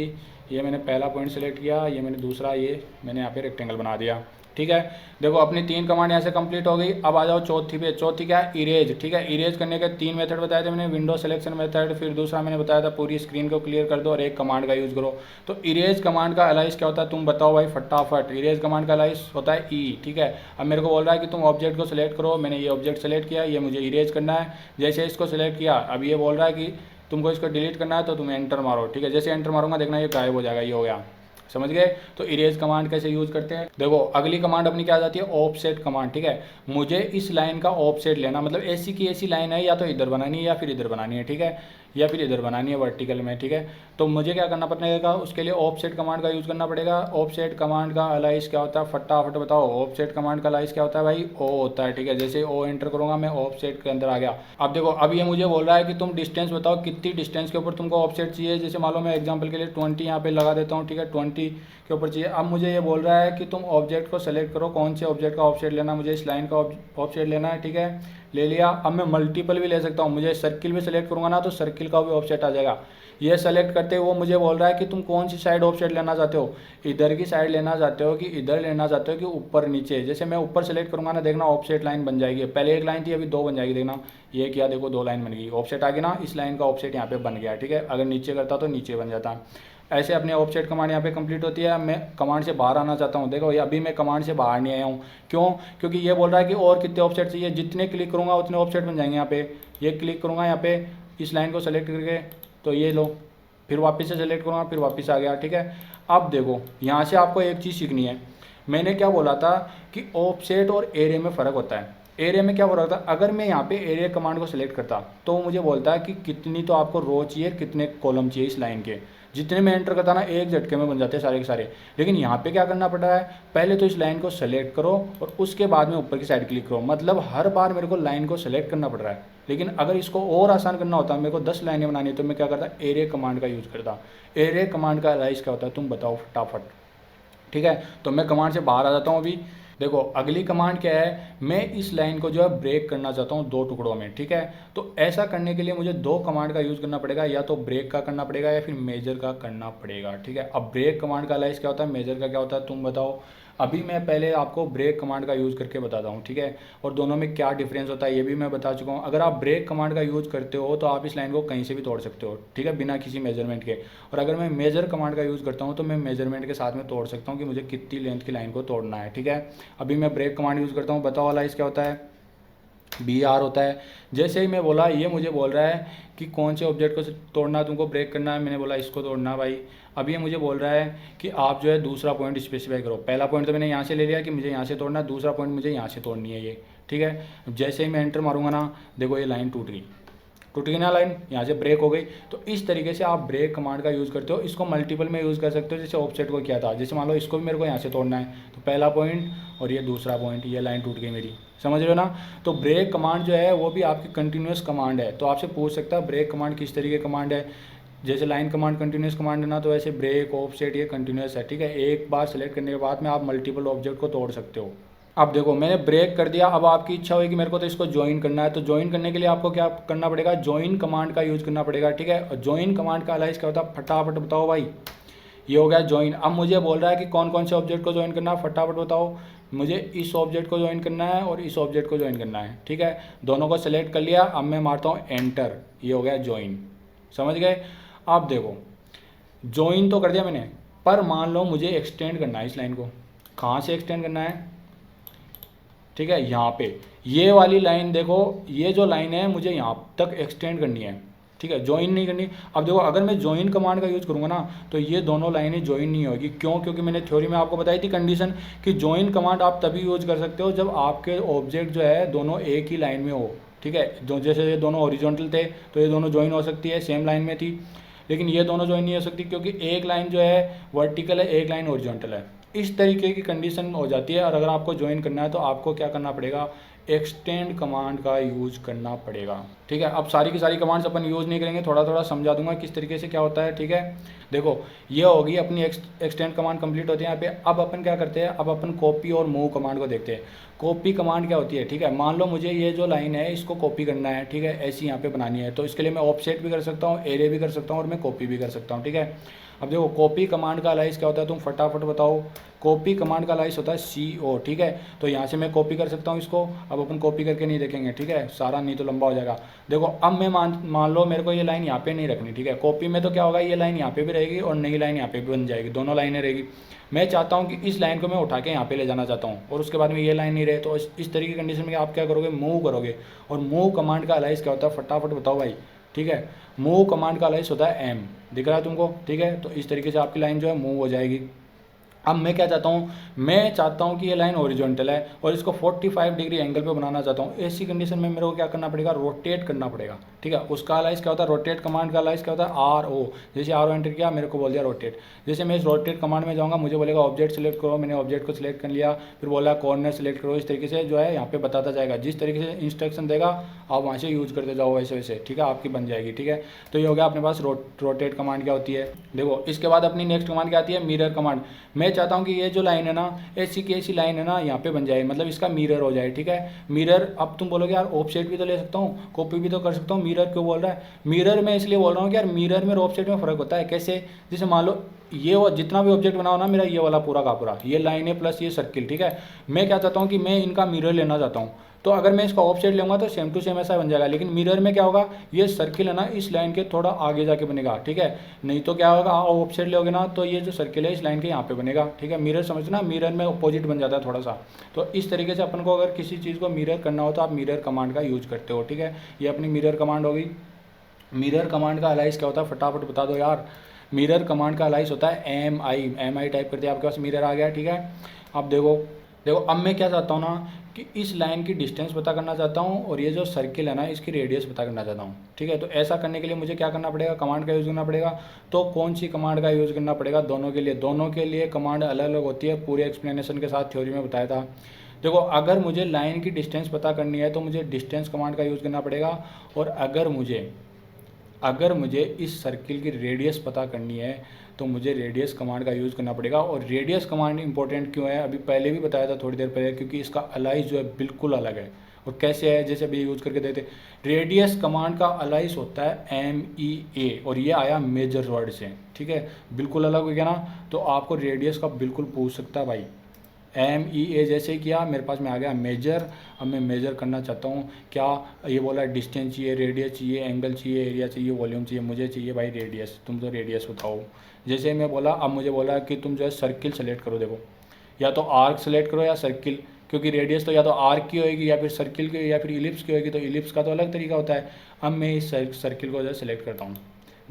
ये मैंने पहला पॉइंट सेलेक्ट किया, ये मैंने दूसरा, ये मैंने यहाँ पे रेक्टेंगल बना दिया। ठीक है। देखो अपनी 3 कमांड यहाँ से कंप्लीट हो गई। अब आ जाओ चौथी पे। चौथी क्या है? इरेज। ठीक है, इरेज करने के 3 मेथड बताए थे मैंने, विंडो सिलेक्शन मेथड, फिर दूसरा मैंने बताया था पूरी स्क्रीन को क्लियर कर दो और एक कमांड का यूज़ करो। तो इरेज कमांड का अलाइस क्या होता है तुम बताओ भाई फटाफट। इरेज कमांड का अलाइस होता है ई। ठीक है, अब मेरे को बोल रहा है कि तुम ऑब्जेक्ट को सिलेक्ट करो। मैंने ये ऑब्जेक्ट सेलेक्ट किया, ये मुझे इरेज करना है। जैसे इसको सिलेक्ट किया, अब ये बोल रहा है कि तुमको इसको डिलीट करना है, तो तुम एंटर मारो। ठीक है, जैसे एंटर मारूंगा देखना ये गायब हो जाएगा, ये हो गया। समझ गए? तो इरेज कमांड कैसे यूज करते हैं। देखो अगली कमांड अपनी क्या आ जाती है? Offset command. ठीक है, मुझे इस लाइन का ऑफसेट लेना, मतलब ऐसी की ऐसी लाइन है, या तो इधर बनानी है या फिर इधर बनानी है। ठीक है, या फिर इधर बनानी है वर्टिकल में। ठीक है, तो मुझे क्या करना पड़ेगा? उसके लिए ऑफसेट कमांड का यूज़ करना पड़ेगा। ऑफसेट कमांड का अलाइस क्या होता है फटाफट बताओ। ऑफसेट कमांड का अलाइस क्या होता है भाई? ओ होता है। ठीक है, जैसे ओ एंटर करूंगा मैं ऑफसेट के अंदर आ गया। अब देखो अब ये मुझे बोल रहा है कि तुम डिस्टेंस बताओ, कितनी डिस्टेंस के ऊपर तुमको ऑफसेट चाहिए। जैसे मान लो मैं एग्जाम्पल के लिए 20 यहाँ पे लगा देता हूँ। ठीक है, 20 के ऊपर चाहिए। अब मुझे ये बोल रहा है कि तुम ऑब्जेक्ट को सेलेक्ट करो, कौन से ऑब्जेक्ट का ऑफसेट लेना। मुझे इस लाइन का ऑफसेट लेना है। ठीक है, ले लिया। अब मैं मल्टीपल भी ले सकता हूँ, मुझे सर्किल भी सेलेक्ट करूँगा ना तो सर्किल का भी ऑफसेट आ जाएगा। ये सेलेक्ट करते हुए मुझे बोल रहा है कि तुम कौन सी साइड ऑफसेट लेना चाहते हो, इधर की साइड लेना चाहते हो कि इधर लेना चाहते हो कि ऊपर नीचे। जैसे मैं ऊपर सेलेक्ट करूँगा ना, देखना ऑफसेट लाइन बन जाएगी। पहले एक लाइन थी, अभी 2 बन जाएगी। देखना ये किया, देखो 2 लाइन बन गई, ऑफसेट आ गई ना। इस लाइन का ऑफसेट यहाँ पे बन गया। ठीक है, अगर नीचे करता तो नीचे बन जाता। ऐसे अपने ऑफसेट कमांड यहाँ पे कंप्लीट होती है। मैं कमांड से बाहर आना चाहता हूँ। देखो ये अभी मैं कमांड से बाहर नहीं आया हूँ, क्यों? क्योंकि ये बोल रहा है कि और कितने ऑफसेट चाहिए। जितने क्लिक करूँगा उतने ऑफसेट बन जाएंगे। यहाँ पे ये क्लिक करूँगा, यहाँ पे इस लाइन को सेलेक्ट करके, तो ये लो, फिर वापस से सेलेक्ट करूँगा, फिर वापस आ गया। ठीक है, अब देखो यहाँ से आपको एक चीज़ सीखनी है। मैंने क्या बोला था कि ऑफसेट और एरे में फ़र्क होता है। एरे में क्या बोल रहा था, अगर मैं यहाँ पे एरे कमांड को सिलेक्ट करता तो मुझे बोलता है कि कितनी तो आपको रो चाहिए, कितने कॉलम चाहिए इस लाइन के। जितने में एंटर करता ना एक झटके में बन जाते हैं सारे के सारे। लेकिन यहाँ पे क्या करना पड़ रहा है, पहले तो इस लाइन को सेलेक्ट करो और उसके बाद में ऊपर की साइड क्लिक करो। मतलब हर बार मेरे को लाइन को सेलेक्ट करना पड़ रहा है। लेकिन अगर इसको और आसान करना होता, मेरे को 10 लाइनें बनानी है, तो मैं क्या करता, एरे कमांड का यूज़ करता। एरे कमांड का अलाइस क्या होता है तुम बताओ फटाफट। ठीक है, तो मैं कमांड से बाहर आ जाता हूँ अभी। देखो अगली कमांड क्या है, मैं इस लाइन को जो है ब्रेक करना चाहता हूँ 2 टुकड़ों में। ठीक है, तो ऐसा करने के लिए मुझे 2 कमांड का यूज़ करना पड़ेगा, या तो ब्रेक का करना पड़ेगा या फिर मेजर का करना पड़ेगा। ठीक है, अब ब्रेक कमांड का अलाइस क्या होता है, मेजर का क्या होता है तुम बताओ। अभी मैं पहले आपको ब्रेक कमांड का यूज़ करके बताता हूँ। ठीक है, और दोनों में क्या डिफरेंस होता है ये भी मैं बता चुका हूँ। अगर आप ब्रेक कमांड का यूज़ करते हो तो आप इस लाइन को कहीं से भी तोड़ सकते हो। ठीक है, बिना किसी मेजरमेंट के। और अगर मैं मेजर कमांड का यूज़ करता हूँ तो मैं मेजरमेंट के साथ में तोड़ सकता हूँ कि मुझे कितनी लेंथ की लाइन को तोड़ना है। ठीक है, अभी मैं ब्रेक कमांड यूज़ करता हूँ, बताओ अलाइस क्या होता है, BR होता है। जैसे ही मैं बोला, ये मुझे बोल रहा है कि कौन से ऑब्जेक्ट को तोड़ना है तुमको, ब्रेक करना है। मैंने बोला इसको तोड़ना भाई। अब ये मुझे बोल रहा है कि आप जो है दूसरा पॉइंट स्पेसिफाई करो। पहला पॉइंट तो मैंने यहाँ से ले लिया कि मुझे यहाँ से तोड़ना है, दूसरा पॉइंट मुझे यहाँ से तोड़नी है ये। ठीक है, जैसे ही मैं एंटर मारूंगा ना, देखो ये लाइन टूट गई ना, लाइन यहाँ से ब्रेक हो गई। तो इस तरीके से आप ब्रेक कमांड का यूज़ करते हो। इसको मल्टीपल में यूज़ कर सकते हो, जैसे ऑफसेट को किया था। जैसे मान लो इसको भी मेरे को यहाँ से तोड़ना है, तो पहला पॉइंट और ये दूसरा पॉइंट, ये लाइन टूट गई मेरी। समझ रहे हो ना। तो ब्रेक कमांड जो है वो भी आपकी कंटिन्यूस कमांड है। तो आपसे पूछ सकता है ब्रेक कमांड किस तरीके कमांड है। जैसे लाइन कमांड कंटिन्यूस कमांड है ना, तो वैसे ब्रेक ऑफसेट ये कंटिन्यूस है। ठीक है, एक बार सेलेक्ट करने के बाद में आप मल्टीपल ऑब्जेक्ट को तोड़ सकते हो। अब देखो मैंने ब्रेक कर दिया। अब आपकी इच्छा हुई कि मेरे को तो इसको ज्वाइन करना है, तो ज्वाइन करने के लिए आपको क्या करना पड़ेगा, ज्वाइन कमांड का यूज़ करना पड़ेगा। ठीक है, ज्वाइन कमांड का अलाइस क्या होता है फटाफट बताओ भाई। ये हो गया ज्वाइन। अब मुझे बोल रहा है कि कौन कौन से ऑब्जेक्ट को ज्वाइन करना है, फटाफट बताओ। मुझे इस ऑब्जेक्ट को ज्वाइन करना है और इस ऑब्जेक्ट को ज्वाइन करना है। ठीक है, दोनों को सेलेक्ट कर लिया। अब मैं मारता हूँ एंटर, ये हो गया ज्वाइन। समझ गए। अब देखो ज्वाइन तो कर दिया मैंने, पर मान लो मुझे एक्सटेंड करना है इस लाइन को। कहाँ से एक्सटेंड करना है, ठीक है, यहाँ पे ये वाली लाइन देखो, ये जो लाइन है मुझे यहाँ तक एक्सटेंड करनी है। ठीक है, ज्वाइन नहीं करनी। अब देखो अगर मैं ज्वाइन कमांड का यूज़ करूँगा ना, तो ये दोनों लाइनें ज्वाइन नहीं होगी। क्यों? क्योंकि मैंने थ्योरी में आपको बताई थी कंडीशन कि ज्वाइन कमांड आप तभी यूज़ कर सकते हो जब आपके ऑब्जेक्ट जो है दोनों एक ही लाइन में हो। ठीक है, जो जैसे ये दोनों हॉरिजॉन्टल थे तो ये दोनों ज्वाइन हो सकती है, सेम लाइन में थी। लेकिन ये दोनों ज्वाइन नहीं हो सकती क्योंकि एक लाइन जो है वर्टिकल है, एक लाइन हॉरिजॉन्टल है। इस तरीके की कंडीशन हो जाती है। और अगर आपको ज्वाइन करना है तो आपको क्या करना पड़ेगा, एक्सटेंड कमांड का यूज़ करना पड़ेगा। ठीक है, अब सारी की सारी कमांड्स अपन यूज़ नहीं करेंगे, थोड़ा थोड़ा समझा दूंगा किस तरीके से क्या होता है। ठीक है, देखो ये होगी अपनी एक्सटेंड कमांड कंप्लीट होती है यहाँ पे। अब अपन क्या करते हैं, अब अपन कॉपी और मूव कमांड को देखते हैं। कॉपी कमांड क्या होती है, ठीक है, मान लो मुझे ये जो लाइन है इसको कॉपी करना है। ठीक है, ऐसी यहाँ पे बनानी है, तो इसके लिए मैं ऑफसेट भी कर सकता हूँ, एरे भी कर सकता हूँ और मैं कॉपी भी कर सकता हूँ। ठीक है, अब देखो कॉपी कमांड का अलाइस क्या होता है, तुम फटाफट बताओ। कॉपी कमांड का अलाइस होता है CO, ठीक है। तो यहाँ से मैं कॉपी कर सकता हूँ इसको। अब अपन कॉपी करके नहीं देखेंगे, ठीक है, सारा नहीं तो लंबा हो जाएगा। देखो अब मैं मान लो मेरे को ये लाइन यहाँ पे नहीं रखनी, ठीक है। कॉपी में तो क्या होगा, ये लाइन यहाँ पे भी रहेगी और नई लाइन यहाँ पे भी बन जाएगी, दोनों लाइनें रहेगी। मैं चाहता हूँ कि इस लाइन को मैं उठा के यहाँ पे ले जाना चाहता हूँ और उसके बाद में ये लाइन नहीं रहे, तो इस तरीके की कंडीशन में आप क्या करोगे, मूव करोगे। और मूव कमांड का अलाइस क्या होता है, फटाफट बताओ भाई, ठीक है। मूव कमांड का अलाइस होता है M, दिख रहा है तुमको, ठीक है। तो इस तरीके से आपकी लाइन जो है मूव हो जाएगी। अब मैं क्या चाहता हूँ, मैं चाहता हूँ कि ये लाइन हॉरिजॉन्टल है और इसको 45 डिग्री एंगल पे बनाना चाहता हूँ। ऐसी कंडीशन में मेरे को क्या करना पड़ेगा, रोटेट करना पड़ेगा, ठीक है। उसका अलाइस क्या होता है, रोटेट कमांड का अलाइस क्या होता है, RO। जैसे RO एंटर किया, मेरे को बोल दिया रोटेट। जैसे मैं इस रोटेट कमांड में जाऊँगा, मुझे बोलेगा ऑब्जेक्ट सेलेक्ट करो, मैंने ऑब्जेक्ट को सिलेक्ट कर लिया, फिर बोला कॉर्नर सेलेक्ट करो। इस तरीके से जो है यहाँ पे बताता जाएगा, जिस तरीके से इंस्ट्रक्शन देगा आप वहाँ से यूज करते जाओ वैसे वैसे, ठीक है, आपकी बन जाएगी, ठीक है। तो ये हो गया अपने पास रोटेट कमांड क्या होती है। देखो इसके बाद अपनी नेक्स्ट कमांड क्या आती है, मिरर कमांड। मैं चाहता हूँ कि ये जो लाइन है ना, ऐसी की ऐसी लाइन है ना, यहाँ पे बन जाए, मतलब इसका मिरर हो जाए, ठीक है। मिरर, अब तुम बोलोगे यार ऑफसेट भी तो ले सकता हूँ, कॉपी भी तो कर सकता हूँ, मिरर क्यों बोल रहा है। मिरर में इसलिए बोल रहा हूँ कि यार मिरर में और ऑफसेट में फ़र्क होता है। कैसे, जैसे मान लो ये वो जितना भी ऑब्जेक्ट बनाओ ना मेरा, ये वाला पूरा का पूरा, ये लाइन है प्लस ये सर्किल, ठीक है। मैं क्या चाहता हूँ कि मैं इनका मिरर लेना चाहता हूँ, तो अगर मैं इसका ऑफसेट लूँगा तो सेम टू सेम ऐसा बन जाएगा। लेकिन मिरर में क्या होगा, ये सर्किल है ना इस लाइन के थोड़ा आगे जाके बनेगा, ठीक है। नहीं तो क्या होगा, ऑफसेट लोगे ना तो ये जो सर्किल है इस लाइन के यहाँ पे बनेगा, ठीक है। मिरर समझना, मिरर में अपोजिट बन जाता है थोड़ा सा। तो इस तरीके से अपन को अगर किसी चीज़ को मिरर करना हो तो आप मिरर कमांड का यूज करते हो, ठीक है। ये अपनी मिरर कमांड होगी। मिरर कमांड का अलाइस क्या होता है, फटाफट बता दो यार। मिरर कमांड का अलाइस होता है MI टाइप करते हैं, आपके पास मिरर आ गया, ठीक है। अब देखो अब मैं क्या चाहता हूँ ना कि इस लाइन की डिस्टेंस पता करना चाहता हूँ और ये जो सर्किल है ना इसकी रेडियस पता करना चाहता हूँ, ठीक है। तो ऐसा करने के लिए मुझे क्या करना पड़ेगा, कमांड का यूज़ करना पड़ेगा। तो कौन सी कमांड का यूज़ करना पड़ेगा, दोनों के लिए कमांड अलग अलग होती है, पूरे एक्सप्लेनेशन के साथ थ्योरी में बताया था। देखो अगर मुझे लाइन की डिस्टेंस पता करनी है तो मुझे डिस्टेंस कमांड का यूज़ करना पड़ेगा। और अगर मुझे इस सर्किल की रेडियस पता करनी है तो मुझे रेडियस कमांड का यूज़ करना पड़ेगा। और रेडियस कमांड इंपॉर्टेंट क्यों है, अभी पहले भी बताया था थोड़ी देर पहले, क्योंकि इसका अलाइस जो है बिल्कुल अलग है। और कैसे है, जैसे अभी यूज़ करके देखते, रेडियस कमांड का अलाइस होता है MEA और ये आया मेजर वर्ड से, ठीक है, बिल्कुल अलग हो गया ना। तो आपको रेडियस का बिल्कुल पूछ सकता है भाई। MEA जैसे किया, मेरे पास में आ गया मेजर। अब मैं मेजर करना चाहता हूँ, क्या ये बोला डिस्टेंस चाहिए, रेडियस चाहिए, एंगल चाहिए, एरिया चाहिए, वॉल्यूम चाहिए, मुझे चाहिए भाई रेडियस। तुम तो रेडियस बताओ। जैसे मैं बोला, अब मुझे बोला कि तुम जो है सर्किल सेलेक्ट करो। देखो या तो आर्क सेलेक्ट करो या सर्किल, क्योंकि रेडियस तो या तो आर्क की होगी या फिर सर्किल की या फिर इलिप्स की होगी। तो इलिप्स का तो अलग तरीका होता है। अब मैं इस सर्किल को जो है सेलेक्ट करता हूँ।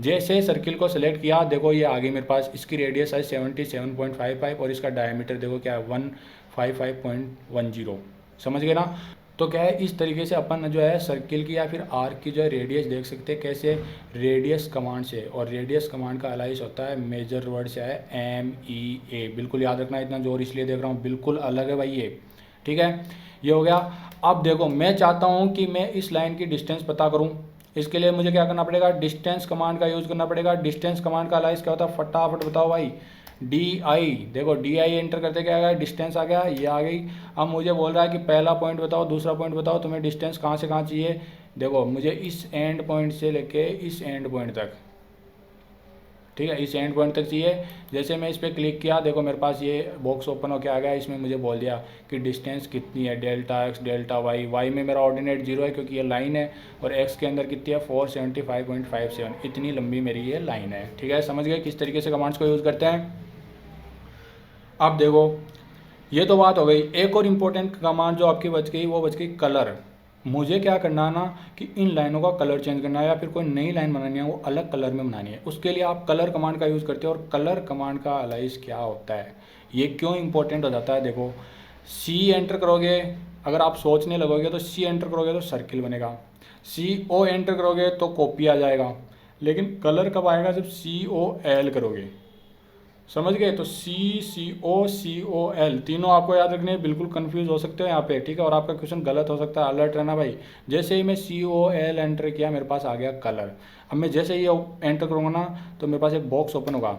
जैसे सर्किल को सेलेक्ट किया, देखो ये आगे मेरे पास, इसकी रेडियस है 77.55 और इसका डायमीटर देखो क्या है 155.10। समझ गए ना। तो क्या है, इस तरीके से अपन जो है सर्किल की या फिर आर्क की जो है रेडियस देख सकते हैं। कैसे, रेडियस कमांड से। और रेडियस कमांड का अलाइस होता है मेजर वर्ड से है MEA। बिल्कुल याद रखना, इतना जोर इसलिए देख रहा हूँ, बिल्कुल अलग है भाई ये, ठीक है। ये हो गया। अब देखो मैं चाहता हूँ कि मैं इस लाइन की डिस्टेंस पता करूँ। इसके लिए मुझे क्या करना पड़ेगा, डिस्टेंस कमांड का यूज़ करना पड़ेगा। डिस्टेंस कमांड का अलाइस क्या होता है, फटाफट बताओ भाई। DI, देखो DI एंटर करते क्या आ गया, डिस्टेंस आ गया, ये आ गई। अब मुझे बोल रहा है कि पहला पॉइंट बताओ, दूसरा पॉइंट बताओ, तुम्हें डिस्टेंस कहाँ से कहाँ चाहिए। देखो मुझे इस एंड पॉइंट से लेके इस एंड पॉइंट तक, ठीक है, इस एंड पॉइंट तक चाहिए। जैसे मैं इस पर क्लिक किया, देखो मेरे पास ये बॉक्स ओपन होकर आ गया। इसमें मुझे बोल दिया कि डिस्टेंस कितनी है, delta X delta Y. Y में मेरा ऑर्डिनेट 0 है क्योंकि ये लाइन है, और एक्स के अंदर कितनी है 475.57। इतनी लंबी मेरी ये लाइन है, ठीक है। समझ गए किस तरीके से कमांड्स को यूज़ करते हैं। अब देखो ये तो बात हो गई। एक और इम्पोर्टेंट कमांड जो आपकी बच गई, वो बच गई कलर। मुझे क्या करना है ना कि इन लाइनों का कलर चेंज करना है, या फिर कोई नई लाइन बनानी है वो अलग कलर में बनानी है। उसके लिए आप कलर कमांड का यूज़ करते हो। और कलर कमांड का अलाइस क्या होता है, ये क्यों इंपॉर्टेंट हो जाता है। देखो C एंटर करोगे, अगर आप सोचने लगोगे तो C एंटर करोगे तो सर्किल बनेगा, CO एंटर करोगे तो कॉपी आ जाएगा। लेकिन कलर कब आएगा, जब COL करोगे। समझ गए। तो COL तीनों आपको याद रखने, बिल्कुल कंफ्यूज हो सकते हो यहाँ पे, ठीक है। और आपका क्वेश्चन गलत हो सकता है, अलर्ट रहना भाई। जैसे ही मैं COL एंटर किया, मेरे पास आ गया कलर। अब मैं जैसे ही एंटर करूँगा ना तो मेरे पास एक बॉक्स ओपन होगा।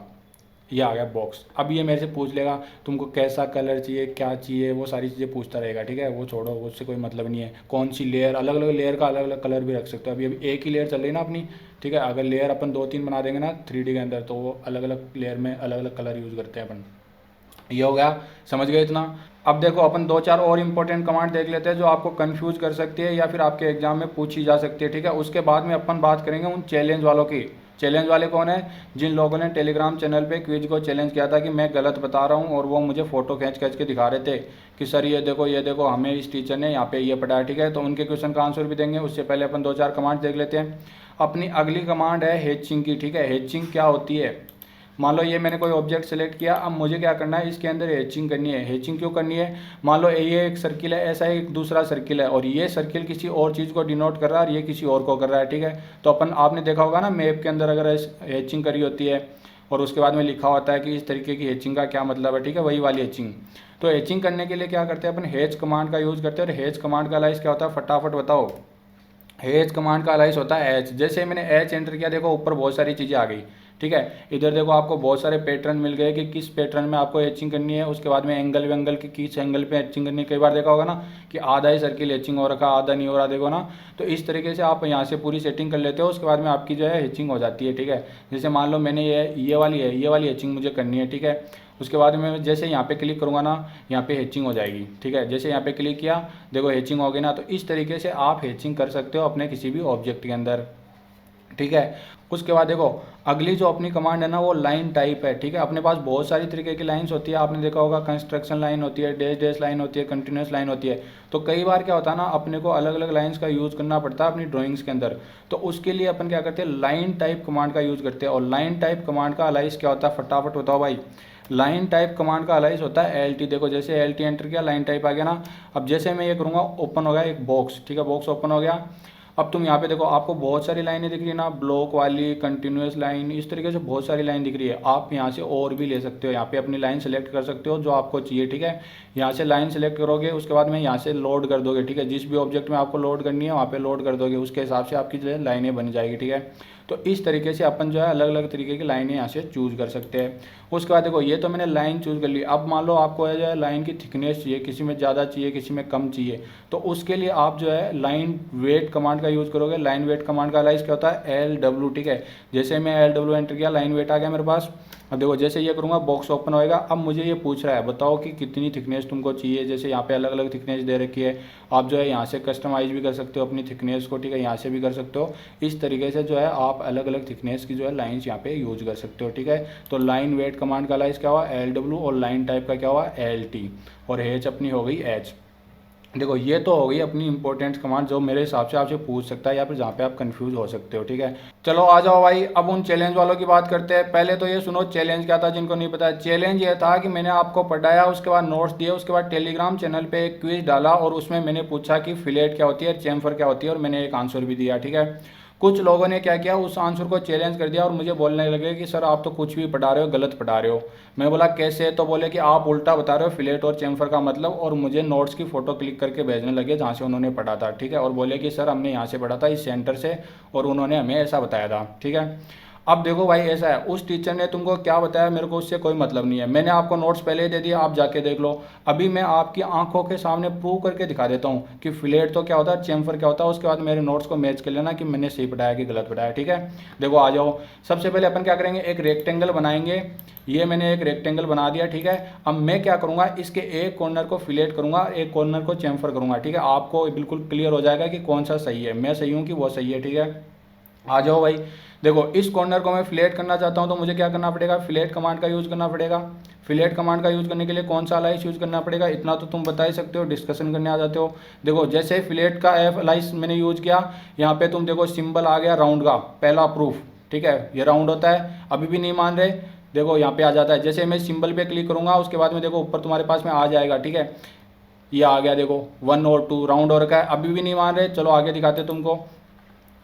ये आ गया बॉक्स। अब ये मेरे से पूछ लेगा तुमको कैसा कलर चाहिए, क्या चाहिए, वो सारी चीज़ें पूछता रहेगा, ठीक है। वो छोड़ो, उससे कोई मतलब नहीं है। कौन सी लेयर, अलग अलग लेयर का अलग अलग कलर भी रख सकते हो। अभी एक ही लेयर चल रही है ना अपनी, ठीक है। अगर लेयर अपन 2-3 बना देंगे ना 3D के अंदर, तो वो अलग अलग लेयर में अलग अलग कलर यूज़ करते हैं अपन। ये हो गया, समझ गए इतना। अब देखो अपन 2-4 और इंपॉर्टेंट कमांड देख लेते हैं जो आपको कंफ्यूज कर सकती है या फिर आपके एग्जाम में पूछी जा सकती है, ठीक है। उसके बाद में अपन बात करेंगे उन चैलेंज वालों की। चैलेंज वाले कौन है? जिन लोगों ने टेलीग्राम चैनल पे क्विज को चैलेंज किया था कि मैं गलत बता रहा हूँ और वो मुझे फोटो खींच खींच के दिखा रहे थे कि सर ये देखो हमें इस टीचर ने यहाँ पे ये पढ़ाया, ठीक है। तो उनके क्वेश्चन का आंसर भी देंगे। उससे पहले अपन 2-4 कमांड देख लेते हैं। अपनी अगली कमांड है हेचिंग की, ठीक है। हेचिंग क्या होती है? मान लो ये मैंने कोई ऑब्जेक्ट सेलेक्ट किया, अब मुझे क्या करना है, इसके अंदर हेचिंग करनी है। हेचिंग क्यों करनी है? मान लो ये एक सर्किल है, ऐसा एक दूसरा सर्किल है और ये सर्किल किसी और चीज़ को डिनोट कर रहा है और ये किसी और को कर रहा है, ठीक है। तो अपन आपने देखा होगा ना मैप के अंदर अगर हेचिंग करी होती है और उसके बाद में लिखा होता है कि इस तरीके की हेचिंग का क्या मतलब है, ठीक है, वही वाली हेचिंग। तो हेचिंग करने के लिए क्या करते हैं अपन, हेच कमांड का यूज़ करते हैं। और हेच कमांड का अलाइस क्या होता है, फटाफट बताओ। हेच कमांड का अलाइस होता है एच। जैसे मैंने एच एंटर किया, देखो ऊपर बहुत सारी चीज़ें आ गई, ठीक है। इधर देखो आपको बहुत सारे पैटर्न मिल गए कि किस पैटर्न में आपको एचिंग करनी है। उसके बाद में एंगल वेंगल की किस एंगल पे एचिंग करनी है। कई बार देखा होगा ना कि आधा ही सर्किल एचिंग हो रखा, आधा नहीं हो रहा, देखो ना। तो इस तरीके से आप यहाँ से पूरी सेटिंग कर लेते हो, उसके बाद में आपकी जो है एचिंग हो जाती है, ठीक है। जैसे मान लो मैंने ये वाली एचिंग मुझे करनी है, ठीक है। उसके बाद में जैसे यहाँ पे क्लिक करूँगा ना, यहाँ पे हेचिंग हो जाएगी, ठीक है। जैसे यहाँ पे क्लिक किया, देखो हेचिंग हो गई ना। तो इस तरीके से आप हेचिंग कर सकते हो अपने किसी भी ऑब्जेक्ट के अंदर, ठीक है। उसके बाद देखो अगली जो अपनी कमांड है ना वो लाइन टाइप है, ठीक है। अपने पास बहुत सारी तरीके की लाइंस होती है, आपने देखा होगा कंस्ट्रक्शन लाइन होती है, डैश डैश लाइन होती है, कंटिन्यूस लाइन होती है। तो कई बार क्या होता है ना, अपने को अलग अलग लाइंस का यूज़ करना पड़ता है अपनी ड्राइंग्स के अंदर। तो उसके लिए अपन क्या करते हैं, लाइन टाइप कमांड का यूज़ करते हैं। और लाइन टाइप कमांड का अलाइस क्या होता है, फटाफट बताओ भाई। लाइन टाइप कमांड का अलाइस होता है एल टी। देखो जैसे एल टी एंटर किया, लाइन टाइप आ गया ना। अब जैसे मैं ये करूँगा, ओपन हो गया एक बॉक्स, ठीक है, बॉक्स ओपन हो गया। अब तुम यहाँ पे देखो आपको बहुत सारी लाइनें दिख रही है ना, ब्लॉक वाली, कंटिन्यूस लाइन, इस तरीके से बहुत सारी लाइन दिख रही है। आप यहाँ से और भी ले सकते हो, यहाँ पे अपनी लाइन सेलेक्ट कर सकते हो जो आपको चाहिए, ठीक है। यहाँ से लाइन सेलेक्ट करोगे, उसके बाद में यहाँ से लोड कर दोगे, ठीक है। जिस भी ऑब्जेक्ट में आपको लोड करनी है वहाँ पे लोड कर दोगे, उसके हिसाब से आपकी जो है लाइनें बन जाएगी, ठीक है। तो इस तरीके से अपन जो है अलग अलग तरीके की लाइनें यहाँ से चूज़ कर सकते हैं। उसके बाद देखो ये तो मैंने लाइन चूज़ कर ली। अब मान लो आपको जो है लाइन की थिकनेस चाहिए, किसी में ज़्यादा चाहिए, किसी में कम चाहिए। तो उसके लिए आप जो है लाइन वेट कमांड का यूज़ करोगे। लाइन वेट कमांड का अलाइस क्या होता है, LW, ठीक है। जैसे मैं LW एंटर किया, लाइन वेट आ गया मेरे पास। अब देखो जैसे ये करूँगा बॉक्स ओपन होएगा। अब मुझे ये पूछ रहा है बताओ कि कितनी थिकनेस तुमको चाहिए। जैसे यहाँ पे अलग अलग थिकनेस दे रखी है, आप जो है यहाँ से कस्टमाइज भी कर सकते हो अपनी थिकनेस को, ठीक है। यहाँ से भी कर सकते हो। इस तरीके से जो है आप अलग अलग थिकनेस की जो है लाइन्स यहाँ पे यूज कर सकते हो, ठीक है। तो लाइन वेट कमांड का अलाइस क्या हुआ, LW, और लाइन टाइप का क्या हुआ, LT, और एच अपनी हो गई एच। देखो ये तो हो गई अपनी इंपॉर्टेंट कमांड जो मेरे हिसाब से आपसे पूछ सकता है या फिर जहाँ पे आप कंफ्यूज हो सकते हो, ठीक है। चलो आ जाओ भाई, अब उन चैलेंज वालों की बात करते हैं। पहले तो ये सुनो चैलेंज क्या था, जिनको नहीं पता। चैलेंज ये था कि मैंने आपको पढ़ाया, उसके बाद नोट्स दिए, उसके बाद टेलीग्राम चैनल पे एक क्विज डाला और उसमें मैंने पूछा कि फिलेट क्या होती है, चैम्फर क्या होती है, और मैंने एक आंसर भी दिया, ठीक है। कुछ लोगों ने क्या किया, उस आंसर को चैलेंज कर दिया और मुझे बोलने लगे कि सर आप तो कुछ भी पढ़ा रहे हो, गलत पढ़ा रहे हो। मैं बोला कैसे, तो बोले कि आप उल्टा बता रहे हो फिलेट और चैम्फर का मतलब, और मुझे नोट्स की फ़ोटो क्लिक करके भेजने लगे जहाँ से उन्होंने पढ़ा था, ठीक है। और बोले कि सर हमने यहाँ से पढ़ा था इस सेंटर से और उन्होंने हमें ऐसा बताया था, ठीक है। अब देखो भाई ऐसा है, उस टीचर ने तुमको क्या बताया मेरे को उससे कोई मतलब नहीं है। मैंने आपको नोट्स पहले ही दे दिया, आप जाके देख लो। अभी मैं आपकी आंखों के सामने प्रूव करके दिखा देता हूँ कि फिलेट तो क्या होता है, चैम्फर क्या होता है। उसके बाद मेरे नोट्स को मैच कर लेना कि मैंने सही पढ़ाया कि गलत पढ़ाया, ठीक है। देखो आ जाओ, सबसे पहले अपन क्या करेंगे, एक रेक्टेंगल बनाएंगे। ये मैंने एक रेक्टेंगल बना दिया, ठीक है। अब मैं क्या करूँगा, इसके एक कॉर्नर को फिलेट करूँगा, एक कॉर्नर को चैम्फर करूँगा, ठीक है। आपको बिल्कुल क्लियर हो जाएगा कि कौन सा सही है, मैं सही हूँ कि वो सही है, ठीक है। आ जाओ भाई, देखो इस कॉर्नर को मैं फिलेट करना चाहता हूं तो मुझे क्या करना पड़ेगा, फिलेट कमांड का यूज़ करना पड़ेगा। फिलेट कमांड का यूज़ करने के लिए कौन सा अलाइस यूज़ करना पड़ेगा, इतना तो तुम बता ही सकते हो, डिस्कशन करने आ जाते हो। देखो जैसे फिलेट का एफ अलाइस मैंने यूज़ किया, यहाँ पे तुम देखो सिंबल आ गया राउंड का, पहला प्रूफ, ठीक है। ये राउंड होता है, अभी भी नहीं मान रहे, देखो यहाँ पे आ जाता है। जैसे मैं सिंबल पे क्लिक करूँगा उसके बाद में देखो ऊपर तुम्हारे पास में आ जाएगा, ठीक है। ये आ गया, देखो 1 और 2 राउंड हो रखा है, अभी भी नहीं मान रहे, चलो आगे दिखाते तुमको।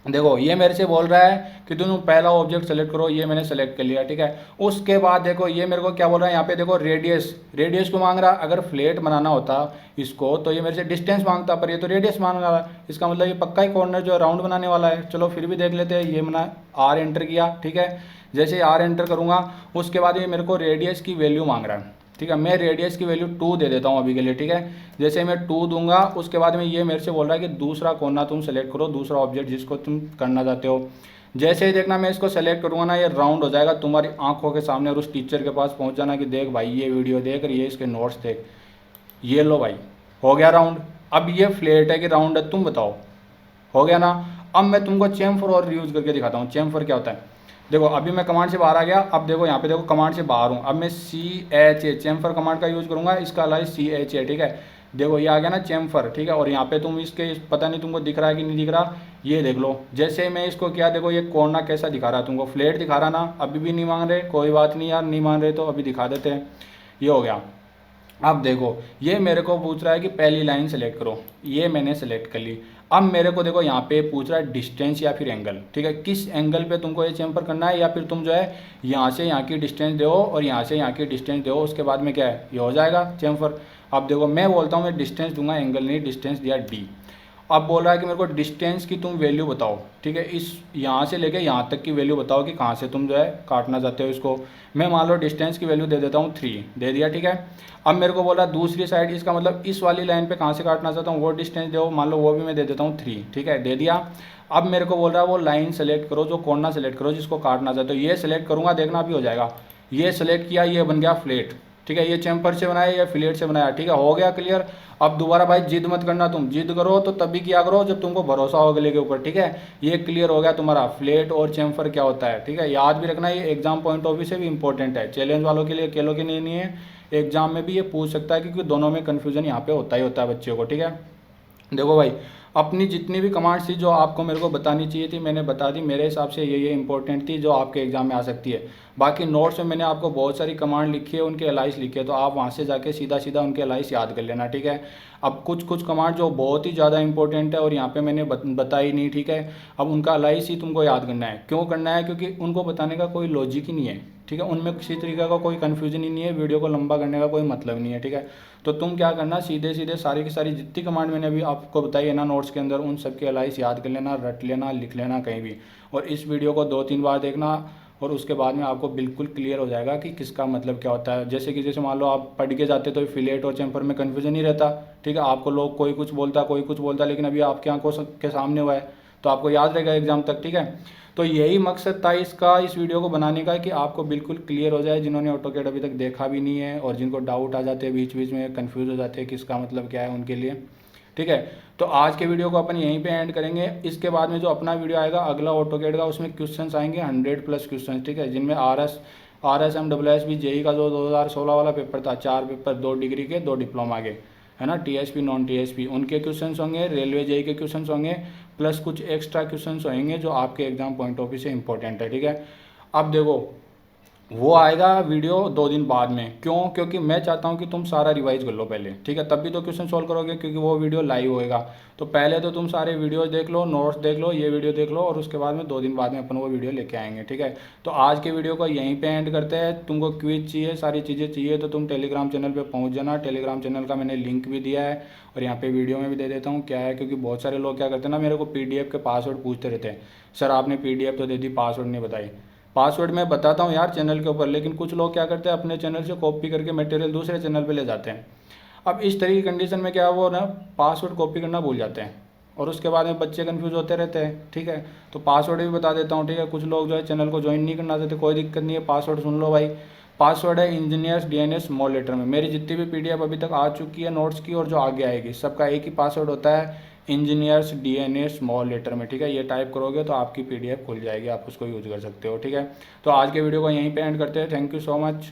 देखो ये मेरे से बोल रहा है कि तुम पहला ऑब्जेक्ट सेलेक्ट करो, ये मैंने सेलेक्ट कर लिया, ठीक है। उसके बाद देखो ये मेरे को क्या बोल रहा है, यहाँ पे देखो रेडियस, रेडियस को मांग रहा है। अगर फ्लेट बनाना होता इसको तो ये मेरे से डिस्टेंस मांगता, पर ये तो रेडियस मांग रहा है। इसका मतलब ये पक्का ही कॉर्नर जो है राउंड बनाने वाला है। चलो फिर भी देख लेते हैं, ये मैंने R एंटर किया, ठीक है। जैसे R एंटर करूँगा उसके बाद ये मेरे को रेडियस की वैल्यू मांग रहा है, ठीक है। मैं रेडियस की वैल्यू 2 दे देता हूँ अभी के लिए, ठीक है। जैसे मैं 2 दूंगा उसके बाद में ये मेरे से बोल रहा है कि दूसरा कोना तुम सेलेक्ट करो, दूसरा ऑब्जेक्ट जिसको तुम करना चाहते हो। जैसे ही देखना मैं इसको सेलेक्ट करूँगा ना, ये राउंड हो जाएगा तुम्हारी आंखों के सामने और उस टीचर के पास पहुँच जाना कि देख भाई ये वीडियो देख और ये इसके नोट्स देख। ये लो भाई, हो गया राउंड। अब ये फ्लैट है कि राउंड है, तुम बताओ, हो गया ना। अब मैं तुमको चेम्फर और यूज़ करके दिखाता हूँ। चेम्फर क्या होता है, देखो अभी मैं कमांड से बाहर आ गया। अब देखो यहाँ पे देखो कमांड से बाहर हूँ। अब मैं CHA चेम्फर कमांड का यूज़ करूँगा, इसका अलावा CHA, ठीक है। देखो ये आ गया ना चेम्फर, ठीक है। और यहाँ पे तुम इसके पता नहीं तुमको दिख रहा है कि नहीं दिख रहा, ये देख लो। जैसे मैं इसको किया देखो ये कोना कैसा दिखा रहा है तुमको, फ्लैट दिखा रहा ना। अभी भी नहीं मांग रहे, कोई बात नहीं यार, नहीं मान रहे तो अभी दिखा देते हैं। ये हो गया। अब देखो ये मेरे को पूछ रहा है कि पहली लाइन सेलेक्ट करो, ये मैंने सेलेक्ट कर ली। अब मेरे को देखो यहाँ पे पूछ रहा है डिस्टेंस या फिर एंगल, ठीक है। किस एंगल पे तुमको ये चेम्फर करना है, या फिर तुम जो है यहाँ से यहाँ की डिस्टेंस दो और यहाँ से यहाँ की डिस्टेंस दो, उसके बाद में क्या है ये हो जाएगा चेम्फर। अब देखो मैं बोलता हूँ मैं डिस्टेंस दूंगा, एंगल नहीं, डिस्टेंस दिया D। अब बोल रहा है कि मेरे को डिस्टेंस की तुम वैल्यू बताओ, ठीक है। इस यहाँ से लेके यहाँ तक की वैल्यू बताओ कि कहाँ से तुम जो है काटना चाहते हो इसको। मैं मान लो डिस्टेंस की वैल्यू दे देता हूँ 3, दे दिया, ठीक है। अब मेरे को बोल रहा है दूसरी साइड, इसका मतलब इस वाली लाइन पे कहाँ से काटना चाहता हूँ वो डिस्टेंस दो, मान लो वो भी मैं दे देता हूँ 3, ठीक है, दे दिया। अब मेरे को बोल रहा है वो लाइन सेलेक्ट करो, जो कोना सेलेक्ट करो जिसको काटना चाहते हो। ये सेलेक्ट करूँगा, देखना भी हो जाएगा। ये सेलेक्ट किया, ये बन गया फ्लैट, ठीक है। ये चेम्फर से बनाया या फ्लैट से बनाया, ठीक है, हो गया क्लियर। अब दोबारा भाई जिद मत करना, तुम जिद करो तो तभी किया करो जब तुमको भरोसा हो गले के ऊपर, ठीक है। ये क्लियर हो गया तुम्हारा फ्लैट और चेम्फर क्या होता है, ठीक है। याद भी रखना, ये एग्जाम पॉइंट ऑफ व्यू से भी इंपॉर्टेंट है, चैलेंज वालों के लिए, अकेलों के लिए नहीं है। एग्जाम में भी ये पूछ सकता है क्योंकि दोनों में कन्फ्यूजन यहाँ पे होता ही होता है बच्चे को, ठीक है। देखो भाई अपनी जितनी भी कमांड्स थी जो आपको मेरे को बतानी चाहिए थी मैंने बता दी। मेरे हिसाब से ये इंपॉर्टेंट थी जो आपके एग्जाम में आ सकती है। बाकी नोट्स में मैंने आपको बहुत सारी कमांड लिखी है, उनके एलाइस लिखे, तो आप वहाँ से जाके सीधा सीधा उनके एलाइस याद कर लेना, ठीक है। अब कुछ कमांड जो बहुत ही ज़्यादा इंपॉर्टेंट है और यहाँ पे मैंने बताई नहीं, ठीक है। अब उनका एलाइस ही तुमको याद करना है। क्यों करना है, क्योंकि उनको बताने का कोई लॉजिक ही नहीं है, ठीक है। उनमें किसी तरीके का कोई कन्फ्यूजन ही नहीं है, वीडियो को लंबा करने का कोई मतलब नहीं है, ठीक है। तो तुम क्या करना, सीधे सीधे सारी की सारी जितनी कमांड मैंने अभी आपको बताई है ना नोट्स के अंदर, उन सब के एलाइस याद कर लेना, रट लेना, लिख लेना कहीं भी। और इस वीडियो को 2-3 बार देखना और उसके बाद में आपको बिल्कुल क्लियर हो जाएगा कि किसका मतलब क्या होता है। जैसे मान लो आप पढ़ के जाते तो फिलेट और चेम्फर में कन्फ्यूजन ही रहता, ठीक है। आपको लोग कोई कुछ बोलता, लेकिन अभी आपके आंखों के सामने हुआ है तो आपको याद रहेगा एग्जाम तक, ठीक है। तो यही मकसद था इसका, इस वीडियो को बनाने का, कि आपको बिल्कुल क्लियर हो जाए, जिन्होंने ऑटोकैड अभी तक देखा भी नहीं है और जिनको डाउट आ जाते हैं बीच बीच में, कंफ्यूज हो जाते हैं किसका मतलब क्या है उनके लिए, ठीक है। तो आज के वीडियो को अपन यहीं पे एंड करेंगे। इसके बाद में जो अपना वीडियो आएगा अगला ऑटोकैड का, उसमें क्वेश्चंस आएंगे 100+ क्वेश्चन, ठीक है, जिनमें RSM भी जेई का जो 2016 वाला पेपर था, 4 पेपर, 2 डिग्री के 2 डिप्लोमा के, है ना, TSP नॉन TSP, उनके क्वेश्चंस होंगे, रेलवे जेई के क्वेश्चंस होंगे, प्लस कुछ एक्स्ट्रा क्वेश्चंस होंगे जो आपके एग्जाम पॉइंट ऑफ व्यू से इंपॉर्टेंट है, ठीक है। अब देखो वो आएगा वीडियो 2 दिन बाद में, क्यों, क्योंकि मैं चाहता हूँ कि तुम सारा रिवाइज कर लो पहले, ठीक है, तब भी तो क्वेश्चन सॉल्व करोगे, क्योंकि वो वीडियो लाइव होएगा। तो पहले तो तुम सारे वीडियोस देख लो, नोट्स देख लो, ये वीडियो देख लो, और उसके बाद में 2 दिन बाद में अपन वो वीडियो लेके आएंगे, ठीक है। तो आज के वीडियो को यहीं पे एंड करते हैं। तुमको क्विज चाहिए, सारी चीज़ें चाहिए तो तुम टेलीग्राम चैनल पर पहुँच जाना। टेलीग्राम चैनल का मैंने लिंक भी दिया है और यहाँ पे वीडियो में भी दे देता हूँ। क्या है, क्योंकि बहुत सारे लोग क्या करते हैं ना, मेरे को PDF के पासवर्ड पूछते रहते हैं, सर आपने PDF तो दे दी, पासवर्ड नहीं बताई। पासवर्ड मैं बताता हूँ यार चैनल के ऊपर, लेकिन कुछ लोग क्या करते हैं अपने चैनल से कॉपी करके मटेरियल दूसरे चैनल पे ले जाते हैं। अब इस तरह की कंडीशन में क्या, वो ना पासवर्ड कॉपी करना भूल जाते हैं और उसके बाद में बच्चे कंफ्यूज होते रहते हैं, ठीक है। तो पासवर्ड भी बता देता हूँ, ठीक है। कुछ लोग जो है चैनल को ज्वाइन नहीं करना चाहते, कोई दिक्कत नहीं है, पासवर्ड सुन लो भाई। पासवर्ड है इंजीनियर्स DNS स्मॉल लेटर में। मेरी जितनी भी PDF अभी तक आ चुकी है नोट्स की और जो आगे आएगी, सबका एक ही पासवर्ड होता है, इंजीनियर्स DNS स्मॉल लेटर में, ठीक है। ये टाइप करोगे तो आपकी PDF खुल जाएगी, आप उसको यूज कर सकते हो, ठीक है। तो आज के वीडियो को यहीं पे एंड करते हैं। Thank you so much.